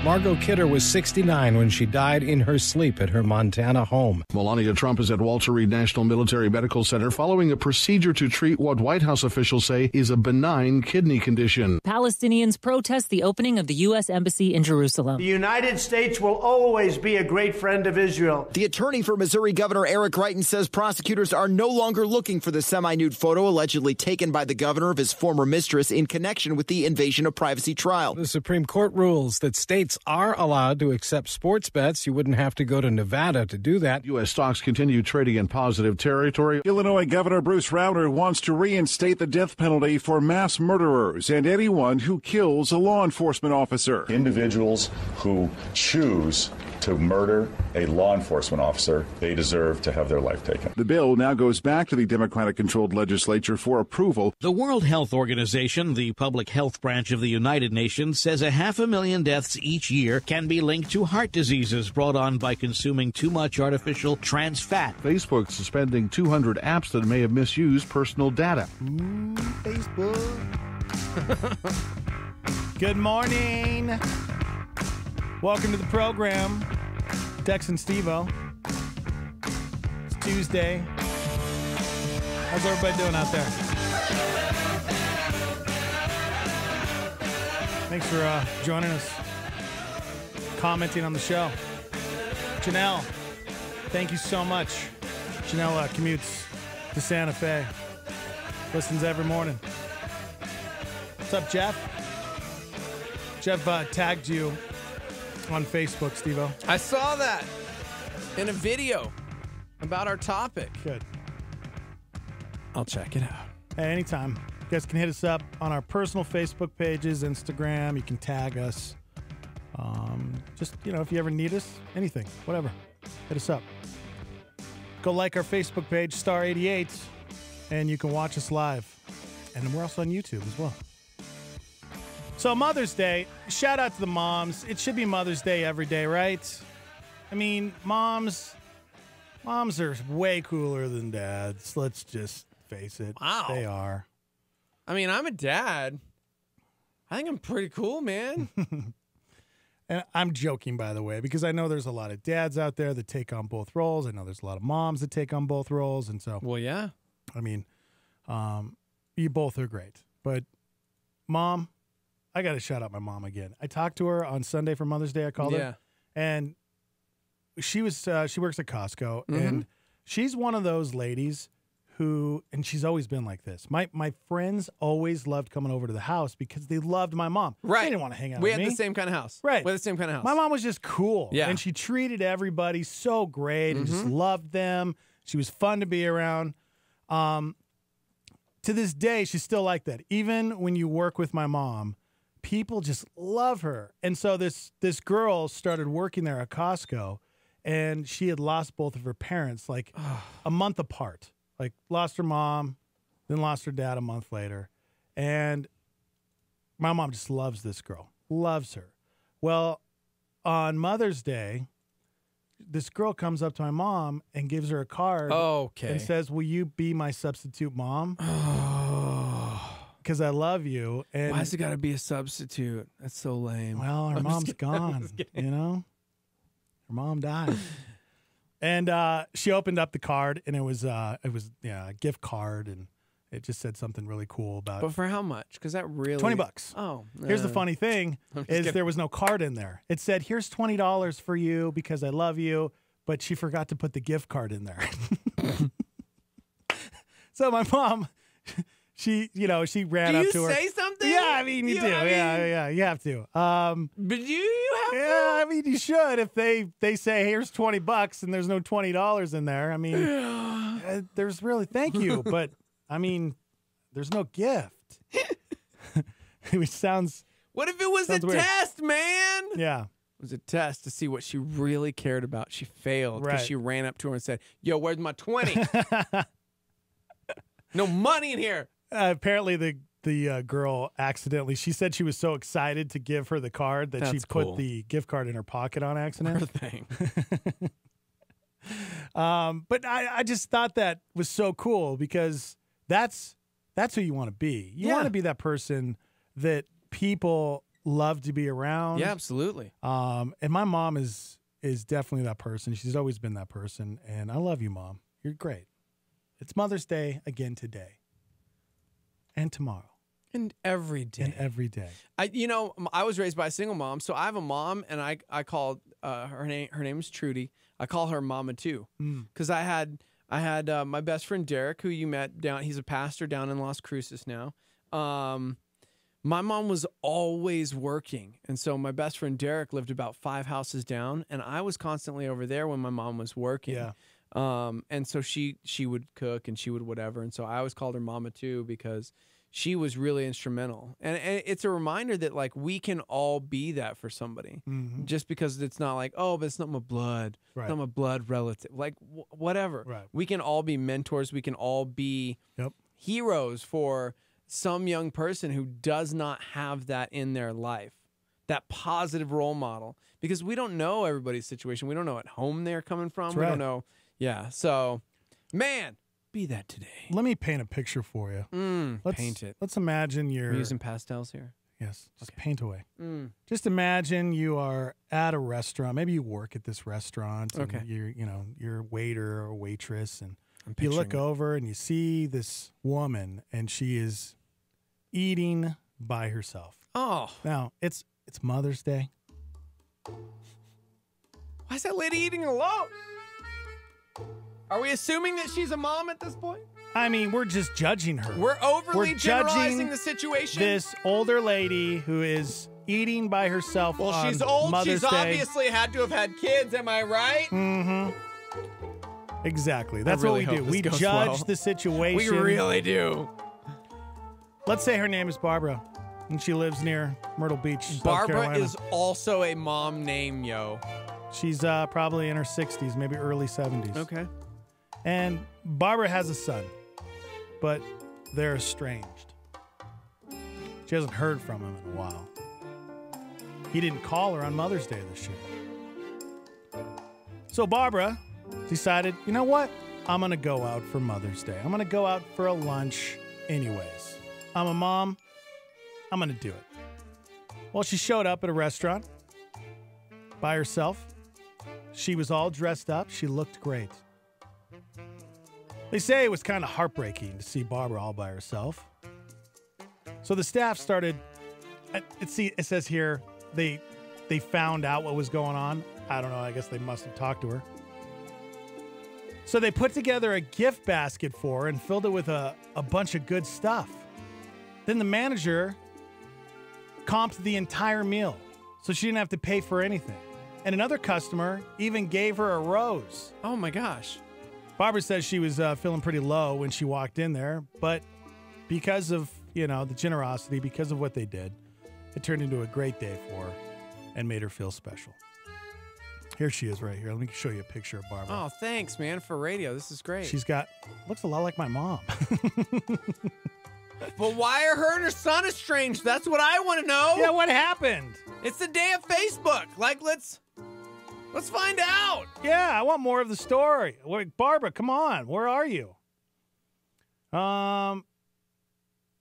Margot Kidder was 69 when she died in her sleep at her Montana home. Melania Trump is at Walter Reed National Military Medical Center following a procedure to treat what White House officials say is a benign kidney condition. Palestinians protest the opening of the U.S. Embassy in Jerusalem. The United States will always be a great friend of Israel. The attorney for Missouri Governor Eric Greitens says prosecutors are no longer looking for the semi-nude photo allegedly taken by the governor of his former mistress in connection with the invasion of privacy trial. The Supreme Court rules that states are allowed to accept sports bets. You wouldn't have to go to Nevada to do that. U.S. stocks continue trading in positive territory. Illinois Governor Bruce Rauner wants to reinstate the death penalty for mass murderers and anyone who kills a law enforcement officer. Individuals who choose to murder a law enforcement officer, they deserve to have their life taken. The bill now goes back to the Democratic-controlled legislature for approval. The World Health Organization, the public health branch of the United Nations, says 500,000 deaths each year can be linked to heart diseases brought on by consuming too much artificial trans fat. Facebook suspending 200 apps that may have misused personal data. Facebook. Good morning. Welcome to the program. Dex and Steve-O. It's Tuesday. How's everybody doing out there? Thanks for joining us, commenting on the show. Janelle, thank you so much. Janelle commutes to Santa Fe. Listens every morning. What's up, Jeff? Jeff tagged you on Facebook, Steve-O. I saw that in a video about our topic. Good. I'll check it out. Hey, anytime. You guys can hit us up on our personal Facebook pages, Instagram. You can tag us. Just, if you ever need us, anything, whatever, hit us up. Go like our Facebook page, Star 88, and you can watch us live. And we're also on YouTube as well. So Mother's Day, shout out to the moms. It should be Mother's Day every day, right? I mean, moms are way cooler than dads. Let's just face it. Wow. They are. I mean, I'm a dad. I think I'm pretty cool, man. And I'm joking, by the way, because I know there's a lot of dads out there that take on both roles. I know there's a lot of moms that take on both roles. And so, well, yeah. I mean, you both are great. But Mom, I got to shout out my mom again. I talked to her on Sunday for Mother's Day. I called her. And she works at Costco. Mm-hmm. And she's one of those ladies who, and she's always been like this. My friends always loved coming over to the house because they loved my mom. Right. They didn't want to hang out We with had me. the same kind of house. Right. We had the same kind of house. My mom was just cool. Yeah. And she treated everybody so great and just loved them. She was fun to be around. To this day, she's still like that. Even when you work with my mom, people just love her. And so this girl started working there at Costco, and she had lost both of her parents like a month apart. Like lost her mom, then lost her dad a month later. And my mom just loves this girl, loves her. Well, on Mother's Day, this girl comes up to my mom and gives her a card and says, will you be my substitute mom? Because I love you. And why's it got to be a substitute? That's so lame. Well, her mom's gone, you know? Her mom died. And she opened up the card, and it was a gift card, and it just said something really cool about. But for how much? Because that really $20. Oh, Here's the funny thing: there was no card in there. It said, "Here's $20 for you because I love you," but she forgot to put the gift card in there. So my mom, she ran up to her. Do you say something? Yeah, I mean you do. Yeah, you have to. But you have to? Yeah, I mean you should. If they say here's $20 and there's no $20 in there, I mean, there's really thank you, but I mean, there's no gift. Which sounds. What if it was a weird. test, man? Yeah. It was a test to see what she really cared about. She failed because Right. she ran up to her and said, "Yo, where's my 20? No money in here." Apparently, the girl accidentally. She said she was so excited to give her the card that she That's put cool. the gift card in her pocket on accident. Poor thing. But I just thought that was so cool because that's who you want to be. You want to be that person that people love to be around. Yeah, absolutely. And my mom is definitely that person. She's always been that person. And I love you, Mom. You're great. It's Mother's Day again today. And tomorrow. And every day. And every day. I was raised by a single mom, so I have a mom, and I called her name is Trudy. I call her Mama too, because I had my best friend Derek, who you met down. He's a pastor down in Las Cruces now. My mom was always working, and so my best friend Derek lived about 5 houses down, and I was constantly over there when my mom was working. Yeah. And so she would cook and she would whatever, and so I always called her Mama too because she was really instrumental. And it's a reminder that like we can all be that for somebody, just because it's not like, oh, but it's not my blood, Right. it's not my blood relative, like whatever. Right. We can all be mentors. We can all be heroes for some young person who does not have that in their life, that positive role model, because we don't know everybody's situation. We don't know what home they're coming from. That's We right. don't know. Yeah. So, man, be that today. Let me paint a picture for you. Paint it. Let's imagine you're We're using pastels here. Yes, just paint away. Mm. Just imagine you are at a restaurant. Maybe you work at this restaurant. And Okay. you're a waiter or waitress, and I'm you look picturing it. over and you see this woman, and she is eating by herself. Oh, Now it's Mother's Day. why is that lady eating alone? Are we assuming that she's a mom at this point? I mean, we're just judging her. We're overly generalizing judging the situation. this older lady who is eating by herself. Well, on she's old. Mother's She's Day. obviously had to have had kids. Am I right? Mm-hmm. Exactly. That's what really we do. hope this We goes judge well. the situation. We really do. Let's say her name is Barbara, and she lives near Myrtle Beach, South Barbara Carolina. is also a mom name, yo. She's probably in her 60s, maybe early 70s. Okay. And Barbara has a son, but they're estranged. She hasn't heard from him in a while. He didn't call her on Mother's Day this year. So Barbara decided, you know what? I'm going to go out for Mother's Day. I'm going to go out for a lunch anyways. I'm a mom. I'm going to do it. Well, she showed up at a restaurant by herself. She was all dressed up. She looked great. They say it was kind of heartbreaking to see Barbara all by herself. So the staff started, it says here, they found out what was going on. I don't know. I guess they must have talked to her. So they put together a gift basket for her and filled it with a bunch of good stuff. Then the manager comped the entire meal, so she didn't have to pay for anything. And another customer even gave her a rose. Oh, my gosh. Barbara says she was feeling pretty low when she walked in there, but because of, the generosity, because of what they did, it turned into a great day for her and made her feel special. Here she is right here. Let me show you a picture of Barbara. Oh, thanks, man, for radio. This is great. She's looks a lot like my mom. But why are her and her son estranged? That's what I want to know. Yeah, what happened? It's the day of Facebook. Like, let's find out. Yeah, I want more of the story. Barbara, come on. Where are you?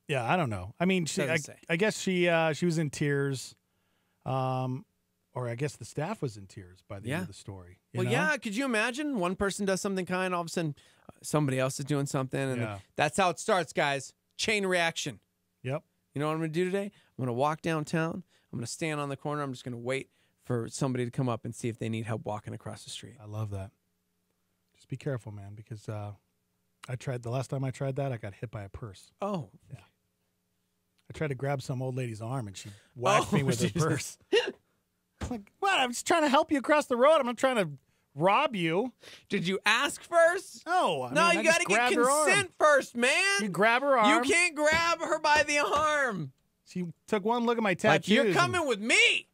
Yeah, I don't know. I mean, Doesn't say. I guess she was in tears, or or I guess the staff was in tears by the end of the story. You know? Yeah. Could you imagine one person does something kind, all of a sudden somebody else is doing something, and that's how it starts, guys. Chain reaction. Yep. You know what I'm going to do today? I'm going to walk downtown. I'm going to stand on the corner. I'm just going to wait for somebody to come up and see if they need help walking across the street. I love that. Just be careful, man, because the last time I tried that, I got hit by a purse. Oh. Yeah. I tried to grab some old lady's arm, and she whacked me with her purse. I'm like, what? I'm just trying to help you across the road. I'm not trying to rob you. Did you ask first? No. No, you got to get consent first, man. You grab her arm. You can't grab her by the arm. She took one look at my tattoos. Like, you're coming with me.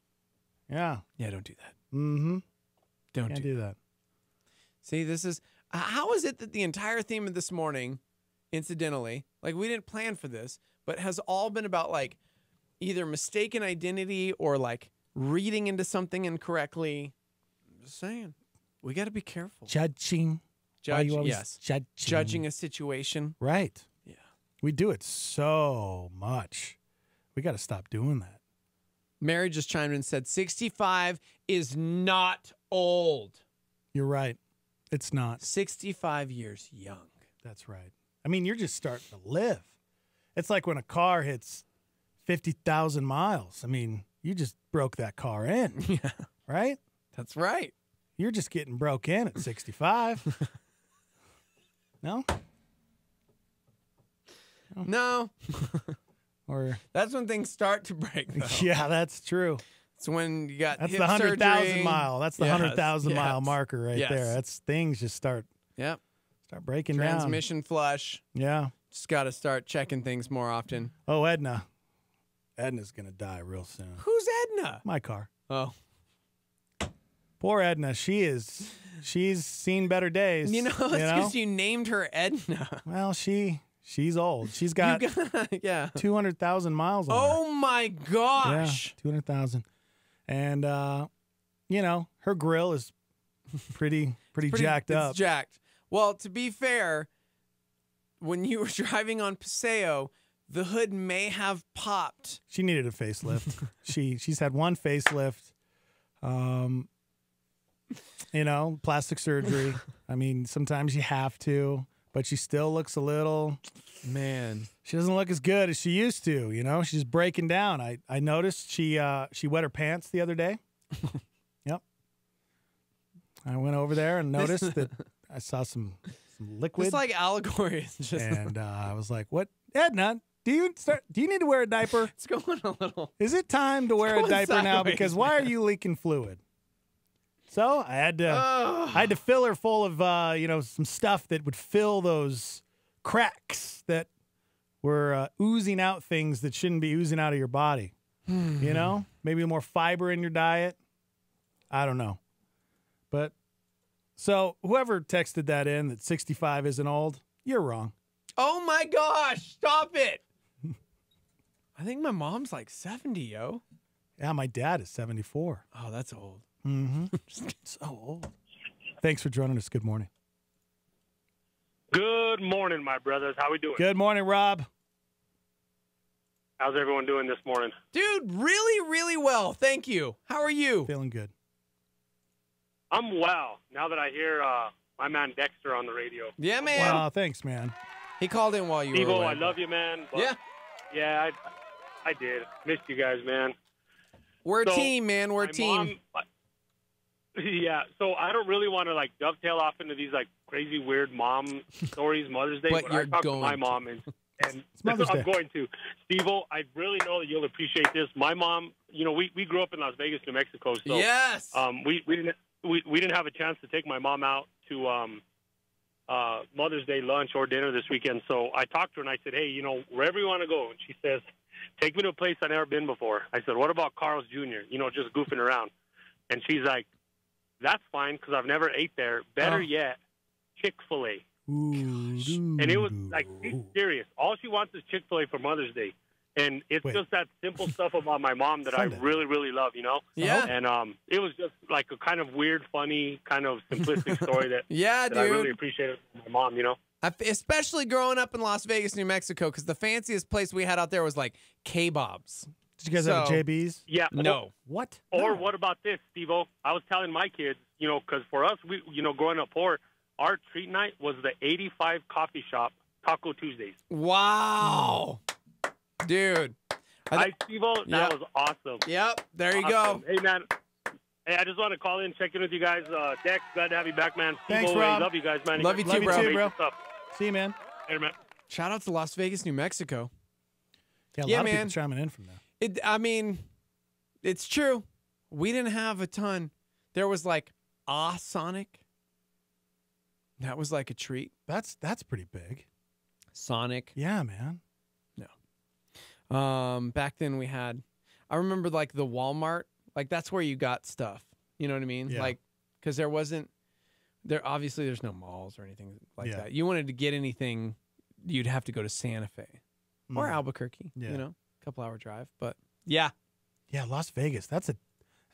Yeah. Yeah, don't do that. Mm-hmm. Can't do that. See, this is how is it that the entire theme of this morning, incidentally, like we didn't plan for this, but has all been about like either mistaken identity or like reading into something incorrectly. I'm just saying, we got to be careful. Judging. Judging a situation. Right. Yeah. We do it so much. We got to stop doing that. Mary just chimed in and said 65 is not old. You're right. It's not. 65 years young. That's right. I mean, you're just starting to live. It's like when a car hits 50,000 miles. I mean, you just broke that car in. Yeah. Right? That's right. You're just getting broke in at 65. No? No. Or that's when things start to break, though. Yeah, that's true. It's when you got That's hip the 100,000 surgery. mile. That's the 100,000 mile marker right there. That's things just start breaking down. Transmission flush. Yeah. Just got to start checking things more often. Oh, Edna. Edna's going to die real soon. Who's Edna? My car. Oh. Poor Edna. She's seen better days. You know, it's because you named her Edna. Well, she's old. She's got 200,000 miles on her. Oh, my gosh. Yeah, 200,000. And, her grill is pretty jacked up. It's jacked. Well, to be fair, when you were driving on Paseo, the hood may have popped. She needed a facelift. She's had one facelift. Plastic surgery. I mean, sometimes you have to, but she still looks a little. Man, she doesn't look as good as she used to. She's breaking down. I noticed she wet her pants the other day. Yep. I went over there and noticed that I saw some liquid. It's like allegory. And I was like, "What, Edna? Do you need to wear a diaper? It's going a little. Is it time to wear a diaper now? sideways, Because why are you leaking fluid?" So I had to fill her full of some stuff that would fill those cracks that were oozing out things that shouldn't be oozing out of your body. Maybe more fiber in your diet. I don't know. But so whoever texted that in that 65 isn't old, you're wrong. Oh my gosh, stop it. I think my mom's like 70, yo. Yeah, my dad is 74. Oh, that's old. Mm-hmm. So old. Thanks for joining us. Good morning. Good morning, my brothers. How we doing? Good morning, Rob. How's everyone doing this morning? Dude, really, really well. Thank you. How are you? Feeling good. I'm well. Now that I hear my man Dexter on the radio. Yeah, man. Wow, thanks, man. He called in while you Steve-O, were away. I love you, man. But yeah, I did. Missed you guys, man. We're a team, man. We're a team. Yeah, so I don't really want to like dovetail off into these like crazy weird mom stories, Mother's Day. But you're I talked going to my to. mom and I'm going to. Steve-O, I really know that you'll appreciate this. My mom, we grew up in Las Vegas, New Mexico, so yes, we didn't have a chance to take my mom out to Mother's Day lunch or dinner this weekend. So I talked to her and I said, hey, wherever you want to go, and she says, take me to a place I've never been before. I said, what about Carl's Jr., just goofing around? And she's like, that's fine because I've never ate there. Better yet, Chick-fil-A. And it was like, she's serious. All she wants is Chick-fil-A for Mother's Day. And it's just that simple stuff about my mom that I really, really love, Yeah. And it was just like a kind of weird, funny, kind of simplistic story that, dude. I really appreciated from my mom, Especially growing up in Las Vegas, New Mexico, because the fanciest place we had out there was like K-Bob's. Did you guys have a JB's? Yeah. No. What? Or what about this, Steve-O? I was telling my kids, because for us, we, growing up poor, our treat night was the 85 coffee shop Taco Tuesdays. Wow. Dude. Steve-O, that was awesome. Yep. There you Awesome. go. Hey, man. Hey, I just want to call in, check in with you guys. Dex, glad to have you back, man. Thanks, Steve-O, Rob. Love you guys, man. Love you too, bro. Amazing stuff. See you, man. Later, man. Shout out to Las Vegas, New Mexico. Yeah, a lot of people chiming in from there. I mean, it's true. We didn't have a ton. There was like Sonic. That was like a treat. That's pretty big. Sonic. Yeah, man. No. Back then we had, I remember like the Walmart. Like that's where you got stuff. You know what I mean? Yeah. Like, because obviously there's no malls or anything like Yeah. that. You wanted to get anything, you'd have to go to Santa Fe or Albuquerque. Yeah. A couple hour drive. But yeah. Yeah, Las Vegas. That'd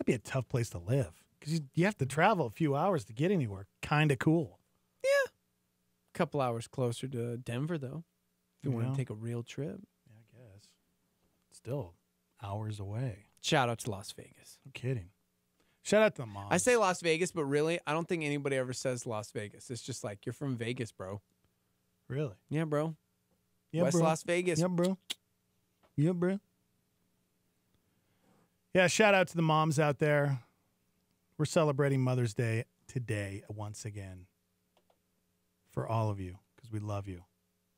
be a tough place to live because you have to travel a few hours to get anywhere. Kind of cool. Yeah. A couple hours closer to Denver though, if you want to take a real trip. Yeah, I guess. Still hours away. Shout out to Las Vegas. No kidding. Shout out to the moms. I say Las Vegas, but really, I don't think anybody ever says Las Vegas. It's just like, you're from Vegas, bro. Really? Yeah, bro. Yeah, West bro. Las Vegas. Yeah, bro. Yeah, bro. Yeah, shout out to the moms out there. We're celebrating Mother's Day today once again for all of you because we love you.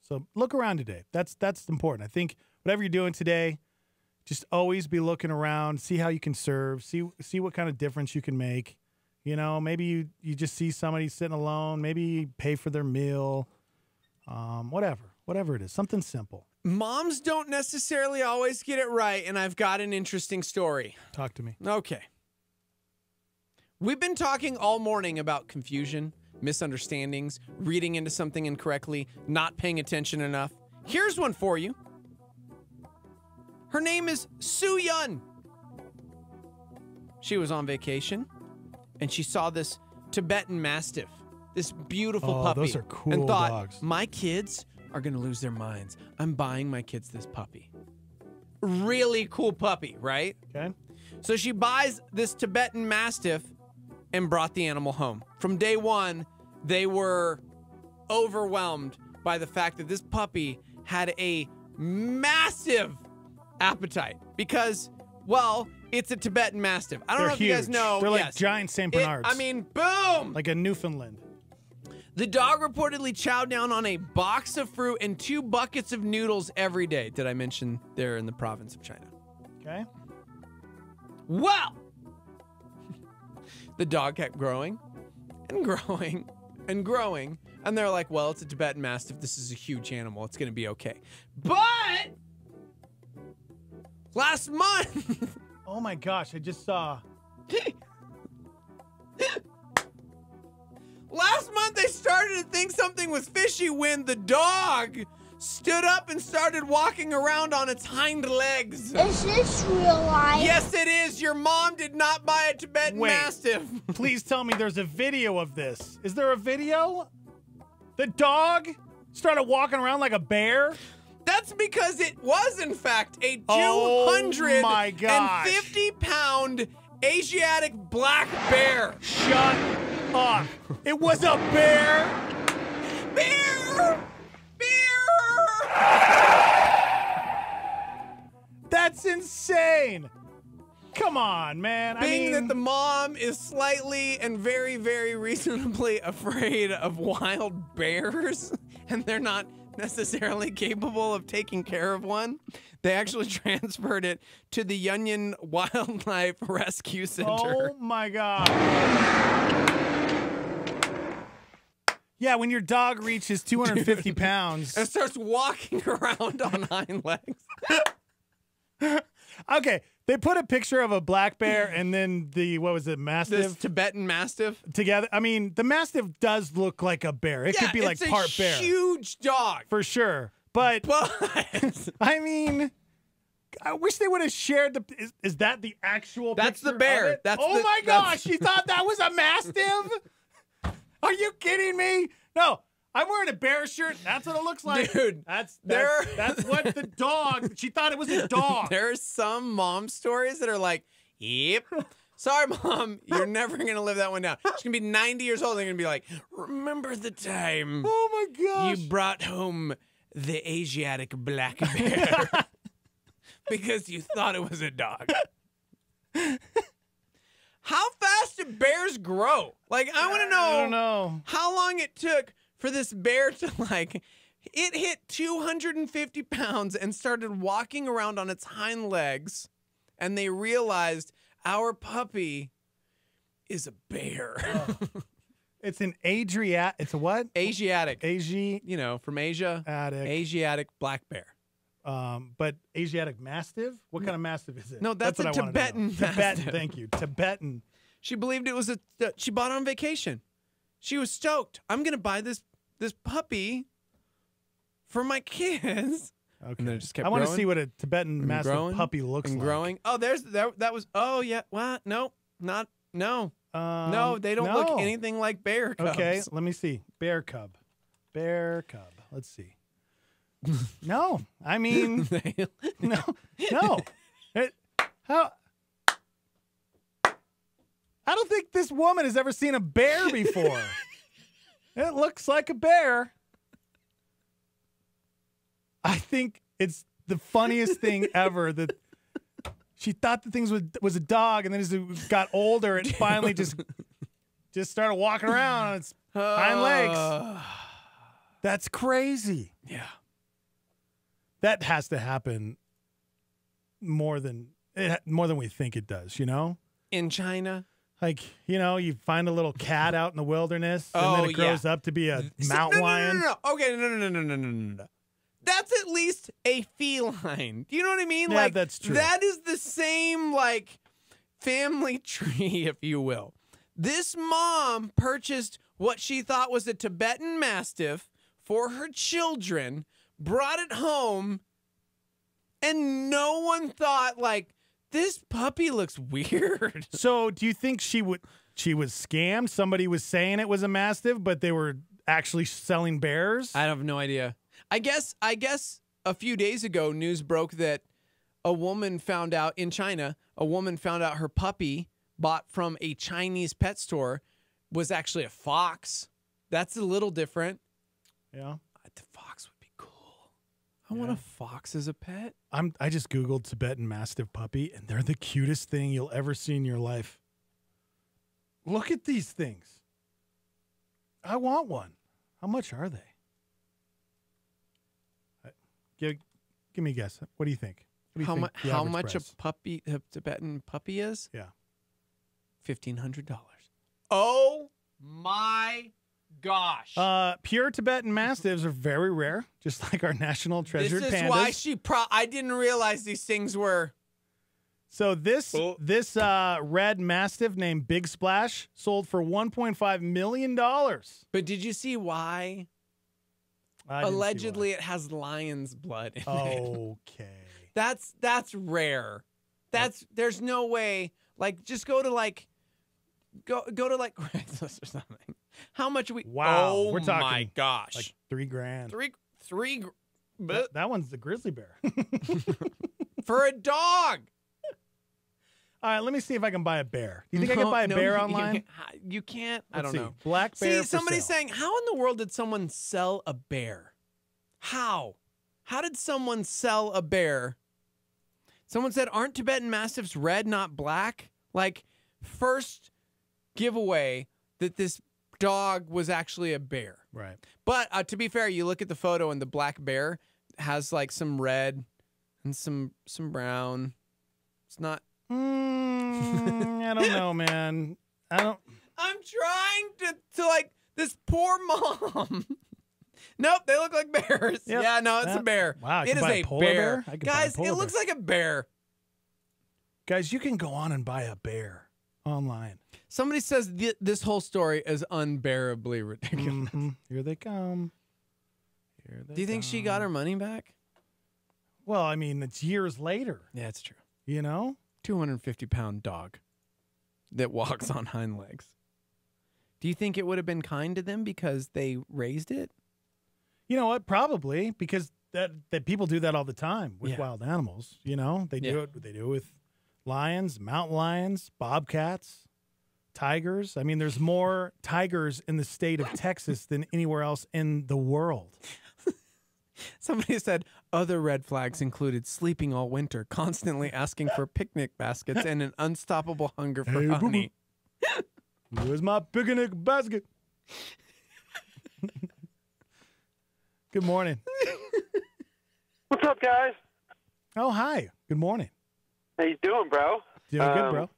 So look around today. That's important. I think whatever you're doing today, just always be looking around, see how you can serve, see what kind of difference you can make. Maybe you just see somebody sitting alone, maybe pay for their meal, whatever it is, something simple. Moms don't necessarily always get it right, and I've got an interesting story. Talk to me. Okay. We've been talking all morning about confusion, misunderstandings, reading into something incorrectly, not paying attention enough. Here's one for you. Her name is Sue Yun. She was on vacation, and she saw this Tibetan Mastiff, this beautiful puppy. Those are cool and thought, dogs. my kids are going to lose their minds. I'm buying my kids this puppy. Really cool puppy, right? Okay. So she buys this Tibetan Mastiff and brought the animal home. From day one, they were overwhelmed by the fact that this puppy had a massive appetite because, well, it's a Tibetan Mastiff. I don't know if you guys know. They're like giant St. Bernards. Boom! Like a Newfoundland. The dog reportedly chowed down on a box of fruit and 2 buckets of noodles every day. Did I mention they're in the province of China? Okay. Well, the dog kept growing and growing and growing. And they're like, well, it's a Tibetan Mastiff. This is a huge animal. It's going to be okay. But last month. Oh my gosh, I just saw. Last month, they started to think something was fishy when the dog stood up and started walking around on its hind legs. Is this real life? Yes, it is. Your mom did not buy a Tibetan Mastiff. Please tell me there's a video of this. Is there a video? The dog started walking around like a bear? That's because it was, in fact, a 250-pound Asiatic black bear. Shut up. It was a bear. Bear. That's insane. Come on, man. Being that the mom is slightly and very, very reasonably afraid of wild bears, and they're not necessarily capable of taking care of one, they actually transferred it to the Union Wildlife Rescue Center. Oh my God. Yeah, when your dog reaches 250 pounds. And starts walking around on hind legs. Okay, they put a picture of a black bear and then Mastiff? This Tibetan Mastiff. Together. I mean, the Mastiff does look like a bear. It could be like part bear. It's a huge dog. For sure. But I mean, I wish they would have shared the. Is that the actual? That's picture the bear. Of it? That's my gosh! You thought that was a Mastiff? Are you kidding me? No, I'm wearing a bear shirt. That's what it looks like. Dude, that's what the dog, she thought it was a dog. There are some mom stories that are like, yep. Sorry, Mom, you're never going to live that one down. She's going to be 90 years old. They're going to be like, remember the time my gosh. you brought home the Asiatic black bear because you thought it was a dog. How fast do bears grow? Like, I want to know, I don't know how long it took for this bear to, like, it hit 250 pounds and started walking around on its hind legs, and they realized our puppy is a bear. It's an it's a what? Asiatic. You know, from Asia. Asiatic black bear. But Asiatic Mastiff? What kind of Mastiff is it? No, that's a what I wanted to Tibetan know. Tibetan, Mastiff. thank you. Tibetan. She believed it was she bought it on vacation. She was stoked. I'm going to buy this puppy for my kids. Okay. And then it just kept I want to growing see what a Tibetan and Mastiff growing puppy looks and like. growing. Oh, that was, oh, yeah. What? No, no. No, they don't look anything like bear cubs. Okay, let me see. Bear cub. Bear cub. Let's see. No, I mean, no. How? I don't think this woman has ever seen a bear before. It looks like a bear. I think it's the funniest thing ever that she thought the thing was a dog, and then as it got older, it finally just started walking around on its hind legs. That's crazy. Yeah. That has to happen more than we think it does, you know? In China? Like, you know, you find a little cat out in the wilderness, and then it grows up to be a mountain lion. No. Okay, no. That's at least a feline. Do you know what I mean? Yeah, like, that's true. That is the same, like, family tree, if you will. This mom purchased what she thought was a Tibetan Mastiff for her children, brought it home, and no one thought, like, this puppy looks weird. So do you think she was scammed? Somebody was saying it was a Mastiff, but they were actually selling bears? I have no idea. I guess a few days ago, news broke that a woman found out in China, her puppy bought from a Chinese pet store was actually a fox. That's a little different. Yeah. The fox would be cool. I want a fox as a pet. I just Googled Tibetan Mastiff puppy, and they're the cutest thing you'll ever see in your life. Look at these things. I want one. How much are they? Give me a guess. What do you think? How much a Tibetan puppy is? Yeah. $1,500. Oh my gosh. Pure Tibetan Mastiffs are very rare, just like our national treasured pandas. This is why I didn't realize these things were. So this red Mastiff named Big Splash sold for $1.5 million. But did you see why? Allegedly, it has lion's blood in it. Okay. That's rare. There's no way. Like, just go to go to Craigslist or something. How much are we? Wow, Oh we're talking my gosh! Like $3,000. Three. That one's the grizzly bear for a dog. All right, let me see if I can buy a bear. Do you think I can buy a bear online? You can't. Let's I don't see. know. Black bear. See, somebody's saying, how in the world did someone sell a bear? How? How did someone sell a bear? Someone said, aren't Tibetan Mastiffs red, not black? Like, first giveaway that this dog was actually a bear. Right. But to be fair, you look at the photo and the black bear has like some red and some brown. It's not. I don't know, man. I'm trying to like this poor mom. Nope, they look like bears. Yep. Yeah, no, it's a bear. Wow, it is a bear. Guys, it looks like like a bear. Guys, you can go on and buy a bear online. Somebody says this whole story is unbearably ridiculous. Here they come. Do you think she got her money back? Well, I mean, it's years later. Yeah, it's true. You know? 250-pound dog that walks on hind legs. Do you think it would have been kind to them because they raised it? You know what? Probably because that people do that all the time with wild animals. You know, they do it. They do it with lions, mountain lions, bobcats, tigers. I mean, there's more tigers in the state of Texas than anywhere else in the world. Somebody said other red flags included sleeping all winter, constantly asking for picnic baskets, and an unstoppable hunger for honey. Where's my picnic basket? Good morning. What's up, guys? Oh, hi. Good morning. How you doing, bro? Doing good, bro.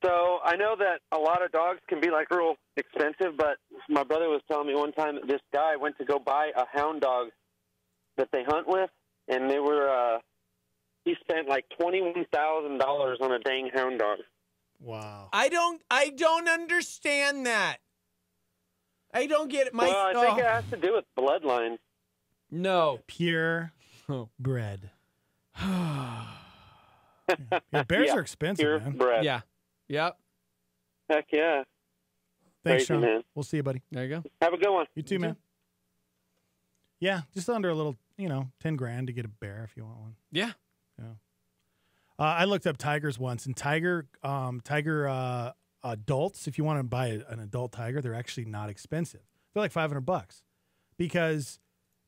So I know that a lot of dogs can be like real expensive, but my brother was telling me one time that this guy went to go buy a hound dog that they hunt with, and they were he spent like $21,000 on a dang hound dog. Wow. I don't understand that. I don't get it. Well, I think it has to do with bloodline. No. Pure bread. Bears are expensive, man. Bread. Yeah. Yep. Heck yeah. Thanks, Crazy, Sean. man. We'll see you, buddy. There you go. Have a good one. You too, man. Yeah, just under a little, $10,000 to get a bear if you want one. Yeah. Yeah. I looked up tigers once, and tiger adults, if you want to buy an adult tiger, they're actually not expensive. They're like $500 because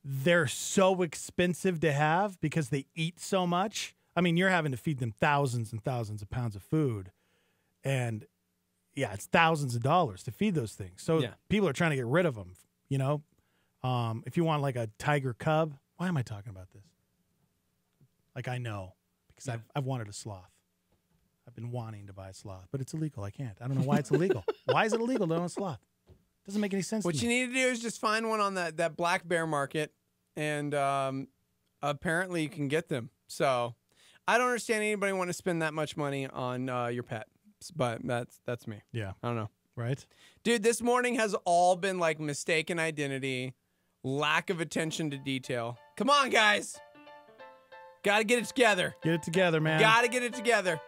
they're so expensive to have because they eat so much. I mean, you're having to feed them thousands and thousands of pounds of food. And, yeah, it's thousands of dollars to feed those things. So people are trying to get rid of them, If you want like a tiger cub, why am I talking about this? Like I know because I've wanted a sloth. I've been wanting to buy a sloth, but it's illegal. I can't. I don't know why it's illegal. Why is it illegal to own a sloth? Doesn't make any sense What to you me. need to do is just find one on that black bear market, and apparently you can get them. So I don't understand anybody want to spend that much money on your pet, but that's me. Yeah. I don't know. Right? Dude, this morning has all been like mistaken identity, lack of attention to detail. Come on, guys. Got to get it together. Get it together, man. Got to get it together.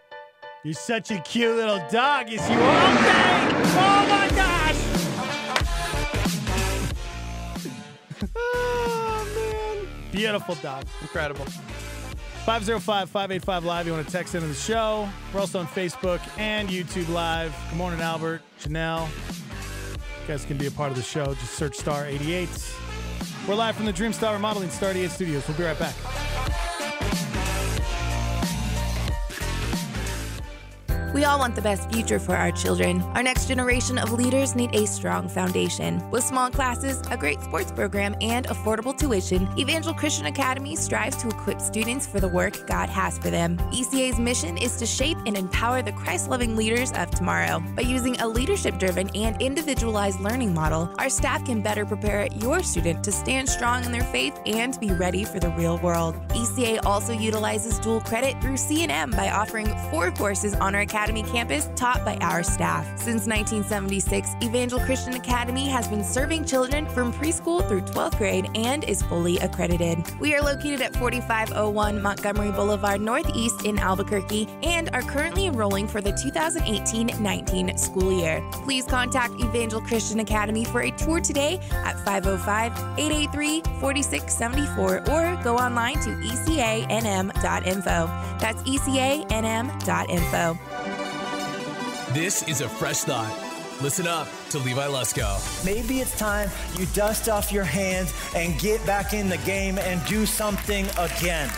You're such a cute little dog. Yes, you are. Okay. Oh, my gosh. Oh, man. Beautiful dog. Incredible. 505-585-LIVE. You want to text into the show. We're also on Facebook and YouTube Live. Good morning, Albert, Janelle. You guys can be a part of the show. Just search Star 88. We're live from the Dream Star Remodeling Star 88 Studios. We'll be right back. We all want the best future for our children. Our next generation of leaders need a strong foundation. With small classes, a great sports program, and affordable tuition, Evangel Christian Academy strives to equip students for the work God has for them. ECA's mission is to shape and empower the Christ-loving leaders of tomorrow. By using a leadership-driven and individualized learning model, our staff can better prepare your student to stand strong in their faith and be ready for the real world. ECA also utilizes dual credit through C&M by offering 4 courses on our Academy campus taught by our staff. Since 1976, Evangel Christian Academy has been serving children from preschool through 12th grade and is fully accredited. We are located at 4501 Montgomery Boulevard Northeast in Albuquerque and are currently enrolling for the 2018-19 school year. Please contact Evangel Christian Academy for a tour today at 505-883-4674 or go online to ecanm.info. That's ecanm.info. This is a fresh thought. Listen up to Levi Lusko. Maybe it's time you dust off your hands and get back in the game and do something again.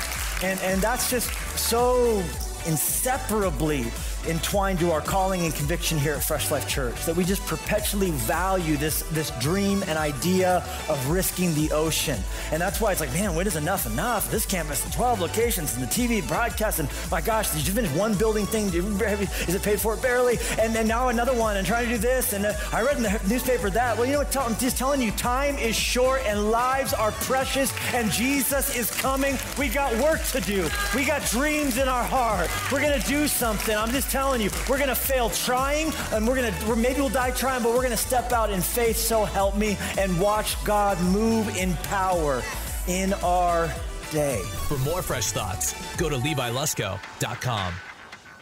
And that's just so inseparably entwined to our calling and conviction here at Fresh Life Church, that we just perpetually value this dream and idea of risking the ocean. And that's why it's like, man, when is enough? This campus, 12 locations, and the TV broadcast, and my gosh, did you finish one building thing? Is it paid for? Barely. And then now another one, and trying to do this, and I read in the newspaper that. Well, you know what? I'm just telling you, time is short, and lives are precious, and Jesus is coming. We got work to do. We got dreams in our heart. We're going to do something. I'm just telling you, we're going to fail trying, and maybe we'll die trying, but we're going to step out in faith, so help me, and watch God move in power in our day. For more fresh thoughts, go to LeviLusko.com.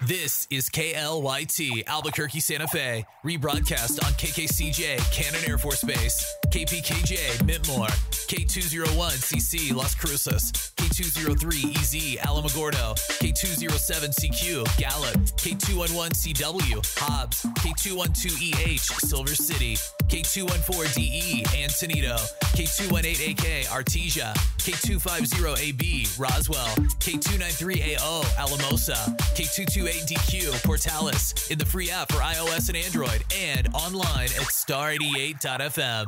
This is KLYT Albuquerque, Santa Fe, rebroadcast on KKCJ, Cannon Air Force Base, KPKJ, Mintmore, K201CC, Las Cruces, K203EZ, Alamogordo, K207CQ, Gallup, K211CW, Hobbs, K212EH, Silver City, K214DE, Antonito, K218AK, Artesia, K250AB, Roswell, K293AO, Alamosa, K228DQ, Portales, in the free app for iOS and Android, and online at star88.fm.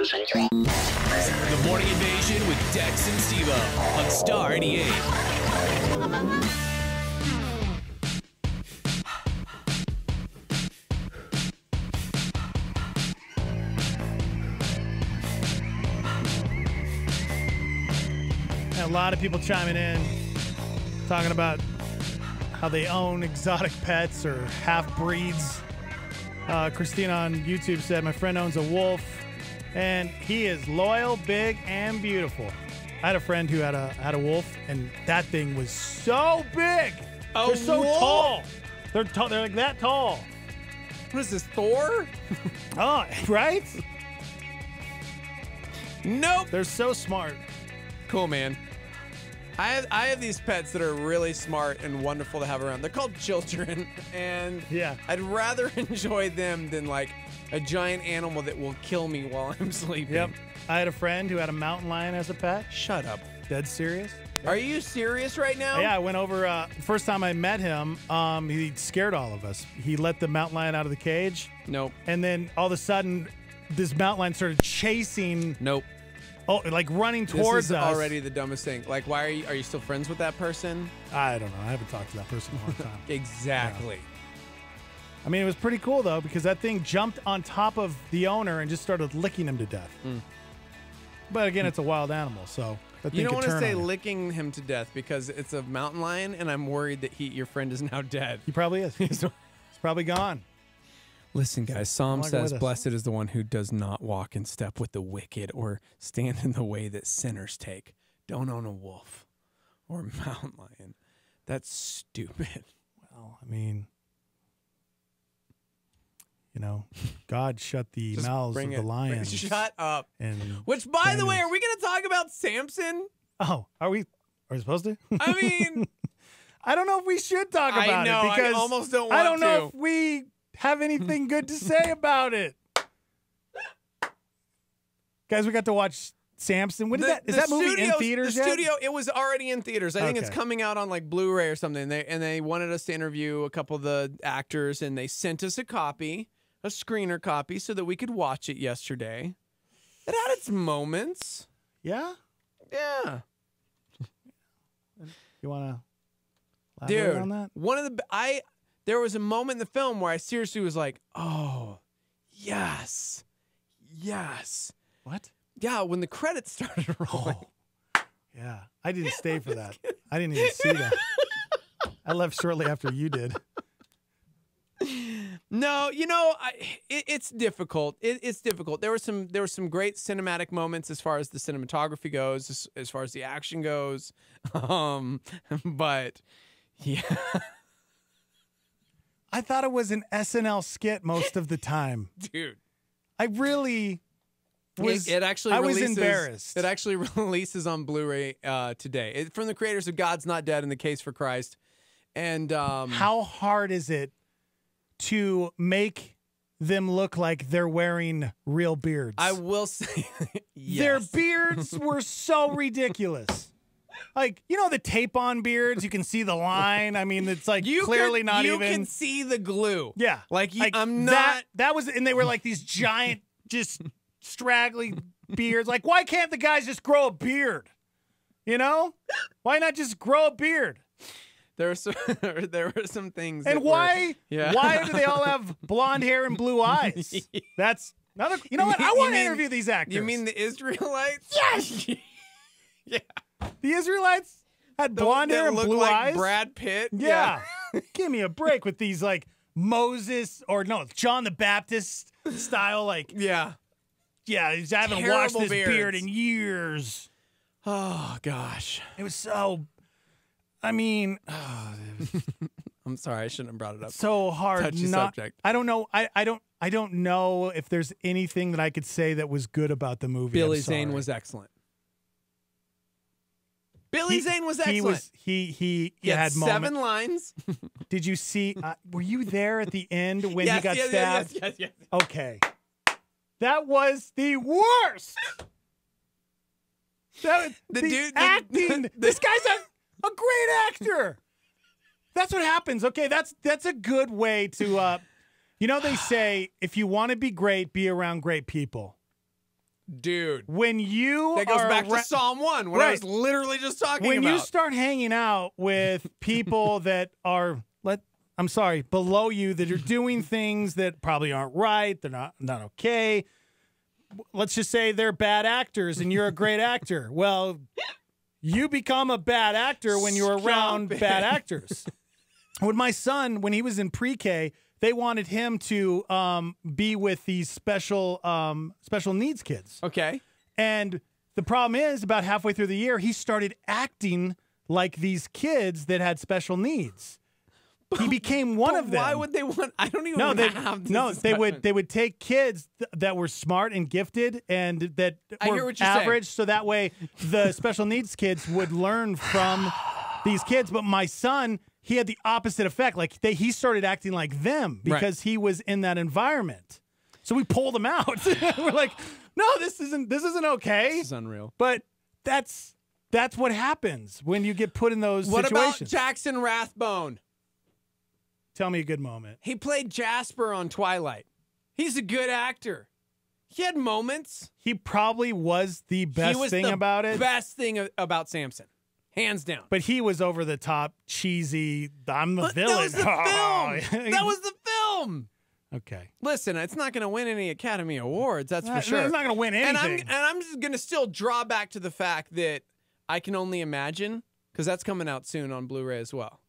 The Morning Invasion with Dex and Stevo on Star 88. A lot of people chiming in, talking about how they own exotic pets or half-breeds. Christina on YouTube said, my friend owns a wolf, and he is loyal, big, and beautiful. I had a friend who had a wolf, and that thing was so big. They're so wolf? tall. They're tall. They're like that tall. What is this, Thor? Oh, right? Nope. They're so smart. Cool, man. I have these pets that are really smart and wonderful to have around. They're called children, and yeah, I'd rather enjoy them than like a giant animal that will kill me while I'm sleeping. Yep. I had a friend who had a mountain lion as a pet. Shut up. Dead serious. Are you serious right now? Yeah, I went over. First time I met him, he scared all of us. He let the mountain lion out of the cage. Nope. And then all of a sudden, this mountain lion started chasing. Nope. Oh, like running towards this is us. already the dumbest thing. Like, why are you still friends with that person? I don't know. I haven't talked to that person in a long time. Exactly. Yeah. I mean, it was pretty cool though because that thing jumped on top of the owner and just started licking him to death. But again, it's a wild animal, so that thing You don't could want to turn say on you. licking him to death because it's a mountain lion, and I'm worried that your friend is now dead. He probably is. He's probably gone. Listen, guys, Psalm Along says, with us. blessed is the one who does not walk in step with the wicked or stand in the way that sinners take. Don't own a wolf or a mountain lion. That's stupid. Well, I mean, you know, God shut the Just mouths of bring the it. lions. Shut up. And Which, by the way, Daniels. are we going to talk about Samson? Oh, are we supposed to? I mean, I don't know if we should talk I about know, it because I almost don't I want don't know to. if we have anything good to say about it. Guys, we got to watch Samson. When is that movie in theaters The yet? studio, it was already in theaters. I think it's Okay. coming out on like Blu-ray or something. They wanted us to interview a couple of the actors, and they sent us a copy, a screener copy, so that we could watch it yesterday. It had its moments. Yeah? Yeah. You want to elaborate Dude, on that? one of the there was a moment in the film where I seriously was like, "Oh, yes, yes." What? Yeah, when the credits started rolling. Yeah. I didn't stay for that. I didn't even see that. I left shortly after you did. No, you know, it's difficult. It's difficult. There were some great cinematic moments as far as the cinematography goes, as far as the action goes. But yeah. I thought it was an SNL skit most of the time. Dude. I really was. It actually I was releases, embarrassed. It actually releases on Blu-ray today. From the creators of God's Not Dead and The Case for Christ. And how hard is it to make them look like they're wearing real beards? I will say Their yes. beards were so ridiculous. Like, you know, the tape-on beards, you can see the line. I mean, it's like clearly not even. You can see the glue. Yeah. Like, I'm that, not. That was, and they were like these giant, just straggly beards. Like, why can't the guys just grow a beard? You know? Why not just grow a beard? There were some things. And that why? Were, yeah. Why do they all have blonde hair and blue eyes? That's another. You know what? I want to interview these actors. You mean the Israelites? Yes. Yeah. The Israelites had blonde hair and look blue like eyes. Brad Pitt. Yeah. Give me a break with these like Moses or no John the Baptist style. Like yeah. I haven't Terrible washed this beards. beard in years. Oh gosh. It was so. I mean, I'm sorry, I shouldn't have brought it up. So hard. Touchy not, subject. I don't know. I don't know if there's anything that I could say that was good about the movie. Billy I'm sorry. Zane was excellent. Billy Zane was excellent. He had had 7 lines. Did you see? Were you there at the end when Yes, he got yes, stabbed? yes. Okay, that was the worst. The dude acting. This guy's a great actor. That's what happens. Okay, that's a good way to. You know, they say if you want to be great, be around great people. Dude, when you that goes are back to Psalm 1, what I was literally just talking when about. you start hanging out with people that are I'm sorry, below you, that are doing things that probably aren't right, they're not okay. Let's just say they're bad actors and you're a great actor. Well, you become a bad actor when you're around bad actors. When my son, when he was in pre-K, they wanted him to be with these special needs kids. Okay. And the problem is, about halfway through the year, he started acting like these kids that had special needs. He became one of them. Why would they want? I don't even no, they, have this no, discussion. they would take kids that were smart and gifted and that I hear were what you're average, saying. so that way the special needs kids would learn from these kids. But my son, he had the opposite effect. Like he started acting like them because he was in that environment. So we pulled him out. We're like, no, this isn't okay. This is unreal. But that's what happens when you get put in those What situations. about Jackson Rathbone? Tell me a good moment. He played Jasper on Twilight. He's a good actor. He had moments. He probably was the best thing about it. Best thing about Samson, hands down. But he was over the top, cheesy. I'm the villain. That was the film. That was the film. Okay. Listen, it's not going to win any Academy Awards. That's for sure. It's not going to win anything. And I'm just going to still draw back to the fact that I can only imagine, because that's coming out soon on Blu-ray as well.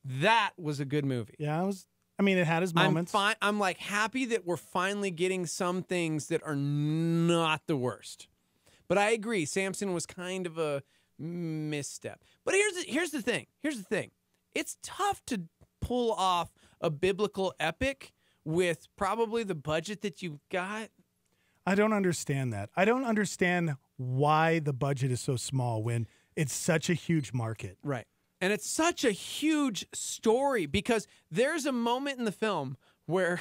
That was a good movie. Yeah, it was. I mean, it had its moments. I'm like happy that we're finally getting some things that are not the worst. But I agree, Samson was kind of a misstep. But here's the thing. Here's the thing. It's tough to pull off a biblical epic with probably the budget that you've got. I don't understand that. I don't understand why the budget is so small when it's such a huge market. Right. And it's such a huge story because there's a moment in the film where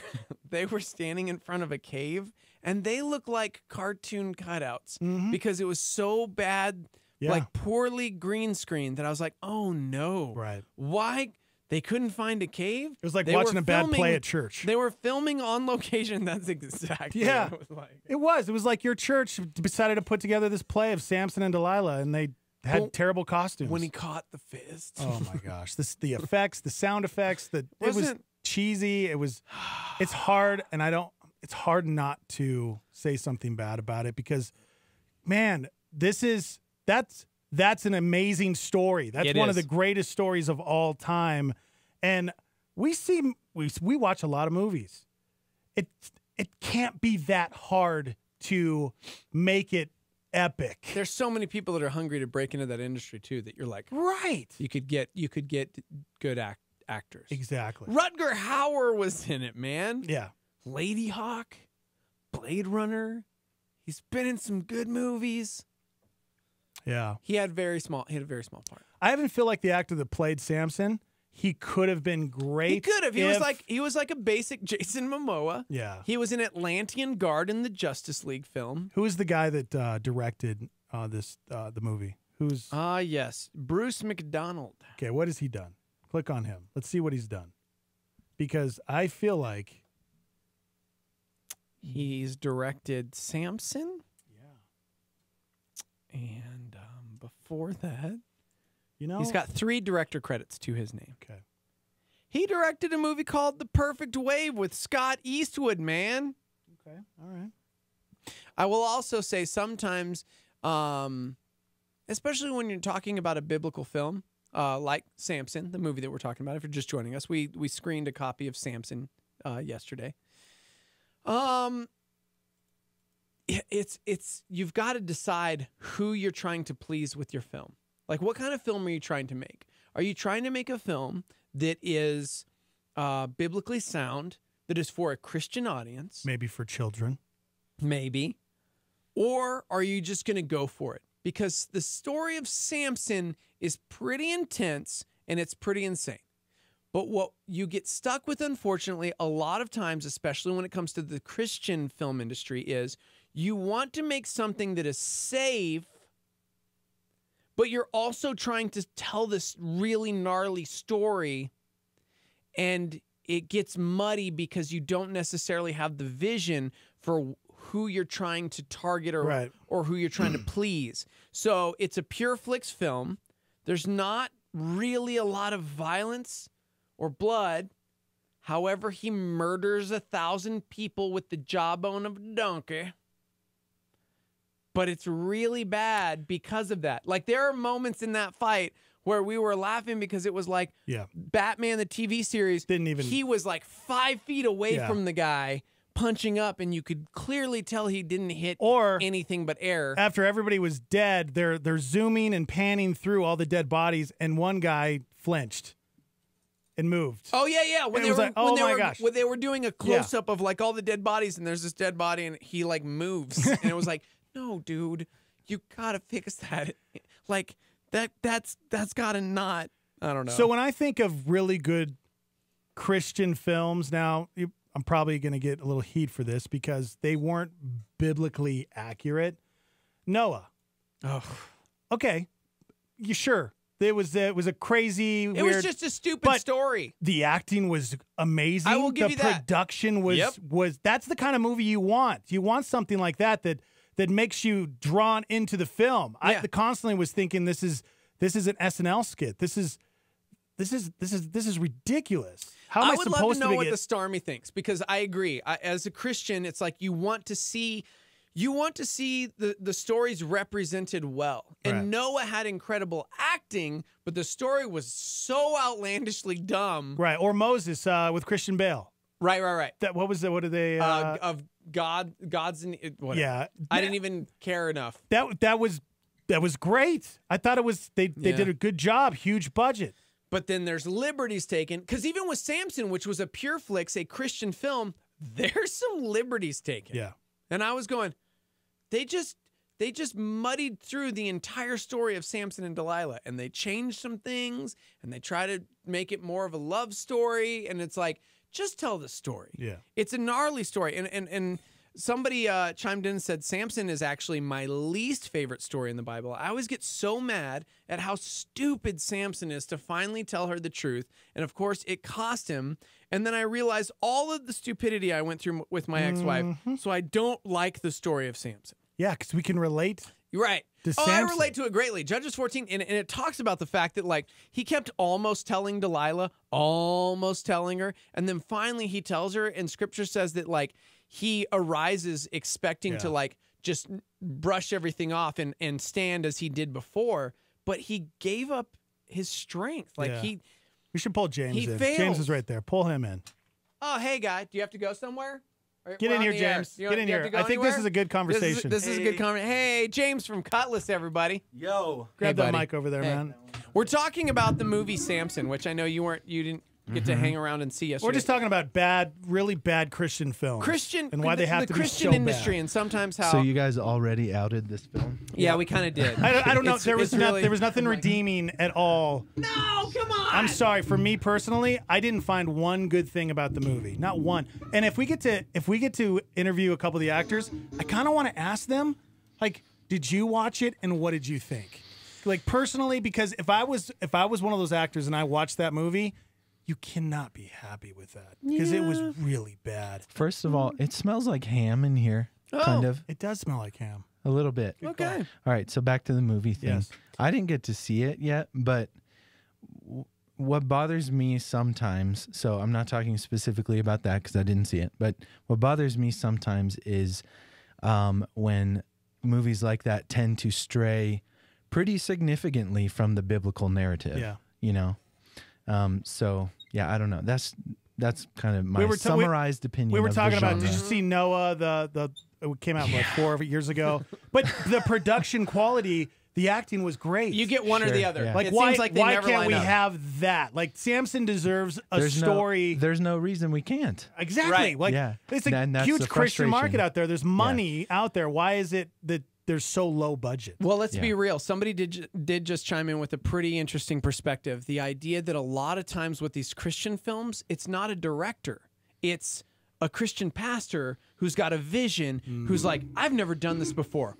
they were standing in front of a cave and they look like cartoon cutouts because it was so bad, like poorly green screened, that I was like, oh no. Right. Why? They couldn't find a cave? It was like watching a bad play at church. They were filming on location. That's exactly what it was like. It was. It was like your church decided to put together this play of Samson and Delilah, and they had terrible costumes. When he caught the fist. Oh my gosh. The effects, the sound effects, it was cheesy. It's hard, and it's hard not to say something bad about it because, man, that's an amazing story. That's one of the greatest stories of all time. And we watch a lot of movies. It can't be that hard to make it epic. There's so many people that are hungry to break into that industry too that you're like, right. You could get good actors. Exactly. Rutger Hauer was in it, man. Yeah. Lady Hawk, Blade Runner. He's been in some good movies. Yeah. He had a very small part. I even feel like the actor that played Samson, he could have been great. He could have. He was like a basic Jason Momoa. Yeah. He was an Atlantean guard in the Justice League film. Who is the guy that directed the movie? Who's yes, Bruce McDonald. Okay, what has he done? Click on him. Let's see what he's done. Because I feel like he's directed Samson. Yeah. And before that, you know, he's got 3 director credits to his name. Okay. He directed a movie called The Perfect Wave with Scott Eastwood, man. Okay. All right. I will also say sometimes, especially when you're talking about a biblical film, like Samson, the movie that we're talking about. If you're just joining us, we screened a copy of Samson yesterday. It's you've got to decide who you're trying to please with your film. Like, what kind of film are you trying to make? Are you trying to make a film that is biblically sound, that is for a Christian audience? Maybe for children. Maybe. Or are you just going to go for it? Because the story of Samson is pretty intense and it's pretty insane. But what you get stuck with, unfortunately, a lot of times, especially when it comes to the Christian film industry, is you want to make something that is safe, but you're also trying to tell this really gnarly story, and it gets muddy because you don't necessarily have the vision for who you're trying to target or who you're trying to please. So it's a pure flicks film. There's not really a lot of violence or blood. However, he murders 1,000 people with the jawbone of a donkey. But it's really bad because of that. Like, there are moments in that fight where we were laughing because it was like Batman, the TV series, he was like 5 feet away from the guy punching up, and you could clearly tell he didn't hit anything but air. After everybody was dead, they're zooming and panning through all the dead bodies, and one guy flinched. and moved. Oh yeah. When And it they was were like, oh my gosh. when they were doing a close up of like all the dead bodies, and there's this dead body, and he like moves, and it was like, no, dude, you gotta fix that. Like that's gotta not. I don't know. So when I think of really good Christian films, now I'm probably going to get a little heat for this because they weren't biblically accurate. Noah. Oh, okay. You sure? It was a crazy. It weird, was just a stupid story. The acting was amazing. I will give you that. The production was that's the kind of movie you want. You want something like that makes you drawn into the film. Yeah. I constantly was thinking this is an SNL skit. This is ridiculous. How am I would supposed love to know be what the Starmy thinks, because I agree. As a Christian, it's like you want to see the stories represented well. And Right. Noah had incredible acting, but the story was so outlandishly dumb. Right, or Moses with Christian Bale. Right. That what was that? What did they? Of God's in whatever. Yeah. I didn't even care enough. That was great. I thought it was they did a good job. Huge budget. But then there's liberties taken, because even with Samson, which was a pure flicks, a Christian film, there's some liberties taken. Yeah. And I was going, they just muddied through the entire story of Samson and Delilah, and they changed some things, and they try to make it more of a love story, and it's like, just tell the story. Yeah. It's a gnarly story. And somebody chimed in and said, Samson is actually my least favorite story in the Bible. I always get so mad at how stupid Samson is to finally tell her the truth. And of course, it cost him. And then I realized all of the stupidity I went through with my ex-wife. So I don't like the story of Samson. Yeah, because we can relate. You're right. To I Samson. relate to it greatly. Judges 14, and it talks about the fact that, like, he kept almost telling Delilah, almost telling her, and then finally he tells her, and Scripture says that, like, he arises expecting to, like, just brush everything off and stand as he did before, but he gave up his strength. Like, we should pull James in. James is right there. Pull him in. Oh, hey, guy, do you have to go somewhere? Get in here, James. Get in here. I think this is a good conversation. This is a good conversation. Hey, James from Cutlass, everybody. Yo. Grab Hey, that buddy. mic over there, Hey. man. We're talking about the movie Samson, which I know you didn't get to hang around and see yesterday. We're just talking about really bad Christian films. and why they have the to Christian be so industry, bad. and sometimes how. So you guys already outed this film? Yeah, we kind of did. I don't know. It's- There was it's really- there was nothing redeeming at all. No, come on. I'm sorry. For me personally, I didn't find one good thing about the movie. Not one. And if we get to interview a couple of the actors, I kind of want to ask them, like, did you watch it and what did you think? Like, personally, because if I was one of those actors and I watched that movie, you cannot be happy with that because it was really bad. First of all, it smells like ham in here, kind of. It does smell like ham. A little bit. Okay. All right, so back to the movie thing. Yes. I didn't get to see it yet, but what bothers me sometimes, so I'm not talking specifically about that because I didn't see it, but what bothers me sometimes is when movies like that tend to stray pretty significantly from the biblical narrative. Yeah. You know? So, yeah, I don't know. That's kind of my summarized opinion. We were of talking the about. genre. Did you see Noah? It came out like 4 years ago. But the production quality, the acting was great. You get one or the other. yeah. Like It why? seems like they why never can't line we up. have that? Like Samson deserves a story. There's no reason we can't. Exactly. Right. Like Yeah. it's a And that's huge the Christian market frustration. out there. There's money out there. Why is it that there's so low budget? Well, let's Yeah. be real. Somebody did just chime in with a pretty interesting perspective. The idea that a lot of times with these Christian films, it's not a director. It's a Christian pastor who's got a vision, who's like, I've never done this before.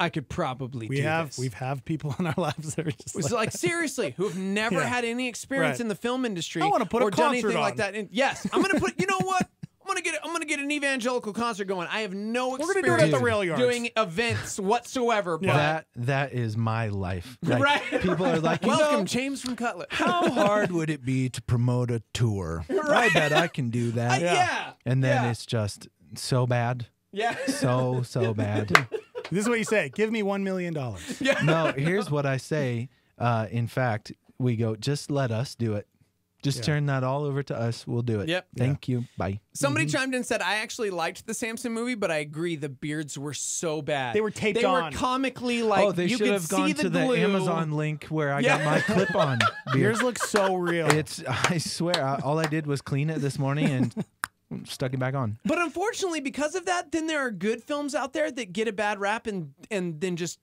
I could probably do this. We've had people in our lives that are just It's like seriously, who've never Yeah. had any experience Right. in the film industry I wanna put a or done concert anything like on. that. And yes, I'm gonna put. You know what? I'm gonna get an evangelical concert going. I have no We're experience gonna do it at the rail yards. doing events whatsoever. But That is my life. Like, Right. People are like, welcome, James from Cutlet. how hard would it be to promote a tour? I bet I can do that. Yeah. And then Yeah. it's just so bad. Yeah. So bad. This is what you say. Give me $1 million. No, here's what I say. In fact, we go, just let us do it. Just turn that all over to us. We'll do it. Yep. Thank you. Bye. Somebody chimed in and said, I actually liked the Samson movie, but I agree the beards were so bad. They were taped They on. were comically like, Oh, they you should could have gone see to the the glue. Amazon link where I got my clip-on beard. Yours looks so real. I swear, all I did was clean it this morning and stuck it back on. But unfortunately, because of that, then there are good films out there that get a bad rap and then just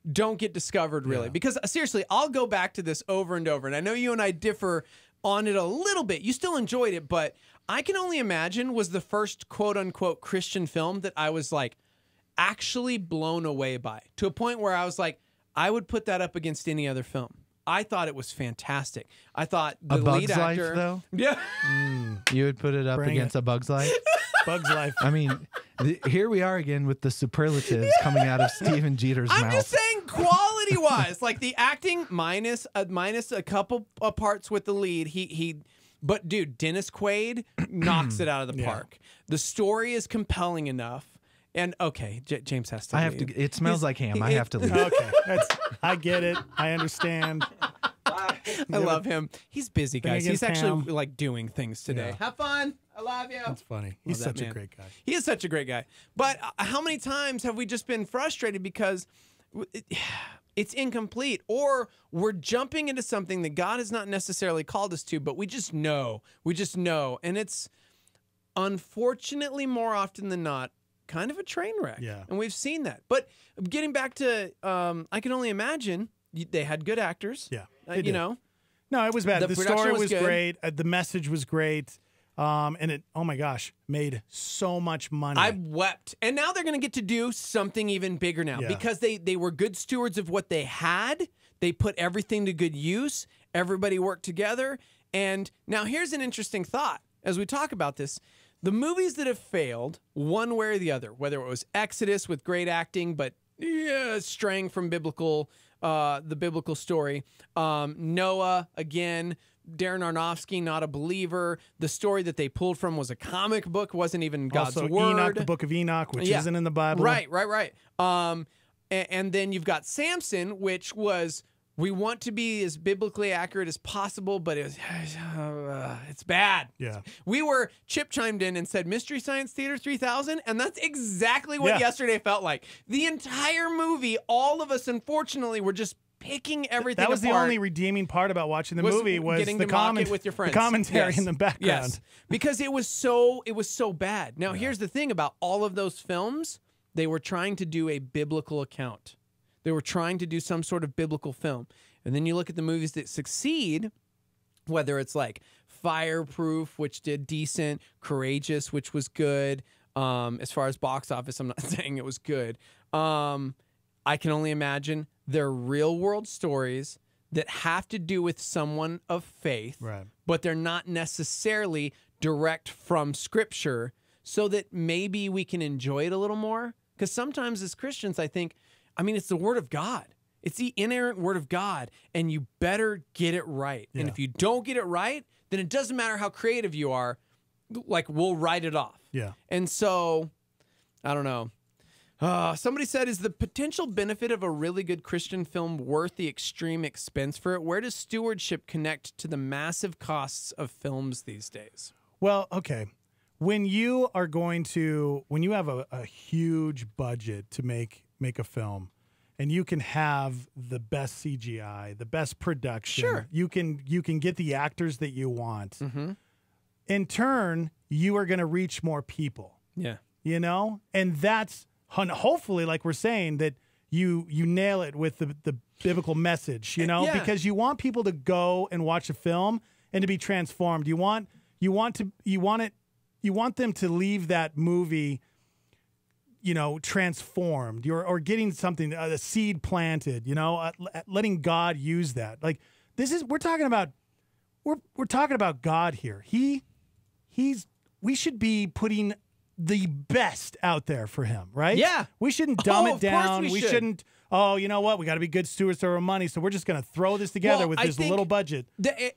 don't get discovered, really. Because seriously, I'll go back to this over and over. And I know you and I differ on it a little bit. You still enjoyed it, but I Can Only Imagine was the first quote-unquote Christian film that I was like actually blown away by, to a point where I was like, I would put that up against any other film. I thought it was fantastic. I thought the A Bug's lead actor, Life, though? yeah, You would put it up Bring against it. A Bug's Life? Bug's Life. I mean, here we are again with the superlatives coming out of Stephen Jeter's I'm mouth. just saying, quality-wise, like the acting minus a couple of parts with the lead. But dude, Dennis Quaid knocks it out of the park. The story is compelling enough. And okay, James has to. I have leave. to. It smells like ham. I have to leave. Okay, I get it. I understand. I love him. He's busy, guys. He's against actually ham. like doing things today. Yeah. Have fun. I love you. That's funny. He's Love that such a man. great guy. He is such a great guy. But how many times have we just been frustrated because it's incomplete, or we're jumping into something that God has not necessarily called us to, but we just know. We just know. And it's unfortunately more often than not kind of a train wreck. Yeah. And we've seen that. But getting back to I Can Only Imagine, they had good actors. Yeah. You did. know. No, it was bad. The The production story was was good. great. The message was great. And it, oh my gosh, made so much money. I wept. And now they're going to get to do something even bigger now Yeah. because they were good stewards of what they had. They put everything to good use. Everybody worked together. And now here's an interesting thought as we talk about this. The movies that have failed one way or the other, whether it was Exodus with great acting, but straying from the biblical story, Noah, again, Darren Aronofsky, not a believer. The story that they pulled from was a comic book, wasn't even God's also, word. Enoch, the Book of Enoch, which isn't in the Bible. Right. And then you've got Samson, which was, we want to be as biblically accurate as possible, but it's bad. Yeah. Chip chimed in and said Mystery Science Theater 3000, and that's exactly what yesterday felt like. The entire movie, all of us, unfortunately, were just picking everything That was the apart. only redeeming part about watching the movie was getting the to mock it with your friends. The commentary Yes. in the background. Yes. Because it was so bad. Now, here's the thing about all of those films. They were trying to do a biblical account. They were trying to do some sort of biblical film. And then you look at the movies that succeed, whether it's like Fireproof, which did decent, Courageous, which was good. As far as box office, I'm not saying it was good. I Can Only Imagine. They're real world stories that have to do with someone of faith, Right. but they're not necessarily direct from Scripture, so that maybe we can enjoy it a little more. Because sometimes as Christians, I think, it's the Word of God. It's the inerrant Word of God, and you better get it right. And Yeah. if you don't get it right, then it doesn't matter how creative you are, like, we'll write it off. Yeah. And so, I don't know. Somebody said, is the potential benefit of a really good Christian film worth the extreme expense for it? Where does stewardship connect to the massive costs of films these days? Well, okay. When you have a huge budget to make a film, and you can have the best CGI, the best production, Sure. you can get the actors that you want. Mm-hmm. In turn, you are going to reach more people. Yeah. You know, and that's hopefully, like we're saying, that you nail it with the biblical message. You know, Yeah. because you want people to go and watch a film and to be transformed. You want them to leave that movie, transformed, or getting something, a seed planted. Letting God use that. Like we're talking about God here. We should be putting the best out there for him, right? Yeah. We shouldn't dumb Oh, it of course down. we We should. shouldn't, you know what? We got to be good stewards of our money, so we're just going to throw this together Well, with I this think little budget.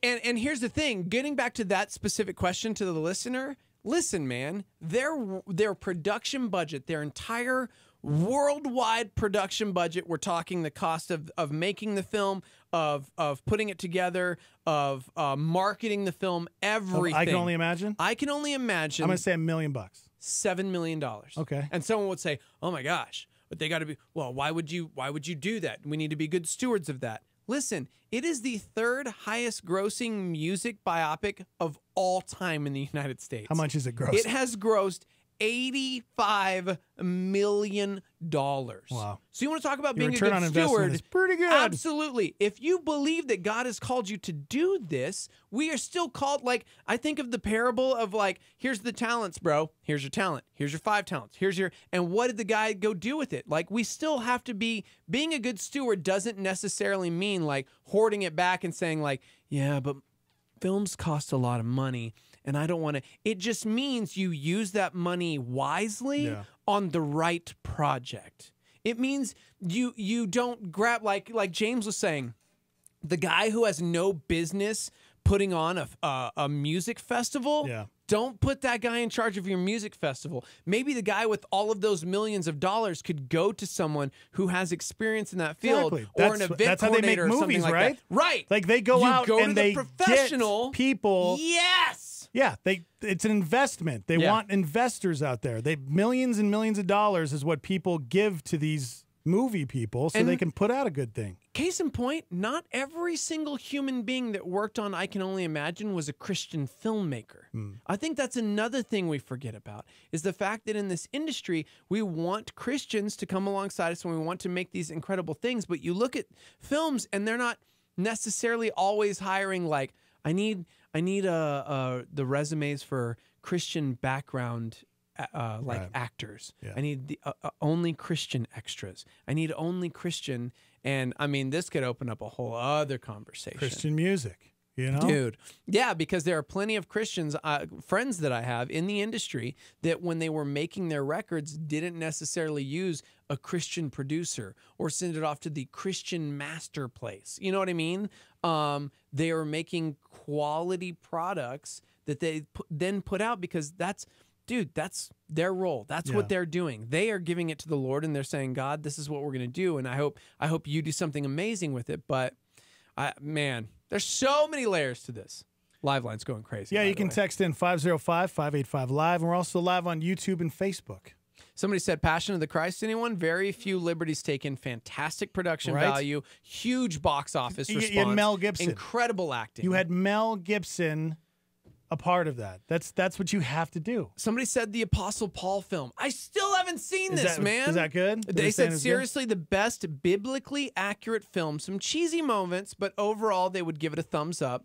And here's the thing, getting back to that specific question to the listener, listen, man, their production budget, their entire worldwide production budget. We're talking the cost of making the film, of putting it together, of marketing the film, everything. I can only imagine. I can only imagine. I'm going to say $1 million. $7 million. Okay. And someone would say, "Oh my gosh, but they got to be." Well, why would you do that? We need to be good stewards of that. Listen, it is the third highest grossing music biopic of all time in the United States. How much is it grossed? It has grossed $85 million. Wow. So you want to talk about Your being a return on good investment steward? is pretty good. Absolutely. If you believe that God has called you to do this, we are still called. Like, I think of the parable of, like, here's the talents, bro. Here's your talent. Here's your 5 talents. And what did the guy go do with it? Like, we still have to being a good steward doesn't necessarily mean like hoarding it back and saying like, yeah, but films cost a lot of money. And I don't want to. It just means you use that money wisely on the right project. It means you don't grab, like James was saying, the guy who has no business putting on a music festival. Yeah. Don't put that guy in charge of your music festival. Maybe the guy with all of those millions of dollars could go to someone who has experience in that field, Exactly. or an event That's how they make coordinator or something movies, like right? that. Right. Like they go out to and the they professional get people. Yes. Yeah, it's an investment. They want investors out there. Millions and millions of dollars is what people give to these movie people so they can put out a good thing. Case in point, not every single human being that worked on I Can Only Imagine was a Christian filmmaker. I think that's another thing we forget about, is the fact that in this industry, we want Christians to come alongside us and we want to make these incredible things. But you look at films and they're not necessarily always hiring, like, I need the resumes for Christian background actors. Yeah. I need the only Christian extras. I need only Christian. And I mean, this could open up a whole other conversation. Christian music, you know? Dude. Yeah, because there are plenty of Christians, friends that I have in the industry, that when they were making their records didn't necessarily use a Christian producer or send it off to the Christian master place. You know what I mean? They are making quality products that they then put out because that's their role. That's what they're doing. They are giving it to the Lord and they're saying, God, this is what we're going to do. And I hope you do something amazing with it. But man, there's so many layers to this. Live Line's going crazy. Yeah, you can text in 505-585-LIVE. And we're also live on YouTube and Facebook. Somebody said, Passion of the Christ, anyone? Very few liberties taken. Fantastic production value. Huge box office response. You had Mel Gibson. Incredible acting. You had Mel Gibson a part of that. That's what you have to do. Somebody said the Apostle Paul film. I still haven't seen this, man. Is that good? They said, seriously, the best biblically accurate film. Some cheesy moments, but overall, they would give it a thumbs up.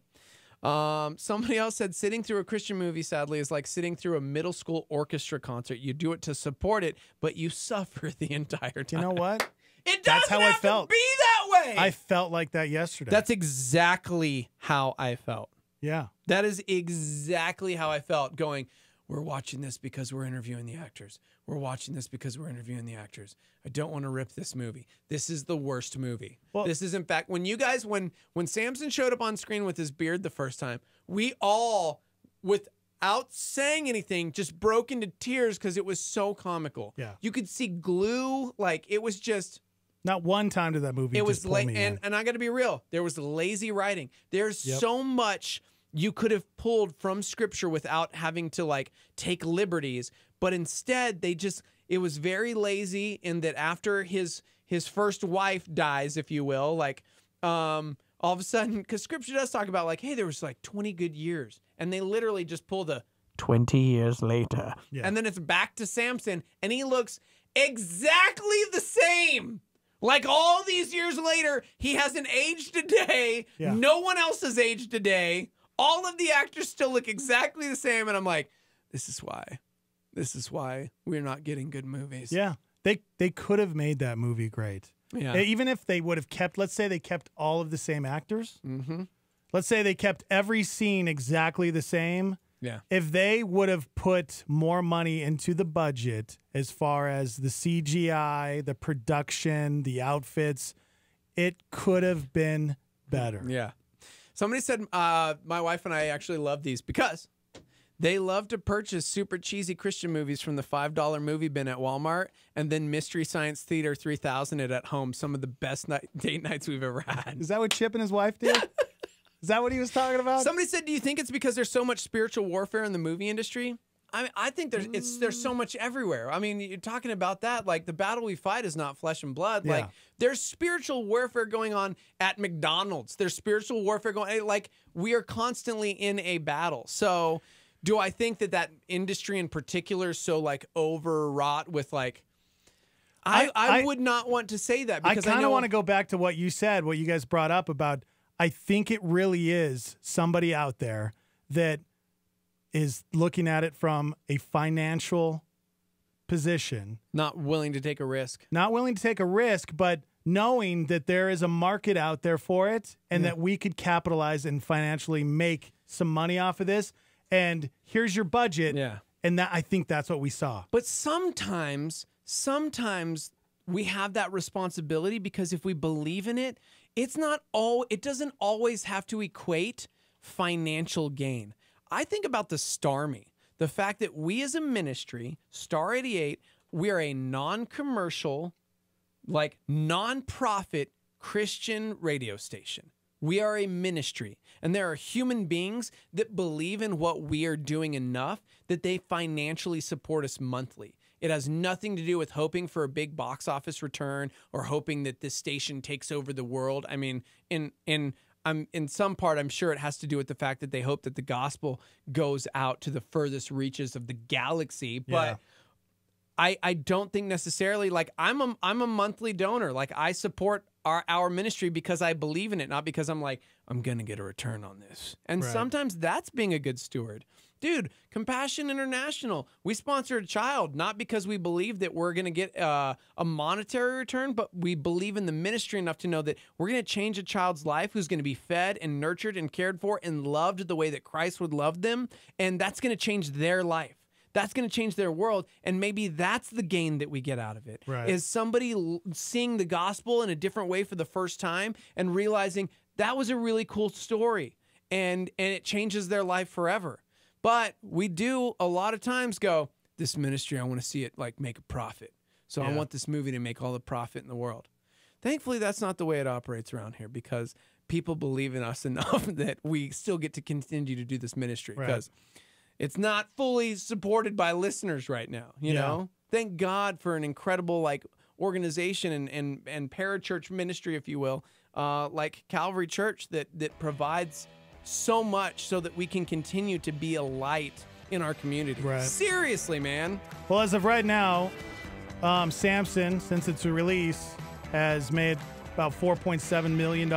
Somebody else said sitting through a Christian movie, sadly, is like sitting through a middle school orchestra concert. You do it to support it, but you suffer the entire time. You know what? It That's doesn't how I have felt. to be that way. I felt like that yesterday. That's exactly how I felt. Yeah. That is exactly how I felt going, we're watching this because we're interviewing the actors. We're watching this because we're interviewing the actors. I don't want to rip this movie. This is the worst movie. Well, this is, in fact, when you guys, when Samson showed up on screen with his beard the first time, we all, without saying anything, just broke into tears because it was so comical. Yeah. You could see glue. Like, it was just... Not one time did that movie It just was pull late, me in. and I got to be real. There was lazy writing. There's so much you could have pulled from Scripture without having to like take liberties, but instead it was very lazy in that after his first wife dies, if you will, like all of a sudden, because Scripture does talk about like, hey, there was like 20 good years, and they literally just pull the 20 years later, and then it's back to Samson, and he looks exactly the same. Like all these years later, he hasn't aged a day. Yeah. No one else has aged a day. All of the actors still look exactly the same. And I'm like, this is why we're not getting good movies. Yeah. They could have made that movie great. Yeah. Even if they would have kept, let's say they kept all of the same actors. Mm-hmm. Let's say they kept every scene exactly the same. Yeah. If they would have put more money into the budget as far as the CGI, the production, the outfits, it could have been better. Yeah. Somebody said, my wife and I actually love these because They love to purchase super cheesy Christian movies from the $5 movie bin at Walmart and then Mystery Science Theater 3000 it at home. Some of the best date nights we've ever had. Is that what Chip and his wife did? Is that what he was talking about? Somebody said, do you think it's because there's so much spiritual warfare in the movie industry? I mean, I think there's so much everywhere. I mean, you're talking about that. Like, the battle we fight is not flesh and blood. Yeah. Like, there's spiritual warfare going on at McDonald's. There's spiritual warfare going. Like, we are constantly in a battle. So, do I think that industry in particular is so like overwrought with like? I would not want to say that because I kind of want to go back to what you said, what you guys brought up about. I think it really is somebody out there that is looking at it from a financial position. Not willing to take a risk. Not willing to take a risk, but knowing that there is a market out there for it and that we could capitalize and financially make some money off of this. And here's your budget. Yeah. And I think that's what we saw. But sometimes we have that responsibility because if we believe in it, it doesn't always have to equate financial gain. I think about the Starmy, the fact that we as a ministry, Star 88, we are a non-commercial, like non-profit Christian radio station. We are a ministry, and there are human beings that believe in what we are doing enough that they financially support us monthly. It has nothing to do with hoping for a big box office return or hoping that this station takes over the world. I mean, in some part, I'm sure it has to do with the fact that they hope that the gospel goes out to the furthest reaches of the galaxy. But I don't think necessarily, like, I'm a monthly donor. Like, I support our ministry because I believe in it, not because I'm like, I'm going to get a return on this. And sometimes that's being a good steward. Dude, Compassion International, we sponsored a child, not because we believe that we're going to get a monetary return, but we believe in the ministry enough to know that we're going to change a child's life who's going to be fed and nurtured and cared for and loved the way that Christ would love them. And that's going to change their life. That's going to change their world. And maybe that's the gain that we get out of it. Right. Is somebody seeing the gospel in a different way for the first time and realizing that was a really cool story and it changes their life forever. But we do a lot of times go, this ministry, I want to see it like make a profit. So I want this movie to make all the profit in the world. Thankfully, that's not the way it operates around here because people believe in us enough that we still get to continue to do this ministry because it's not fully supported by listeners right now. You know, thank God for an incredible like organization and parachurch ministry, if you will, like Calvary Church that provides so much so that we can continue to be a light in our community. Seriously, man. Well, as of right now, Samson, since its release, has made about $4.7 million.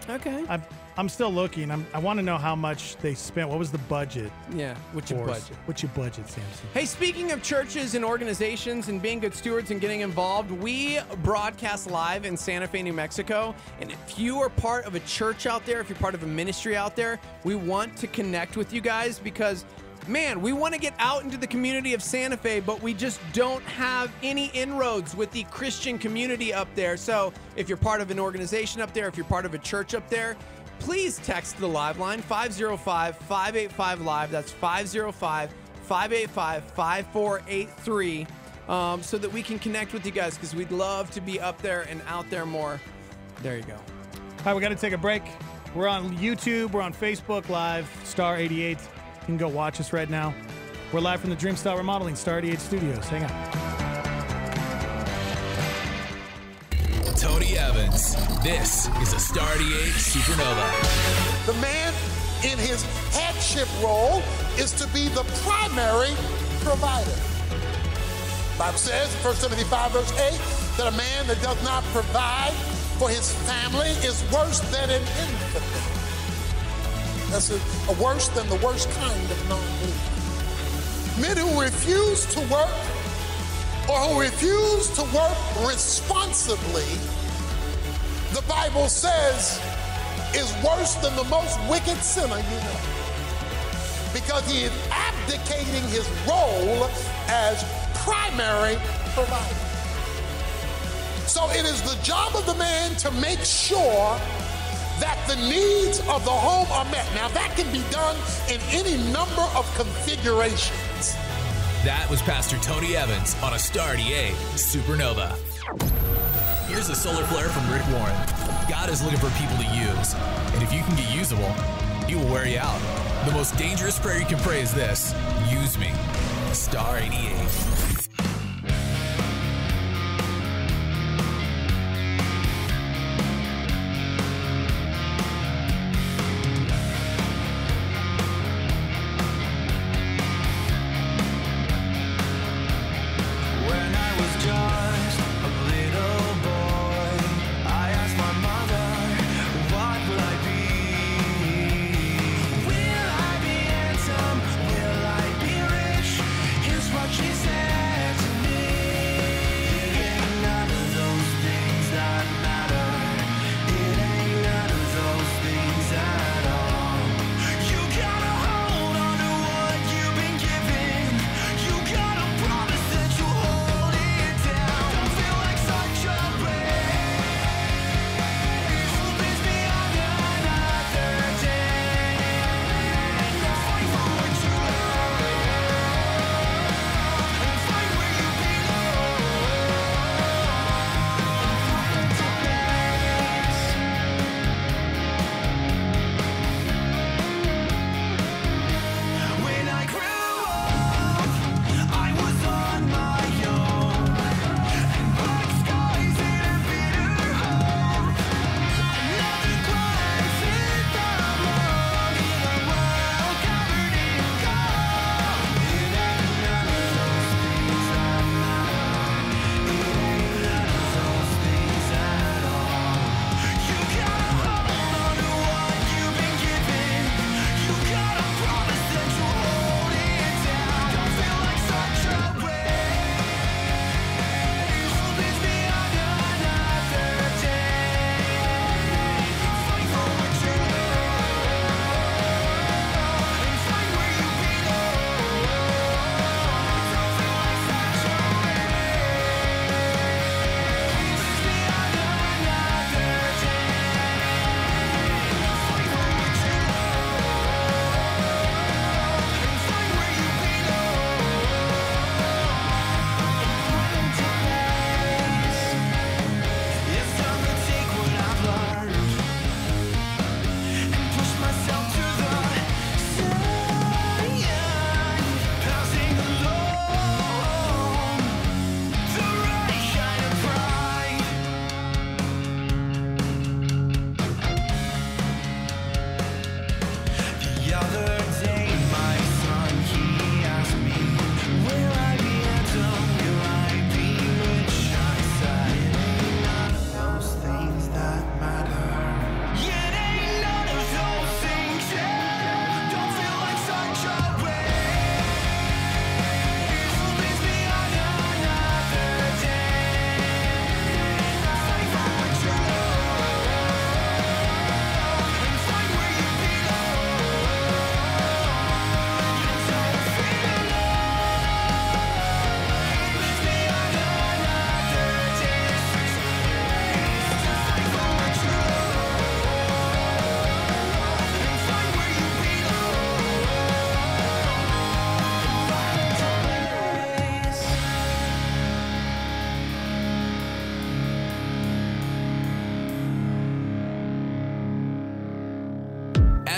Okay. I'm still looking. I want to know how much they spent. What was the budget? Yeah, what's your budget? What's your budget, Samson? Hey, speaking of churches and organizations and being good stewards and getting involved, we broadcast live in Santa Fe, New Mexico. And if you are part of a church out there, if you're part of a ministry out there, we want to connect with you guys because, man, we want to get out into the community of Santa Fe, but we just don't have any inroads with the Christian community up there. So if you're part of an organization up there, if you're part of a church up there, please text the live line, 505-585-LIVE. That's 505-585-5483, so that we can connect with you guys because we'd love to be up there and out there more. There you go. All right, we got to take a break. We're on YouTube. We're on Facebook Live, Star 88. You can go watch us right now. We're live from the Dreamstyle Remodeling, Star 88 Studios. Hang on. Tony Evans. This is a Star 88 Supernova. The man in his headship role is to be the primary provider. The Bible says, 1 Timothy 5, verse 8, that a man that does not provide for his family is worse than an infidel. That's a worse than the worst kind of non-believer. Men who refuse to work or who refuse to work responsibly, the Bible says, is worse than the most wicked sinner you know. Because he is abdicating his role as primary provider. So it is the job of the man to make sure that the needs of the home are met. Now, that can be done in any number of configurations. That was Pastor Tony Evans on a Star 88 Supernova. Here's a solar flare from Rick Warren. God is looking for people to use, and if you can get usable, he will wear you out. The most dangerous prayer you can pray is this: use me. Star 88.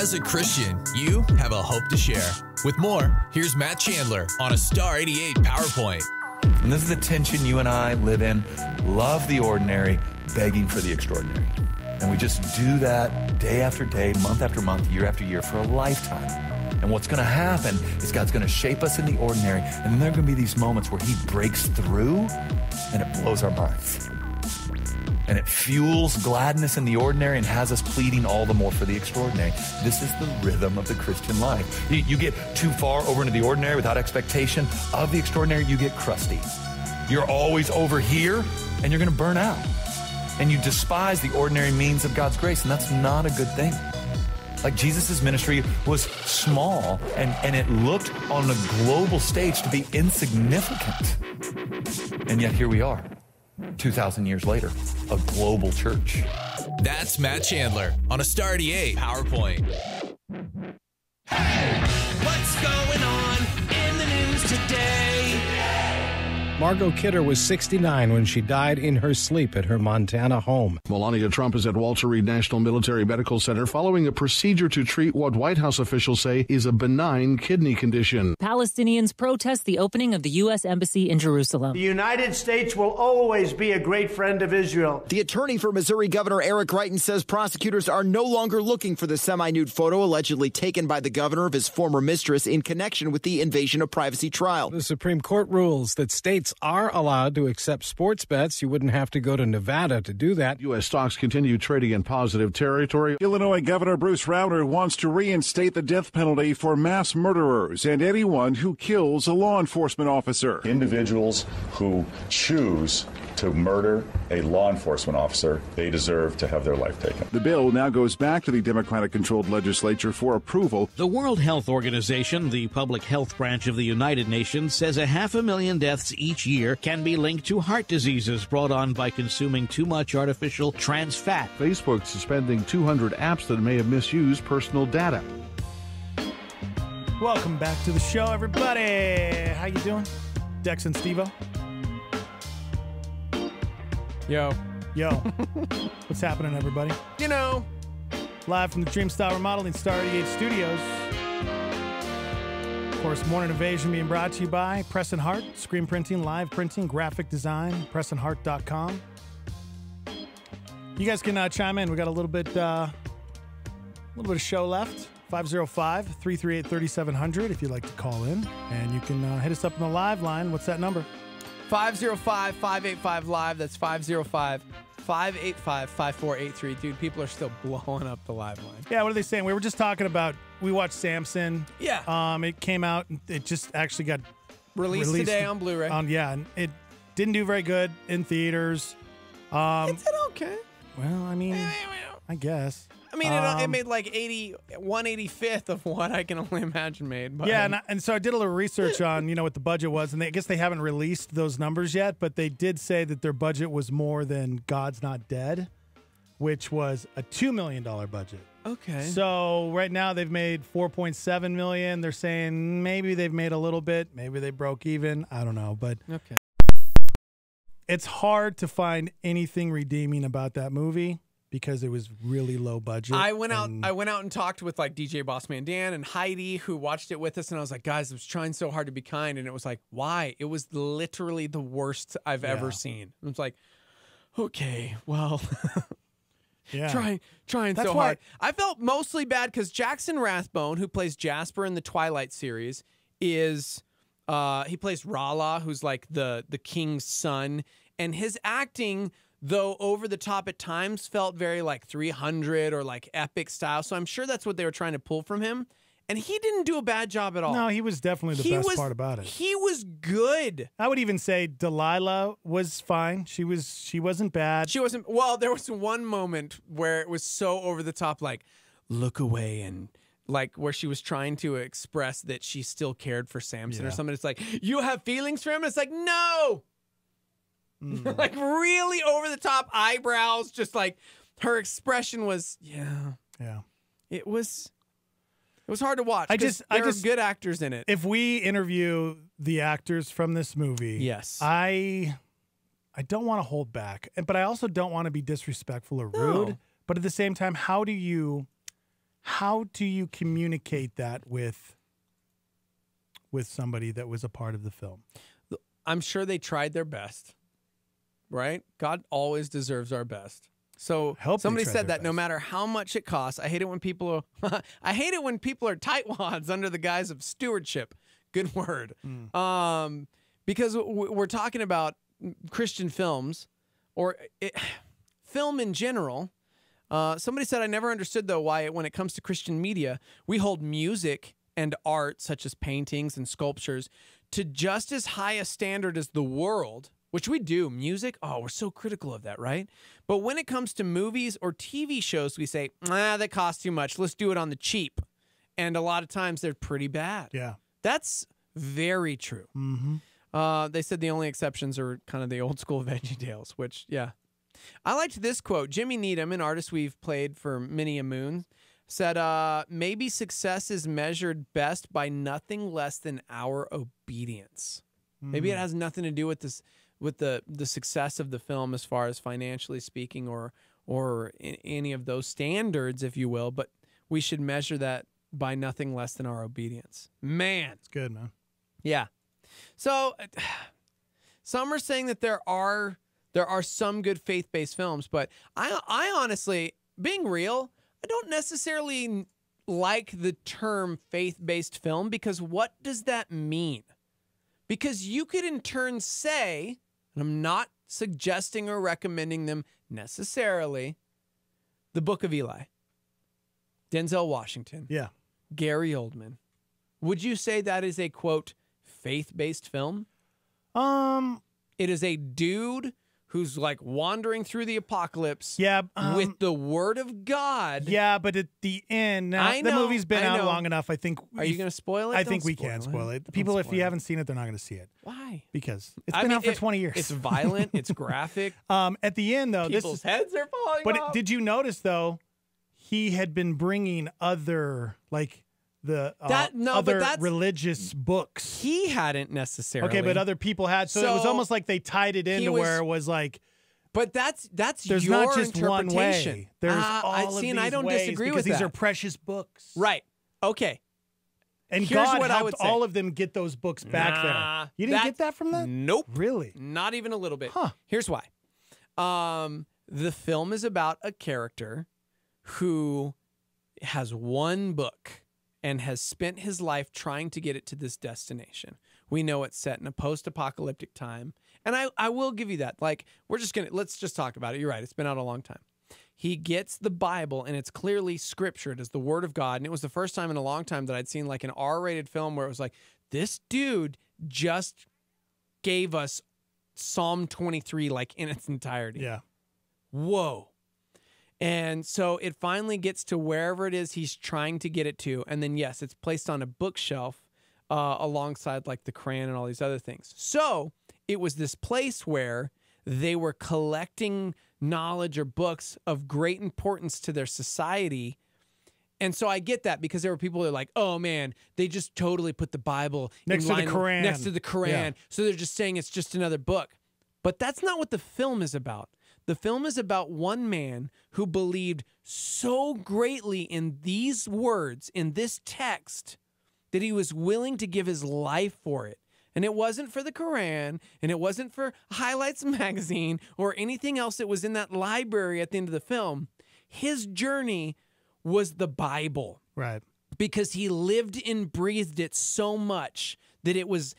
As a Christian, you have a hope to share. With more, here's Matt Chandler on a Star 88 PowerPoint. And this is the tension you and I live in. Love the ordinary, begging for the extraordinary. And we just do that day after day, month after month, year after year for a lifetime. And what's going to happen is God's going to shape us in the ordinary, and then there are going to be these moments where he breaks through and it blows our minds. And it fuels gladness in the ordinary and has us pleading all the more for the extraordinary. This is the rhythm of the Christian life. You get too far over into the ordinary without expectation of the extraordinary, you get crusty. You're always over here, and you're going to burn out. And you despise the ordinary means of God's grace, and that's not a good thing. Like Jesus' ministry was small, and it looked on a global stage to be insignificant. And yet here we are. 2,000 years later, a global church. That's Matt Chandler on a Star 88 PowerPoint. What's going on in the news today? Margot Kidder was 69 when she died in her sleep at her Montana home. Melania Trump is at Walter Reed National Military Medical Center following a procedure to treat what White House officials say is a benign kidney condition. Palestinians protest the opening of the U.S. Embassy in Jerusalem. The United States will always be a great friend of Israel. The attorney for Missouri Governor Eric Greitens says prosecutors are no longer looking for the semi-nude photo allegedly taken by the governor of his former mistress in connection with the invasion of privacy trial. The Supreme Court rules that states are allowed to accept sports bets. You wouldn't have to go to Nevada to do that. U.S. stocks continue trading in positive territory. Illinois Governor Bruce Rauner wants to reinstate the death penalty for mass murderers and anyone who kills a law enforcement officer. Individuals who choose to murder a law enforcement officer, they deserve to have their life taken. The bill now goes back to the Democratic-controlled legislature for approval. The World Health Organization, the public health branch of the United Nations, says 500,000 deaths each year can be linked to heart diseases brought on by consuming too much artificial trans fat. Facebook suspending 200 apps that may have misused personal data. Welcome back to the show, everybody. How you doing? Dex and Steve-O. Yo. What's happening, everybody? You know. Live from the Dream Style Remodeling Star 88 Studios. Of course, Morning Invasion being brought to you by Press and Hart, screen printing, live printing, graphic design, pressandhart.com. You guys can chime in. We got a little bit of show left. 505-338-3700 if you'd like to call in. And you can hit us up on the live line. What's that number? 505-585-LIVE. That's 505-585-5483. Dude, people are still blowing up the live line. Yeah, what are they saying? We were just talking about, we watched Samson. Yeah. It came out, it just actually got released today on Blu-ray. Yeah, and it didn't do very good in theaters. It did okay. Well, I mean, I guess. I mean, it made like 1/85th of what I can only imagine made. But yeah, and so I did a little research on, what the budget was, and I guess they haven't released those numbers yet, but they did say that their budget was more than God's Not Dead, which was a $2 million budget. Okay. So right now they've made $4.7 million. They're saying maybe they've made a little bit, maybe they broke even. I don't know, but okay. It's hard to find anything redeeming about that movie, because it was really low budget. I went out and talked with like DJ Bossman Dan and Heidi, who watched it with us, and I was like, guys, I was trying so hard to be kind, and it was like, why? It was literally the worst I've ever seen. It was like, okay, well, trying so hard. I felt mostly bad because Jackson Rathbone, who plays Jasper in the Twilight series, is he plays Rala, who's like the king's son, and his acting, though over the top at times, felt very like 300 or like epic style. So I'm sure that's what they were trying to pull from him. And he didn't do a bad job at all. No, he was definitely the best part about it. He was good. I would even say Delilah was fine. She wasn't bad. She wasn't. Well, there was one moment where it was so over the top, like, look away, and like where she was trying to express that she still cared for Samson or something. It's like, you have feelings for him? It's like, no. Like really over the top eyebrows, just like her expression was, yeah. It was hard to watch. There are good actors in it. If we interview the actors from this movie, yes, I don't want to hold back, but I also don't want to be disrespectful or rude. No. But at the same time, how do you communicate that with somebody that was a part of the film? I'm sure they tried their best. Right? God always deserves our best. So somebody said that no matter how much it costs, I hate it when people are tightwads under the guise of stewardship. Good word. Because we're talking about Christian films or film in general. Somebody said, I never understood, though, why when it comes to Christian media, we hold music and art, such as paintings and sculptures, to just as high a standard as the world. Which we do. Music, we're so critical of that, right? But when it comes to movies or TV shows, we say, that costs too much. Let's do it on the cheap. And a lot of times they're pretty bad. Yeah. That's very true. Mm-hmm. They said the only exceptions are kind of the old school VeggieTales, which, yeah. I liked this quote. Jimmy Needham, an artist we've played for many a moon, said, maybe success is measured best by nothing less than our obedience. Maybe it has nothing to do with this, with the success of the film as far as financially speaking or any of those standards, if you will, but we should measure that by nothing less than our obedience. Man. It's good, man. Yeah. So some are saying that there are some good faith-based films, but I honestly, being real, I don't necessarily like the term faith-based film, because what does that mean? Because you could in turn say, and I'm not suggesting or recommending them necessarily, The Book of Eli, Denzel Washington, Gary Oldman. Would you say that is a, quote, faith-based film? It is a dude who's like wandering through the apocalypse with the word of God. Yeah, but at the end, the movie's been out long enough. I think. Are you going to spoil it? I think we can spoil it. People, if you haven't seen it, they're not going to see it. Why? Because it's been out for 20 years. It's violent. It's graphic. At the end, though, people's heads are falling off. But did you notice, though, he had been bringing other, like, other religious books. He hadn't necessarily. Okay, but other people had. So it was almost like they tied it into where it was like. But that's there's your not just one way. There's all of these and I don't ways disagree because with these that. are precious books. Right. Okay. And Here's God what I would helped say. all of them get those books back there. You didn't get that from that? Nope. Really? Not even a little bit. Here's why. The film is about a character who has one book and has spent his life trying to get it to this destination. We know it's set in a post-apocalyptic time. And I will give you that. Like, let's just talk about it. You're right. It's been out a long time. He gets the Bible, and it's clearly scriptured as the Word of God. And it was the first time in a long time that I'd seen like an R-rated film where it was like, this dude just gave us Psalm 23 like in its entirety. Yeah. Whoa. And so it finally gets to wherever it is he's trying to get it to. And then, yes, it's placed on a bookshelf alongside like the Quran and all these other things. So it was this place where they were collecting knowledge or books of great importance to their society. And so I get that, because there were people that are like, oh man, they just totally put the Bible next to the Quran. Next to the Quran. Yeah. So they're just saying it's just another book. But that's not what the film is about. The film is about one man who believed so greatly in these words, in this text, that he was willing to give his life for it. And it wasn't for the Quran, and it wasn't for Highlights magazine or anything else that was in that library at the end of the film. His journey was the Bible. Right. Because he lived and breathed it so much that it was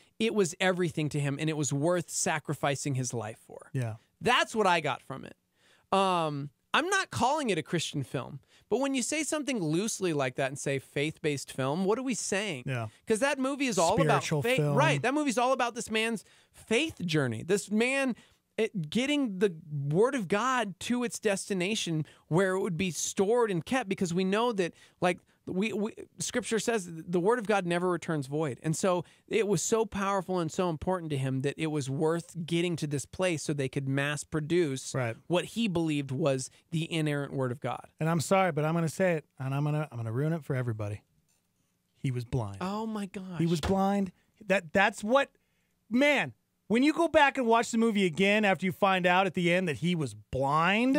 everything to him, and it was worth sacrificing his life for. Yeah. That's what I got from it. I'm not calling it a Christian film, but when you say something loosely like that and say faith-based film, what are we saying? Yeah. Because that movie is all about faith. Film. Right. That movie's all about this man's faith journey. This man getting the Word of God to its destination where it would be stored and kept, because we know that, like, Scripture says the Word of God never returns void. And so it was so powerful and so important to him that it was worth getting to this place so they could mass produce what he believed was the inerrant Word of God. And I'm sorry, but I'm going to say it, and I'm going to ruin it for everybody. He was blind. Oh my gosh. He was blind. That's what, man, when you go back and watch the movie again after you find out at the end that he was blind,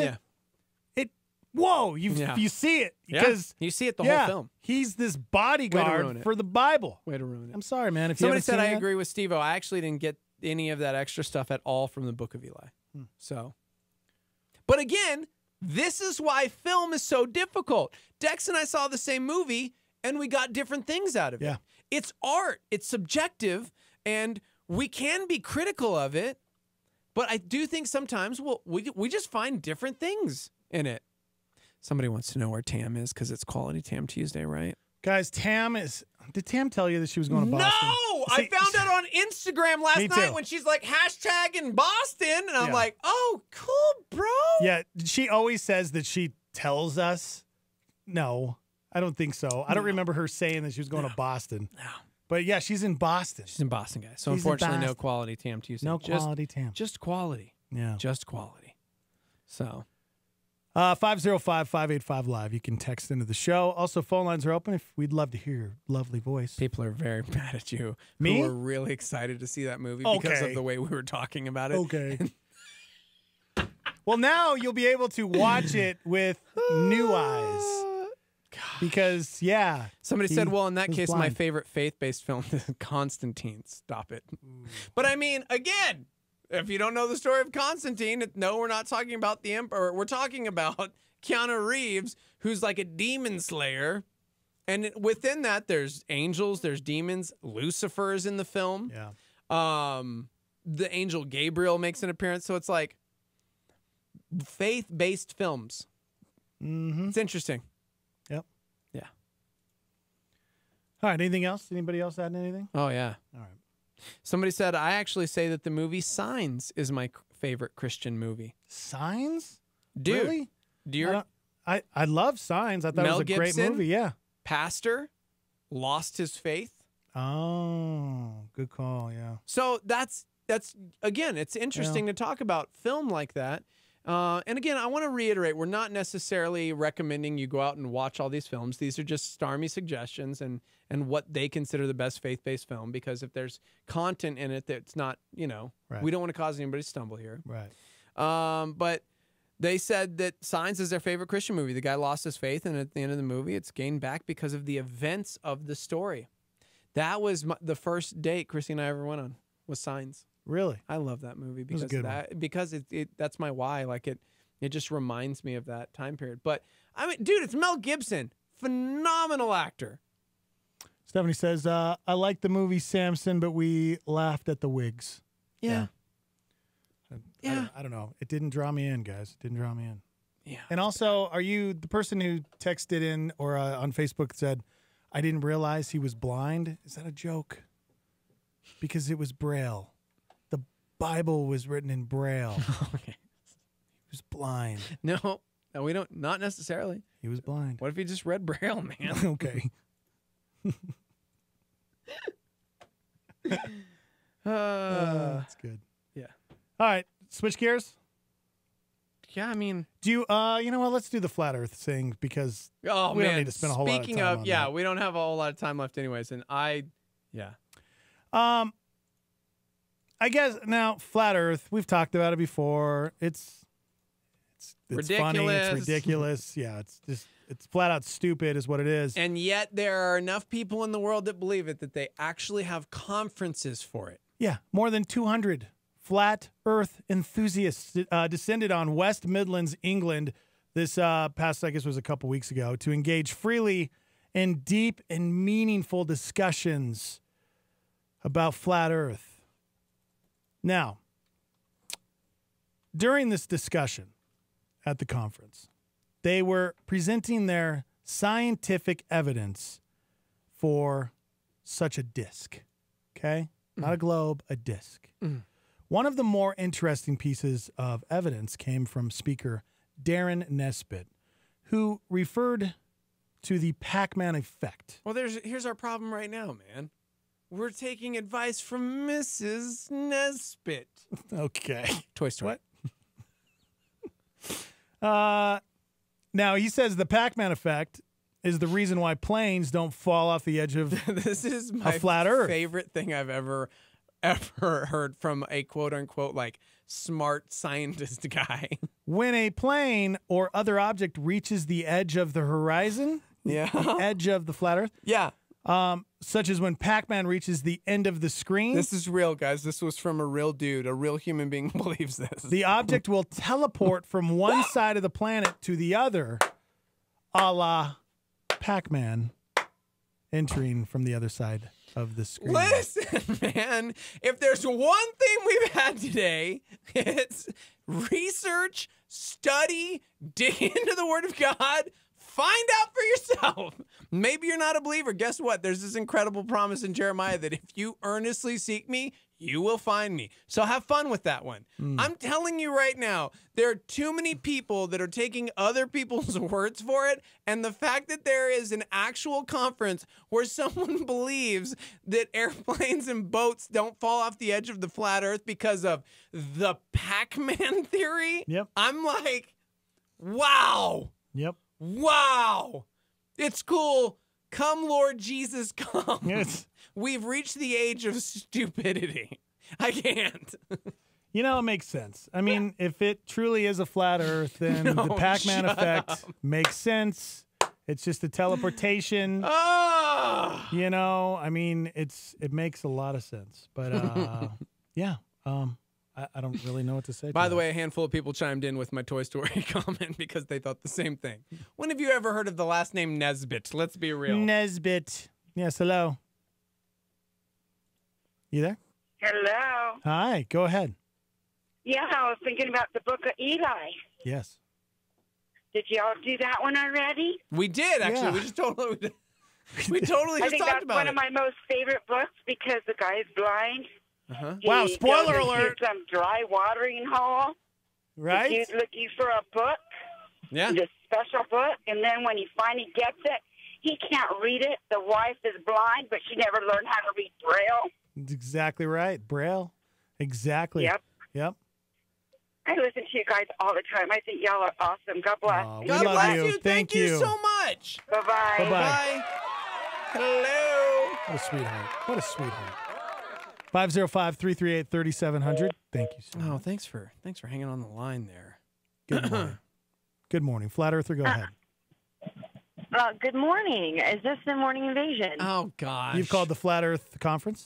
you see it. Because you see it the whole film. He's this bodyguard for the Bible. Way to ruin it. I'm sorry, man. If Somebody you said I it, agree with Steve-O. I actually didn't get any of that extra stuff at all from the Book of Eli. So, but again, this is why film is so difficult. Dex and I saw the same movie, and we got different things out of it. It's art. It's subjective, and we can be critical of it, but I do think sometimes we just find different things in it. Somebody wants to know where Tam is, because it's Quality Tam Tuesday, right? Guys, did Tam tell you that she was going to Boston? No! I found out on Instagram last night when she's like hashtagging Boston, and I'm like, oh, cool, bro. Yeah, she always says that she tells us. No, I don't think so. I don't remember her saying that she was going to Boston. No. But yeah, she's in Boston. She's in Boston, guys. So She's in unfortunately, no Boston. quality Tam Tuesday. No quality Tam. Just quality. Yeah. Just quality. So 505-585 live. You can text into the show. Also, phone lines are open. If we'd love to hear your lovely voice. people are very mad at you. Me? Who were really excited to see that movie because Okay. of the way we were talking about it. Okay. Well, now you'll be able to watch it with new eyes. Because, yeah. Somebody said, well, in that was case, my blind. favorite faith-based film is Constantine. Stop it. But I mean, again, if you don't know the story of Constantine, no, we're not talking about the emperor. We're talking about Keanu Reeves, who's like a demon slayer. And within that, there's angels, there's demons. Lucifer is in the film. Yeah. The angel Gabriel makes an appearance. So it's like faith-based films. Mm-hmm. It's interesting. Yep. Yeah. All right. Anything else? Anybody else adding anything? Oh, yeah. All right. Somebody said, I actually say that the movie Signs is my favorite Christian movie. Signs? Dude. Really? Do you I love Signs. I thought Mel it was a great Gibson? movie. Yeah. Pastor lost his faith. Oh, good call. Yeah. So that's again, it's interesting to talk about film like that. And again, I want to reiterate, we're not necessarily recommending you go out and watch all these films. These are just Starmy suggestions and what they consider the best faith-based film, because if there's content in it that's not, Right. we don't want to cause anybody to stumble here. Right. But they said that Signs is their favorite Christian movie. The guy lost his faith, and at the end of the movie, it's gained back because of the events of the story. That was the first date Chrissy and I ever went on, was Signs. Really? I love that movie was a because good of that. Because that's my why. Like it just reminds me of that time period. But I mean, dude, it's Mel Gibson, phenomenal actor. Stephanie says, I like the movie Samson, but we laughed at the wigs. Yeah. I don't know. It didn't draw me in, guys. It didn't draw me in. Yeah. And also, are you the person who texted in or on Facebook said, I didn't realize he was blind? Is that a joke? Because it was Braille. The Bible was written in Braille. Okay. He was blind. No, we don't. Not necessarily. He was blind. What if he just read Braille, man? Okay. That's good. Yeah. All right. Switch gears. Yeah, I mean, do you? You know what? Let's do the flat Earth thing because we don't need to spend a whole lot of time Speaking of, on yeah, that. we don't have a whole lot of time left, anyways. And I guess now flat Earth. We've talked about it before. It's funny. It's ridiculous. Yeah, it's flat out stupid, is what it is. And yet there are enough people in the world that believe it that they actually have conferences for it. Yeah, more than 200 flat Earth enthusiasts descended on West Midlands, England, this past, I guess, was a couple weeks ago, to engage freely in deep and meaningful discussions about flat Earth. Now, during this discussion at the conference, they were presenting their scientific evidence for such a disc. Okay? Not a globe, a disc. One of the more interesting pieces of evidence came from speaker Darren Nesbitt, who referred to the Pac-Man effect. Well, here's our problem right now, man. We're taking advice from Mrs. Nesbitt. Okay. Toy Story. What? Now, he says the Pac-Man effect is the reason why planes don't fall off the edge of This is a my flat Earth. favorite thing I've ever heard from a quote-unquote, like, smart scientist guy. When a plane or other object reaches the edge of the horizon, yeah, the edge of the flat Earth, yeah, such as when Pac-Man reaches the end of the screen. This is real, guys. This was from a real dude. A real human being believes this. The object will teleport from one side of the planet to the other, a la Pac-Man entering from the other side of the screen. Listen, man, if there's one thing we've had today, it's research, study, dig into the Word of God, find out for yourself. Maybe you're not a believer. Guess what? There's this incredible promise in Jeremiah that if you earnestly seek me, you will find me. So have fun with that one. I'm telling you right now, there are too many people that are taking other people's words for it. And the fact that there is an actual conference where someone believes that airplanes and boats don't fall off the edge of the flat earth because of the Pac-Man theory. Yep. I'm like, wow. Yep. Wow. It's cool. Come, Lord Jesus, come. Yes. We've reached the age of stupidity. I can't. You know, it makes sense. I mean, if it truly is a flat Earth, then the Pac-Man effect makes sense. It's just a teleportation. You know, I mean, it makes a lot of sense. But yeah, I don't really know what to say. By the way, a handful of people chimed in with my Toy Story comment because they thought the same thing. When have you ever heard of the last name Nesbitt? Let's be real. Nesbitt. Yes, hello. You there? Hello. Hi, go ahead. Yeah, I was thinking about the Book of Eli. Yes. Did y'all do that one already? We did, actually. Yeah. We just totally, we totally I just think talked that's about one it. of my most favorite books because the guy is blind. Wow, spoiler goes alert. into some dry watering hole. Right? He's looking for a book. Yeah. This special book. And then when he finally gets it, he can't read it. The wife is blind, but she never learned how to read Braille. That's exactly right. Braille. Exactly. Yep. I listen to you guys all the time. I think y'all are awesome. God bless. We love you. Thank you so much. Bye-bye. Bye-bye. Hello. What a sweetheart. What a sweetheart. 505-338-3700. Thank you so much. Oh, thanks for hanging on the line there. Good morning. Good morning. Flat Earther, go ahead. Good morning. Is this the Morning Invasion? Oh, gosh. You've called the Flat Earth Conference?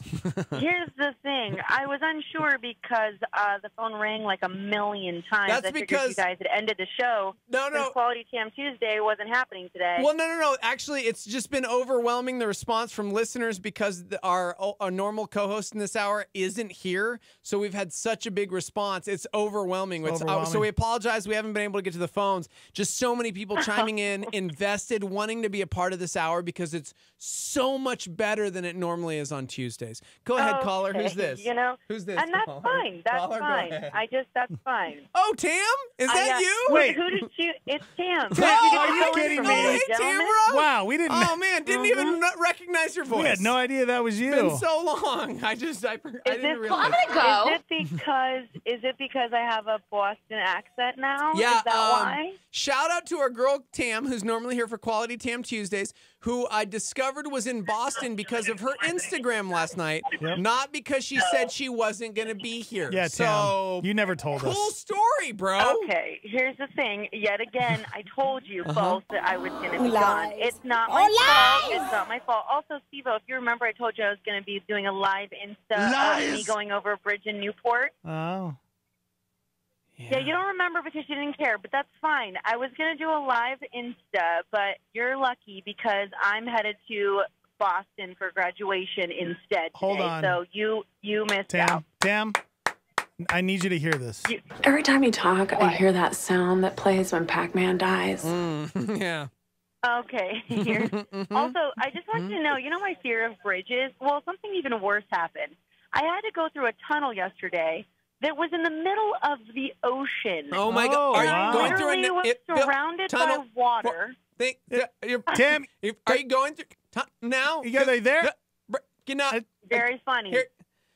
Here's the thing. I was unsure because the phone rang like a million times. That's I figured because- you guys had ended the show. No. Since Quality Tam Tuesday wasn't happening today. Well, no. Actually, it's just been overwhelming, the response from listeners, because our normal co-host in this hour isn't here. So we've had such a big response. It's overwhelming. So we apologize. We haven't been able to get to the phones. Just so many people chiming in, invested, wanting to be a part of this hour because it's so much better than it normally is on Tuesdays. Go ahead, caller. Who's this? You know, Who's this? And that's caller? fine. That's Caller, go fine. ahead. That's fine. Oh, Tam? Is that you? Wait, who did you? It's Tam. Are you kidding me? Hey, Tamara? Wow, we didn't. Oh, man, didn't even recognize your voice. We had no idea that was you. It's been so long. I didn't realize. Is it because I have a Boston accent now? Yeah. Is that why? Shout out to our girl Tam, who's normally here for Quality Tam Tuesdays, who I discovered was in Boston because of her Instagram last night, not because she said she wasn't going to be here. Yeah, so Tam. You never told us. cool story, bro. Okay, here's the thing. Yet again, I told you Uh-huh. both that I was going to be Lies. gone. It's not my fault. It's not my fault. Also, Steve-O, if you remember, I told you I was going to be doing a live Insta of me going over a bridge in Newport. Oh. Yeah, you don't remember because you didn't care, but that's fine. I was going to do a live Insta, but you're lucky because I'm headed to Boston for graduation instead today. Hold on. So you missed out. Tam, I need you to hear this. Every time you talk, I hear that sound that plays when Pac-Man dies. Yeah. Okay. Also, I just want you to know, you know my fear of bridges? Well, something even worse happened. I had to go through a tunnel yesterday that was in the middle of the ocean. Oh, my God. Are you going through Literally was surrounded by water. Tam, are you going through now? You guys are there? Very funny.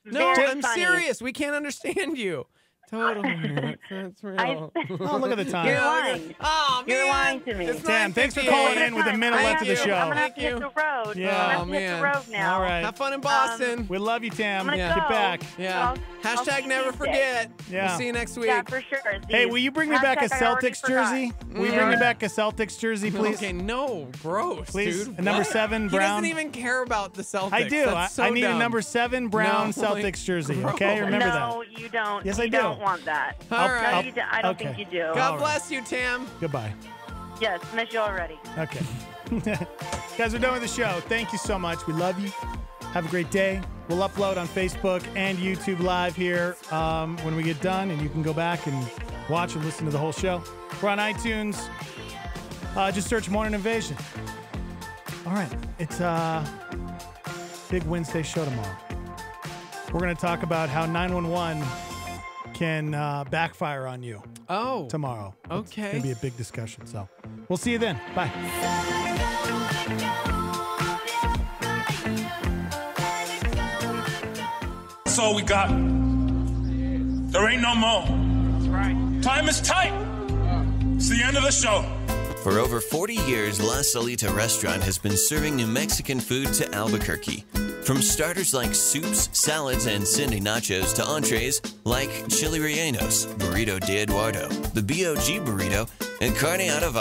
No, Very I'm funny. serious. We can't understand you. Totally. That's real. Oh, look at the time. You're lying. Oh, man. You're lying to me. Tam, thanks for calling in with a minute left of the show. I'm going to have to hit the road. Yeah. I'm going to hit the road now. All right. Have fun in Boston. We love you, Tam. I'm gonna Get go. back. Yeah. I'll see Hashtag you never Tuesday. forget. Yeah. We'll see you next week. Yeah, for sure. Hey, will you bring me back a Hashtag I already Celtics forgot. jersey? Will you bring me back a Celtics jersey, please? Okay, no, gross, Please, dude. a number What? 7 He brown. doesn't even care about the Celtics. I do. That's so I need a dumb. number 7 brown No, like, Celtics jersey. Okay, remember that. No, you don't. Yes, you I do. don't want that. All No, right. you don't. I don't Okay. think you do. God bless you, Tam. Goodbye. Yes, miss you already. Okay. Guys, we're done with the show. Thank you so much. We love you. Have a great day. We'll upload on Facebook and YouTube Live here when we get done, and you can go back and watch and listen to the whole show. We're on iTunes. Just search Morning Invasion. All right. It's a big Wednesday show tomorrow. We're going to talk about how 911 can backfire on you. Oh. Tomorrow. Okay. It's going to be a big discussion. So we'll see you then. Bye. That's all we got. There ain't no more. That's right. Time is tight. It's the end of the show. For over 40 years, La Salita Restaurant has been serving New Mexican food to Albuquerque. From starters like soups, salads, and Cindy nachos to entrees like chili rellenos, burrito de Eduardo, the BOG burrito, and carne adobada.